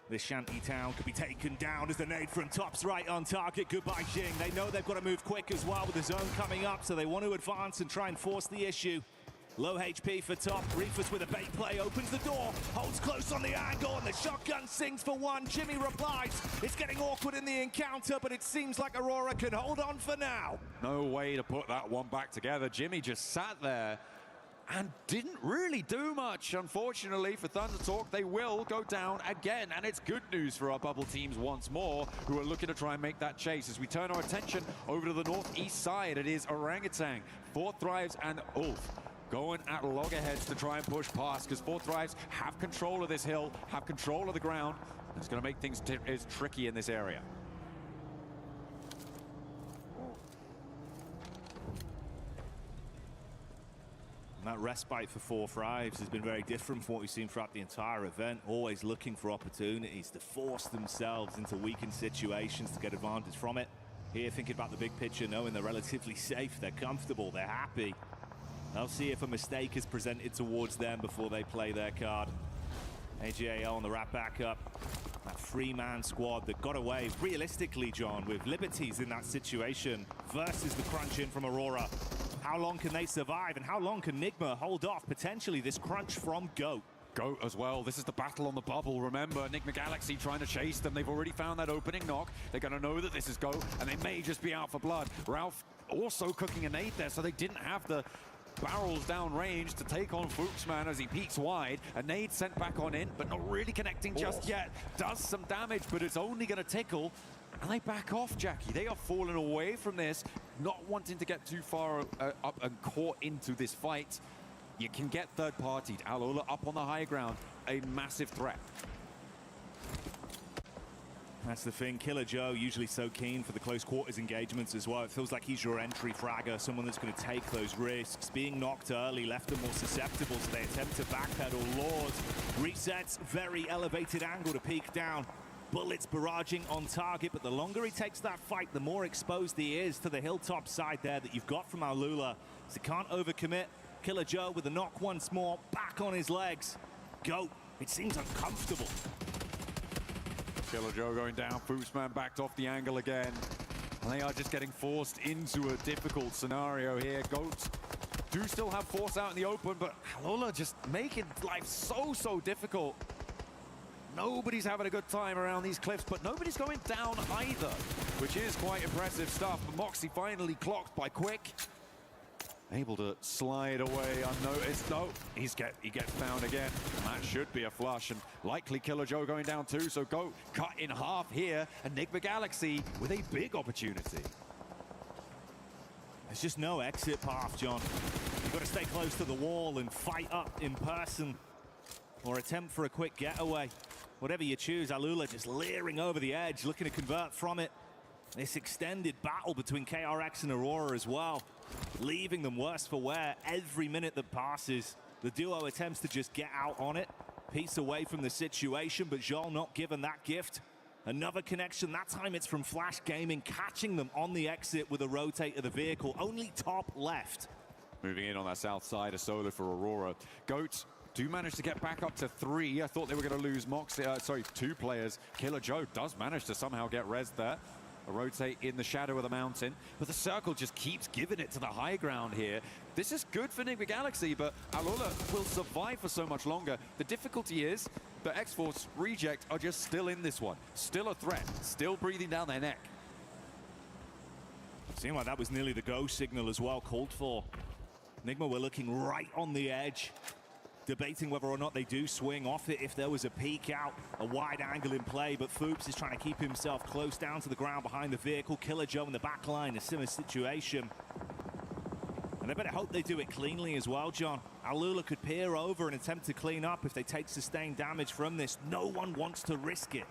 This shanty town could be taken down as the nade from top's right on target. Goodbye, Jing. They know they've got to move quick as well with the zone coming up, so they want to advance and try and force the issue. Low HP for top. Reefus with a bait play, opens the door, holds close on the angle, and the shotgun sings for one. Jimmy replies. It's getting awkward in the encounter, but it seems like Aurora can hold on for now. No way to put that one back together. Jimmy just sat there and didn't really do much. Unfortunately for Thunder Talk, they will go down again, and it's good news for our bubble teams once more, who are looking to try and make that chase. As we turn our attention over to the northeast side, it is Orangutan, Four Thrives, and Ulf going at loggerheads to try and push past, because Four Thrives have control of this hill, have control of the ground. It's going to make things tricky in this area. And that respite for Four Thrives has been very different from what we've seen throughout the entire event. Always looking for opportunities to force themselves into weakened situations to get advantage from it. Here, thinking about the big picture, knowing they're relatively safe, they're comfortable, they're happy. They'll see if a mistake is presented towards them before they play their card. AGAL on the wrap back up. That three-man squad that got away, realistically, John, with Liberties in that situation versus the crunch in from Aurora. How long can they survive, and how long can Nigma hold off potentially this crunch from GOAT? GOAT as well. This is the battle on the bubble. Remember, Nigma Galaxy trying to chase them. They've already found that opening knock. They're going to know that this is GOAT, and they may just be out for blood. Ralph also cooking a nade there, so they didn't have the barrels down range to take on Fuchsman as he peeks wide. A nade sent back on in, but not really connecting just yet. Does some damage, but it's only going to tickle. And they back off, Jackie. They are falling away from this, not wanting to get too far up and caught into this fight. You can get third-partied. Alola up on the high ground, a massive threat. That's the thing. Killer Joe, usually so keen for the close quarters engagements as well. It feels like he's your entry fragger, someone that's going to take those risks. Being knocked early left them more susceptible, so they attempt to backpedal. Lord resets, very elevated angle to peek down. Bullets barraging on target, but the longer he takes that fight, the more exposed he is to the hilltop side there that you've got from Alula. So can't overcommit. Killer Joe with a knock once more, back on his legs. GOAT, it seems uncomfortable. Killer Joe going down, Fuchsman backed off the angle again. And they are just getting forced into a difficult scenario here. GOAT do still have force out in the open, but Alola just making life so difficult. Nobody's having a good time around these cliffs, but nobody's going down either, which is quite impressive stuff. But Moxie finally clocked by Quick. Able to slide away unnoticed. No, he gets found again. That should be a flush, and likely Killer Joe going down too, so GOAT cut in half here. Enigma Galaxy with a big opportunity. There's just no exit path, John. You've got to stay close to the wall and fight up in person, or attempt for a quick getaway. Whatever you choose, Alula just leering over the edge, looking to convert from it. This extended battle between KRX and Aurora as well, leaving them worse for wear every minute that passes. The duo attempts to just get out on it, piece away from the situation, but Joel not given that gift. Another connection, that time it's from Flash Gaming, catching them on the exit with a rotate of the vehicle, only top left. Moving in on that south side of Solar for Aurora. GOAT do manage to get back up to 3. I thought they were going to lose Moxie, 2 players. Killer Joe does manage to somehow get res there. A rotate in the shadow of the mountain, but the circle just keeps giving it to the high ground here. This is good for Nigma Galaxy, but Alola will survive for so much longer. The difficulty is that X-Force Reject are just still in this one. Still a threat, still breathing down their neck. Seemed like that was nearly the go signal as well, called for. Nigma were looking right on the edge, debating whether or not they do swing off it if there was a peek out, a wide angle in play, but Foops is trying to keep himself close down to the ground behind the vehicle. Killer Joe in the back line, a similar situation. And they better hope they do it cleanly as well, John. Alula could peer over and attempt to clean up if they take sustained damage from this. No one wants to risk it.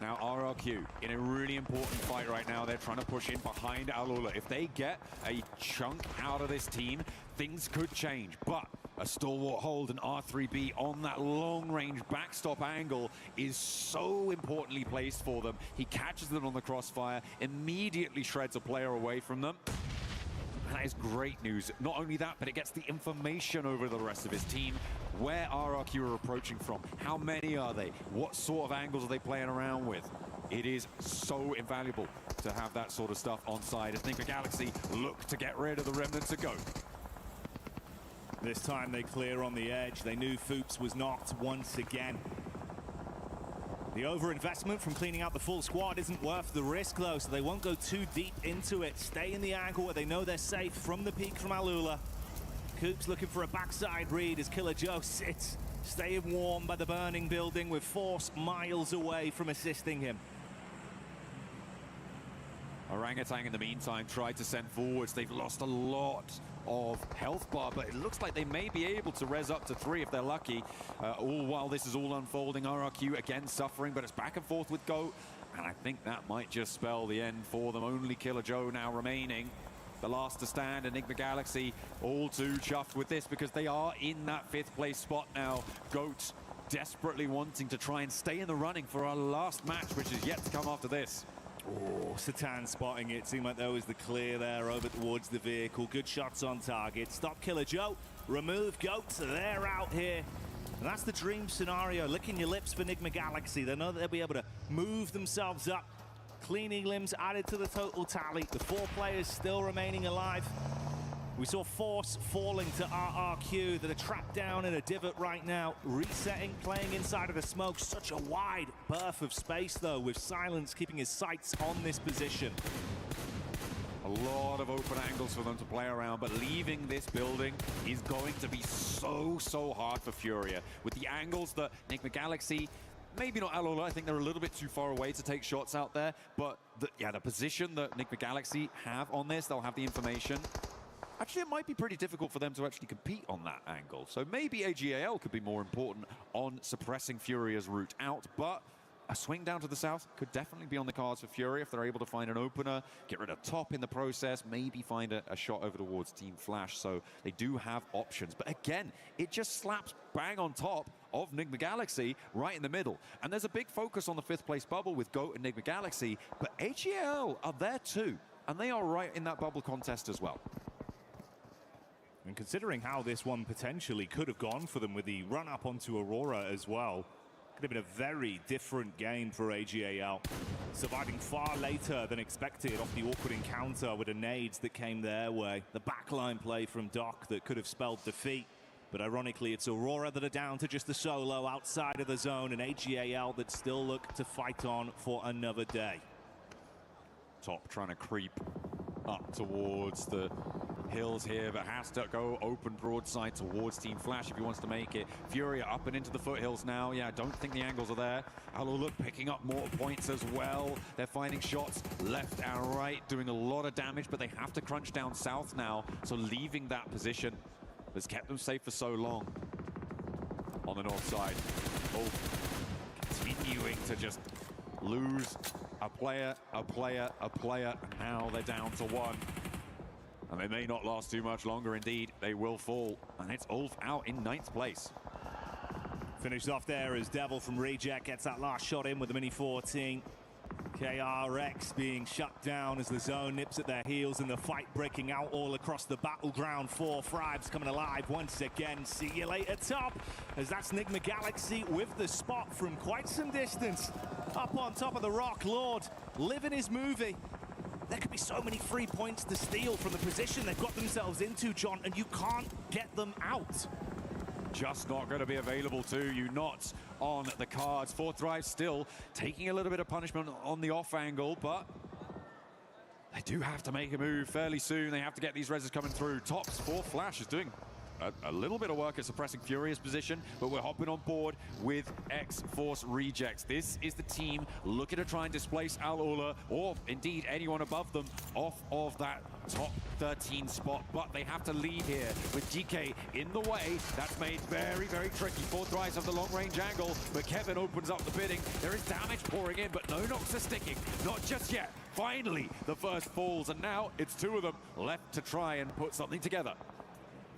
Now RRQ in a really important fight right now. They're trying to push in behind Alula. If they get a chunk out of this team, things could change. But a stalwart hold and R3B on that long-range backstop angle is so importantly placed for them. He catches them on the crossfire, immediately shreds a player away from them. That is great news. Not only that, but it gets the information over the rest of his team. where RRQ are approaching from. How many are they? What sort of angles are they playing around with? It is so invaluable to have that sort of stuff on side as Enigma Galaxy look to get rid of the remnants of GOAT. This time they clear on the edge. They knew Fuchs was not once again. The overinvestment from cleaning out the full squad isn't worth the risk, though, so they won't go too deep into it. Stay in the angle where they know they're safe from the peak from Alula. Coops looking for a backside read as Killer Joe sits, staying warm by the burning building with Force miles away from assisting him. Orangutan, in the meantime, tried to send forwards. They've lost a lot of health bar, but it looks like they may be able to res up to 3 if they're lucky. All while this is all unfolding, RRQ again suffering, but it's back and forth with GOAT, and I think that might just spell the end for them. Only Killer Joe now remaining. The last to stand, Enigma Galaxy, all too chuffed with this because they are in that 5th place spot now. GOAT desperately wanting to try and stay in the running for our last match, which is yet to come after this. Oh, Satan spotting it. Seemed like there was the clear there over towards the vehicle. Good shots on target. Stop Killer Joe. Remove GOAT. They're out here. And that's the dream scenario. Licking your lips for Enigma Galaxy. They know that they'll be able to move themselves up. Cleaning limbs added to the total tally. The 4 players still remaining alive. We saw Force falling to RRQ that are trapped down in a divot right now. Resetting, playing inside of the smoke. Such a wide berth of space, though, with Silence keeping his sights on this position. A lot of open angles for them to play around, but leaving this building is going to be so hard for Furia. With the angles that Enigma Galaxy, maybe not Alola, I think they're a little bit too far away to take shots out there, but the position that Enigma Galaxy have on this, they'll have the information. Actually, it might be pretty difficult for them to actually compete on that angle. So maybe AGAL could be more important on suppressing Furia's route out, but a swing down to the south could definitely be on the cards for Furia if they're able to find an opener, get rid of top in the process, maybe find a shot over towards Team Flash. So they do have options. But again, it just slaps bang on top of Enigma Galaxy right in the middle. And there's a big focus on the 5th place bubble with GOAT and Enigma Galaxy, but AGAL are there too. And they are right in that bubble contest as well. And considering how this one potentially could have gone for them with the run-up onto Aurora as well, could have been a very different game for AGAL. Surviving far later than expected off the awkward encounter with the nades that came their way. The backline play from Doc that could have spelled defeat. But ironically, it's Aurora that are down to just the solo outside of the zone, and AGAL that still look to fight on for another day. Top trying to creep up towards the hills here, but has to go open broadside towards Team Flash if he wants to make it. Furia up and into the foothills now. Yeah, I don't think the angles are there. Alula picking up more points as well. They're finding shots left and right, doing a lot of damage, but they have to crunch down south now. So leaving that position has kept them safe for so long. On the north side, continuing to just lose a player. And now they're down to 1. And they may not last too much longer. Indeed, they will fall. And it's Ulf out in 9th place. Finished off there as Devil from Reject gets that last shot in with the Mini 14. KRX being shut down as the zone nips at their heels and the fight breaking out all across the battleground. 4 Fribes coming alive once again. See you later, top, as that's Enigma Galaxy with the spot from quite some distance. Up on top of the rock, Lord, living his movie. There could be so many free points to steal from the position they've got themselves into, John, and you can't get them out. Just not going to be available to you, not on the cards. 4th Drive still taking a little bit of punishment on the off angle, but they do have to make a move fairly soon. They have to get these reses coming through. Tops 4 Flash is doing a little bit of work at suppressing Furia's position, but we're hopping on board with X-Force Rejects. This is the team looking to try and displace Alula, or indeed anyone above them, off of that top 13 spot, but they have to lead here with DK in the way. That's made very tricky. 4th Drives have the long-range angle, but Kevin opens up the bidding. There is damage pouring in, but no knocks are sticking. Not just yet. Finally, the first falls, and now it's 2 of them left to try and put something together.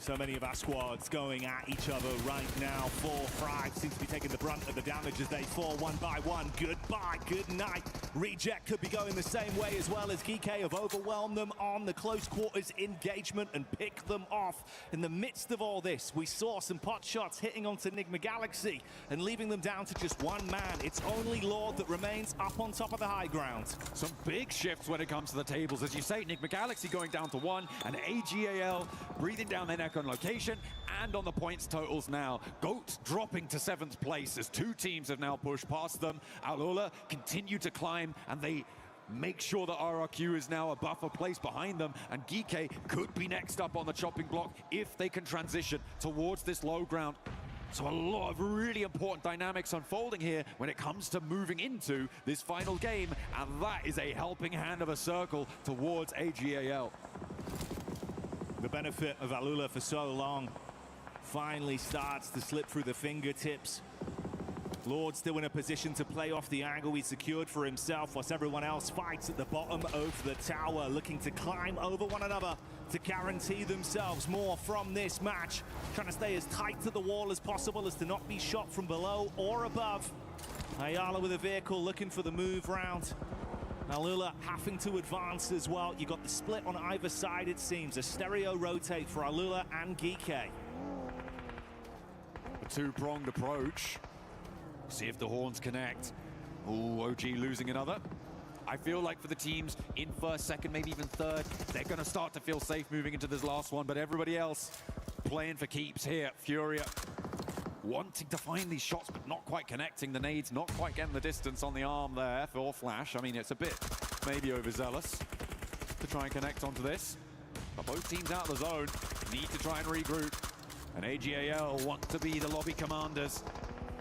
So many of our squads going at each other right now. 4-5 seems to be taking the brunt of the damage as they fall one by one. Goodbye, good night. Reject could be going the same way as well as GK have overwhelmed them on the close quarters engagement and picked them off. In the midst of all this, we saw some pot shots hitting onto Enigma Galaxy and leaving them down to just one man. It's only Lord that remains up on top of the high ground. Some big shifts when it comes to the tables. As you say, Enigma Galaxy going down to 1 and AGAL breathing down their neck on location and on the points totals now. GOAT dropping to 7th place as 2 teams have now pushed past them. Alula continue to climb and they make sure that RRQ is now a buffer place behind them, and GK could be next up on the chopping block if they can transition towards this low ground. So a lot of really important dynamics unfolding here when it comes to moving into this final game, and that is a helping hand of a circle towards AGAL. The benefit of Alula for so long finally starts to slip through the fingertips. Lord still in a position to play off the angle he secured for himself, whilst everyone else fights at the bottom of the tower, looking to climb over one another to guarantee themselves more from this match. Trying to stay as tight to the wall as possible as to not be shot from below or above. Ayala with a vehicle looking for the move round. Alula having to advance as well. You got the split on either side, it seems. A stereo rotate for Alula and Geeke. A two-pronged approach. See if the horns connect. Ooh, OG losing another. I feel like for the teams in first, second, maybe even third, they're going to start to feel safe moving into this last one, but everybody else playing for keeps here. Furia wanting to find these shots, but not quite connecting. The nades not quite getting the distance on the arm there for Flash. I mean, it's a bit maybe overzealous to try and connect onto this. But both teams out of the zone need to try and regroup. And AGAL want to be the lobby commanders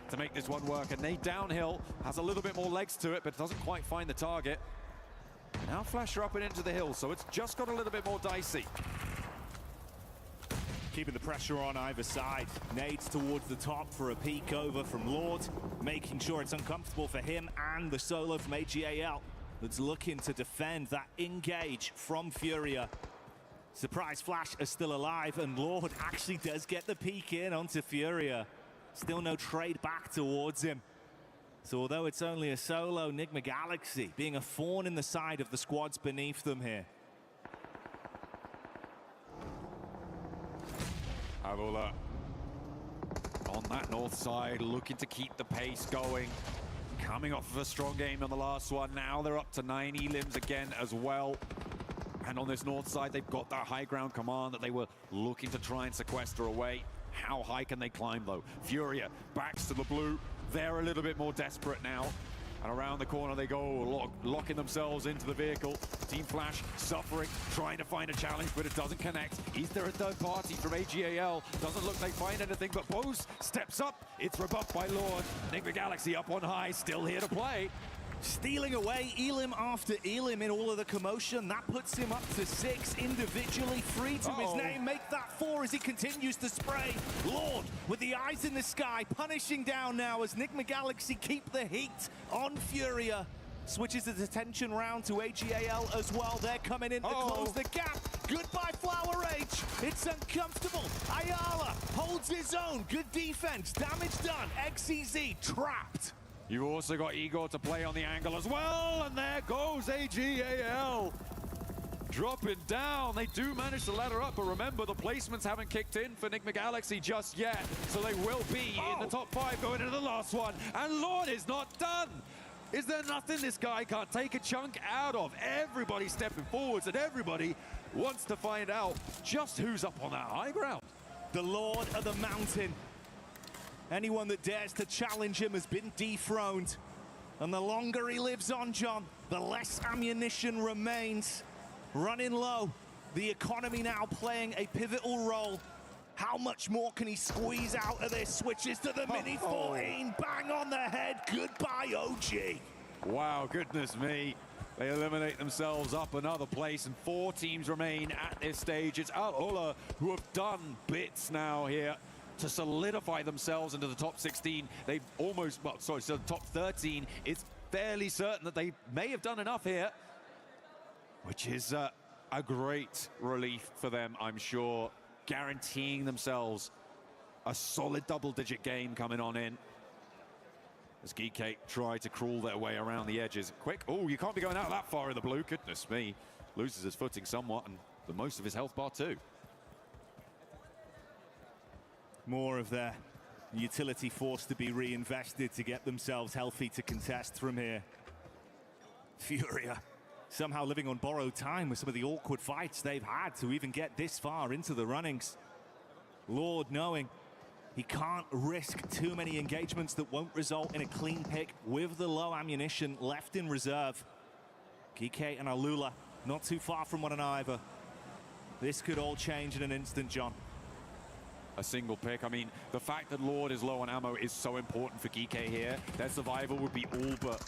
to make this one work. And nade downhill has a little bit more legs to it, but doesn't quite find the target. Now Flash are up and into the hill, so it's just got a little bit more dicey. Keeping the pressure on either side. Nades towards the top for a peek over from Lord, making sure it's uncomfortable for him and the solo from AGAL that's looking to defend that engage from Furia. Surprise Flash are still alive, and Lord actually does get the peek in onto Furia. Still no trade back towards him. So although it's only a solo, Enigma Galaxy being a thorn in the side of the squads beneath them here. Alula on that north side, looking to keep the pace going. Coming off of a strong game on the last one. Now they're up to 9 elims again as well. And on this north side, they've got that high ground command that they were looking to try and sequester away. How high can they climb, though? Furia backs to the blue. They're a little bit more desperate now. And around the corner they go, locking themselves into the vehicle. Team Flash suffering, trying to find a challenge, but it doesn't connect. Is there a third party from AGAL? Doesn't look they find anything, but Bose steps up. It's rebuffed by Lord. Enigma Galaxy up on high, still here to play. Stealing away elim after elim in all of the commotion. That puts him up to 6 individually. 3 to his name. Make that 4 as he continues to spray. Lord with the eyes in the sky, punishing down now as Enigma Galaxy keep the heat on Furia. Switches the detention round to AGAL as well. They're coming in to close the gap. Goodbye, Flower Age. It's uncomfortable. Ayala holds his own. Good defense. Damage done. XEZ trapped. You've also got Igor to play on the angle as well, and there goes AGAL. Dropping down. They do manage to ladder up, but remember, the placements haven't kicked in for Enigma Galaxy just yet, so they will be in the top 5 going into the last one, and Lord is not done. Is there nothing this guy can't take a chunk out of? Everybody stepping forwards, and everybody wants to find out just who's up on that high ground. The Lord of the Mountain. Anyone that dares to challenge him has been dethroned. And the longer he lives on, John, the less ammunition remains. Running low, the economy now playing a pivotal role. How much more can he squeeze out of this? Switches to the Mini 14, bang on the head, goodbye OG. Wow, goodness me. They eliminate themselves up another place, and 4 teams remain at this stage. It's Alula who have done bits now here to solidify themselves into the top 16. They've almost, well, sorry, so the top 13. It's fairly certain that they may have done enough here, which is a great relief for them, I'm sure. guaranteeing themselves a solid double-digit game coming on in. As Geekcake try to crawl their way around the edges. Quick, oh, you can't be going out that far in the blue. Goodness me. Loses his footing somewhat and the most of his health bar too. More of their utility force to be reinvested to get themselves healthy to contest from here. Furia somehow living on borrowed time with some of the awkward fights they've had to even get this far into the runnings. Lord knowing he can't risk too many engagements that won't result in a clean pick with the low ammunition left in reserve. Geekcake and Alula not too far from one another. This could all change in an instant, John. A single pick. I mean, the fact that Lord is low on ammo is so important for Geekcake here. Their survival would be all but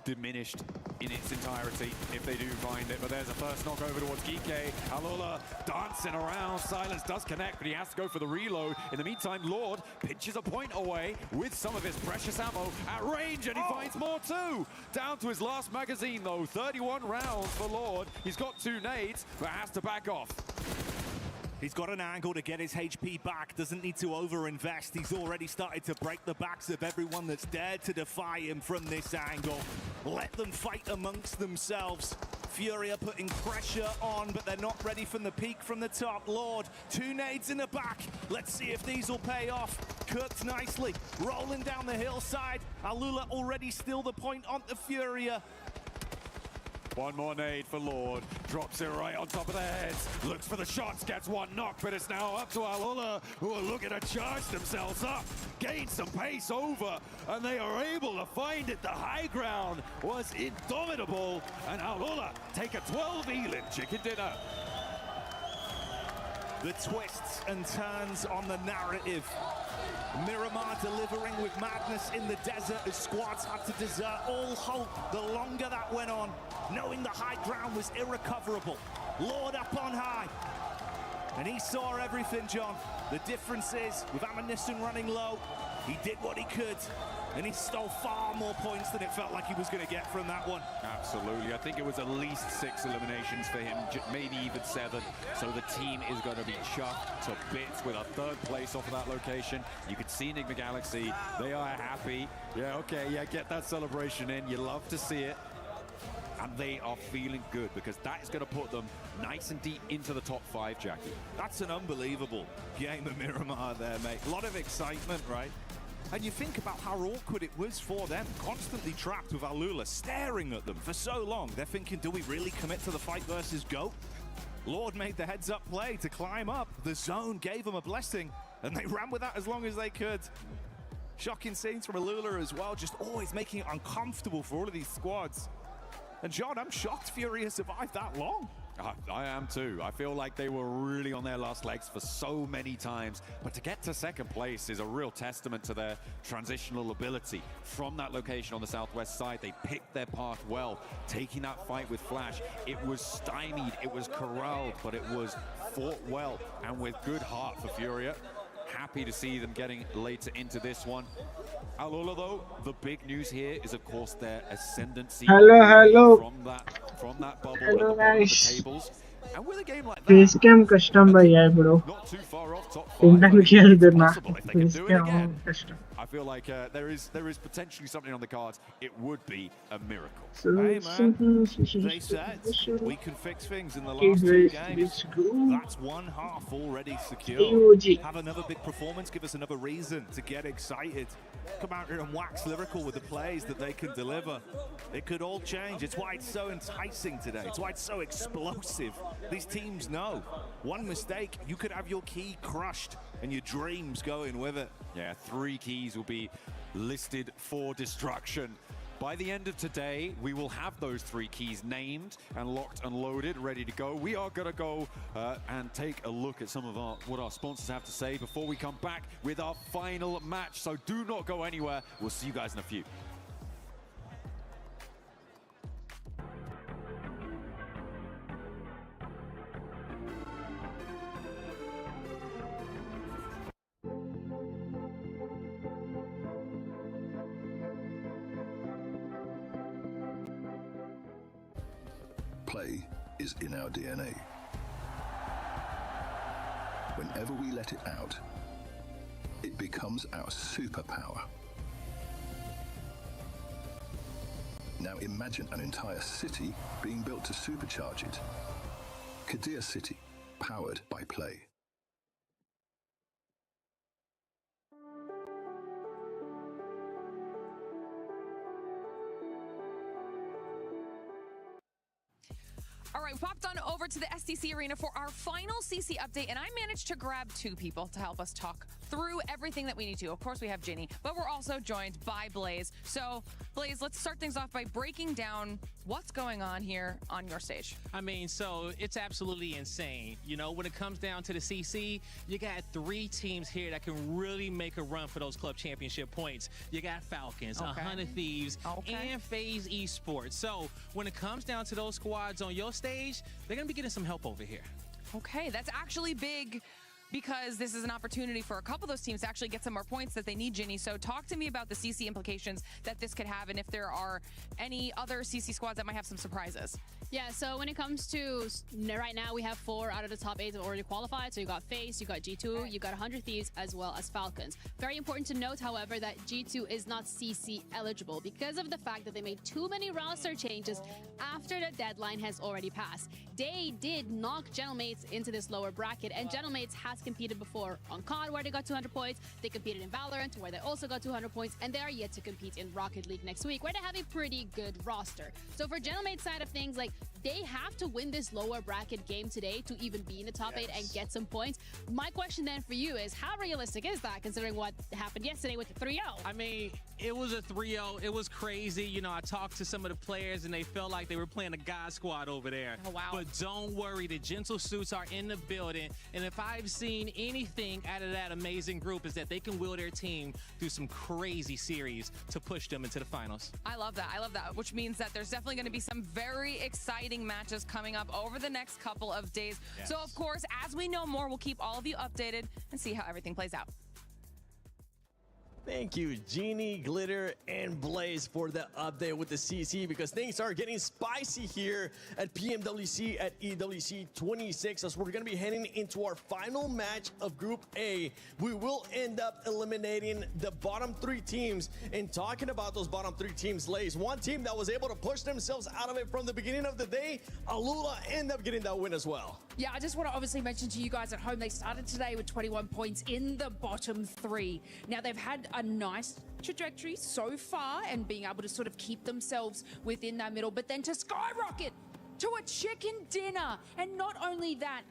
diminished in its entirety if they do find it. But there's a first knock over towards Geekcake. Alula dancing around. Silence does connect, but he has to go for the reload. In the meantime, Lord pinches a point away with some of his precious ammo at range, and he finds more too. Down to his last magazine though. 31 rounds for Lord. He's got 2 nades, but has to back off. He's got an angle to get his HP back, doesn't need to over-invest. He's already started to break the backs of everyone that's dared to defy him from this angle. Let them fight amongst themselves. Furia putting pressure on, but they're not ready from the peak from the top. Lord, 2 nades in the back. Let's see if these will pay off. Cooked nicely, rolling down the hillside. Alula already still the point on the Furia. One more nade for Lord. Drops it right on top of their heads. Looks for the shots, gets one knock, but it's now up to Alula, who are looking to charge themselves up. Gain some pace over, and they are able to find it. The high ground was indomitable, and Alula take a 12 Elim chicken dinner. The twists and turns on the narrative. Miramar delivering with madness in the desert as squads had to desert all hope the longer that went on, knowing the high ground was irrecoverable. Lord up on high, and he saw everything, John. The difference is, with ammunition running low, he did what he could, and he stole far more points than it felt like he was going to get from that one. Absolutely. I think it was at least 6 eliminations for him, maybe even 7. So the team is going to be chuffed to bits with a 3rd place off of that location. You can see Enigma Galaxy. They are happy. Yeah, okay, yeah, get that celebration in. You love to see it. And they are feeling good because that is going to put them nice and deep into the top 5, Jackie. That's an unbelievable game of Miramar there, mate. A lot of excitement, right? And you think about how awkward it was for them, constantly trapped with Alula staring at them for so long. They're thinking, do we really commit to the fight versus GOAT? Lord made the heads-up play to climb up. The zone gave them a blessing, and they ran with that as long as they could. Shocking scenes from Alula as well, just always making it uncomfortable for all of these squads. And John, I'm shocked Furia survived that long. I am too. I feel like they were really on their last legs for so many times. But to get to 2nd place is a real testament to their transitional ability. From that location on the southwest side, they picked their path well, taking that fight with Flash. It was stymied, it was corralled, but it was fought well and with good heart for Furia. Happy to see them getting later into this one. Alula, though, the big news here is, of course, their ascendancy from that bubble at the bottom of the tables. And with a game like that, Facecam custom भैया bro. not too far off top 5. I feel like there is potentially something on the cards. It would be a miracle. Hey man, they said we can fix things in the last 2 games. That's one half already secure. Have another big performance, give us another reason to get excited. Come out here and wax lyrical with the plays that they can deliver. It could all change. It's why it's so enticing today. It's why it's so explosive. These teams know one mistake, you could have your key crushed and your dreams going with it. Yeah, 3 keys will be listed for destruction. By the end of today, we will have those 3 keys named and locked and loaded, ready to go. We are going to go and take a look at some of what our sponsors have to say before we come back with our final match. So do not go anywhere. We'll see you guys in a few. Play is in our DNA. whenever we let it out, it becomes our superpower. Now imagine an entire city being built to supercharge it. Qadיר City, powered by play. All right, we popped on over to the SDC Arena for our final CC update, and I managed to grab two people to help us talk through everything that we need to. Of course, we have Ginny, but we're also joined by Blaze. So, Blaze, let's start things off by breaking down what's going on here on your stage. I mean, so it's absolutely insane. You know, when it comes down to the CC, you got 3 teams here that can really make a run for those club championship points. You got Falcons, 100 Thieves, and FaZe Esports. So when it comes down to those squads on your stage, they're going to be getting some help over here. Okay, that's actually big, because this is an opportunity for a couple of those teams to actually get some more points that they need, Ginny. So talk to me about the CC implications that this could have, and if there are any other CC squads that might have some surprises. Yeah, so when it comes to right now, we have 4 out of the top 8 that already qualified. So you got FaZe, you got G2, you got 100 Thieves, as well as Falcons. Very important to note, however, that G2 is not CC eligible because of the fact that they made too many roster changes after the deadline has already passed. They did knock Gentlemates into this lower bracket, and Gentlemates has competed before on COD, where they got 200 points. They competed in Valorant, where they also got 200 points, and they are yet to compete in Rocket League next week, where they have a pretty good roster. So for Gentlemates side of things, like, they have to win this lower bracket game today to even be in the top 8 and get some points. My question then for you is, how realistic is that, considering what happened yesterday with the 3-0? I mean, it was a 3-0. It was crazy. You know, I talked to some of the players, and they felt like they were playing a God squad over there. Oh, wow. But don't worry, the Gentle Suits are in the building, and if I've seen anything out of that amazing group, is that they can wheel their team through some crazy series to push them into the finals. I love that. I love that, which means that there's definitely going to be some very exciting matches coming up over the next couple of days. Yes. So, of course, as we know more, we'll keep all of you updated and see how everything plays out. Thank you, Genie, Glitter, and Blaze for the update with the CC, because things are getting spicy here at PMWC at EWC 26 as we're going to be heading into our final match of Group A. We will end up eliminating the bottom 3 teams. And talking about those bottom 3 teams, Lays, one team that was able to push themselves out of it from the beginning of the day, Alula, ended up getting that win as well. Yeah, I just want to obviously mention to you guys at home, they started today with 21 points in the bottom 3. Now, they've had a nice trajectory so far and being able to sort of keep themselves within that middle, but then to skyrocket to a chicken dinner. And not only that,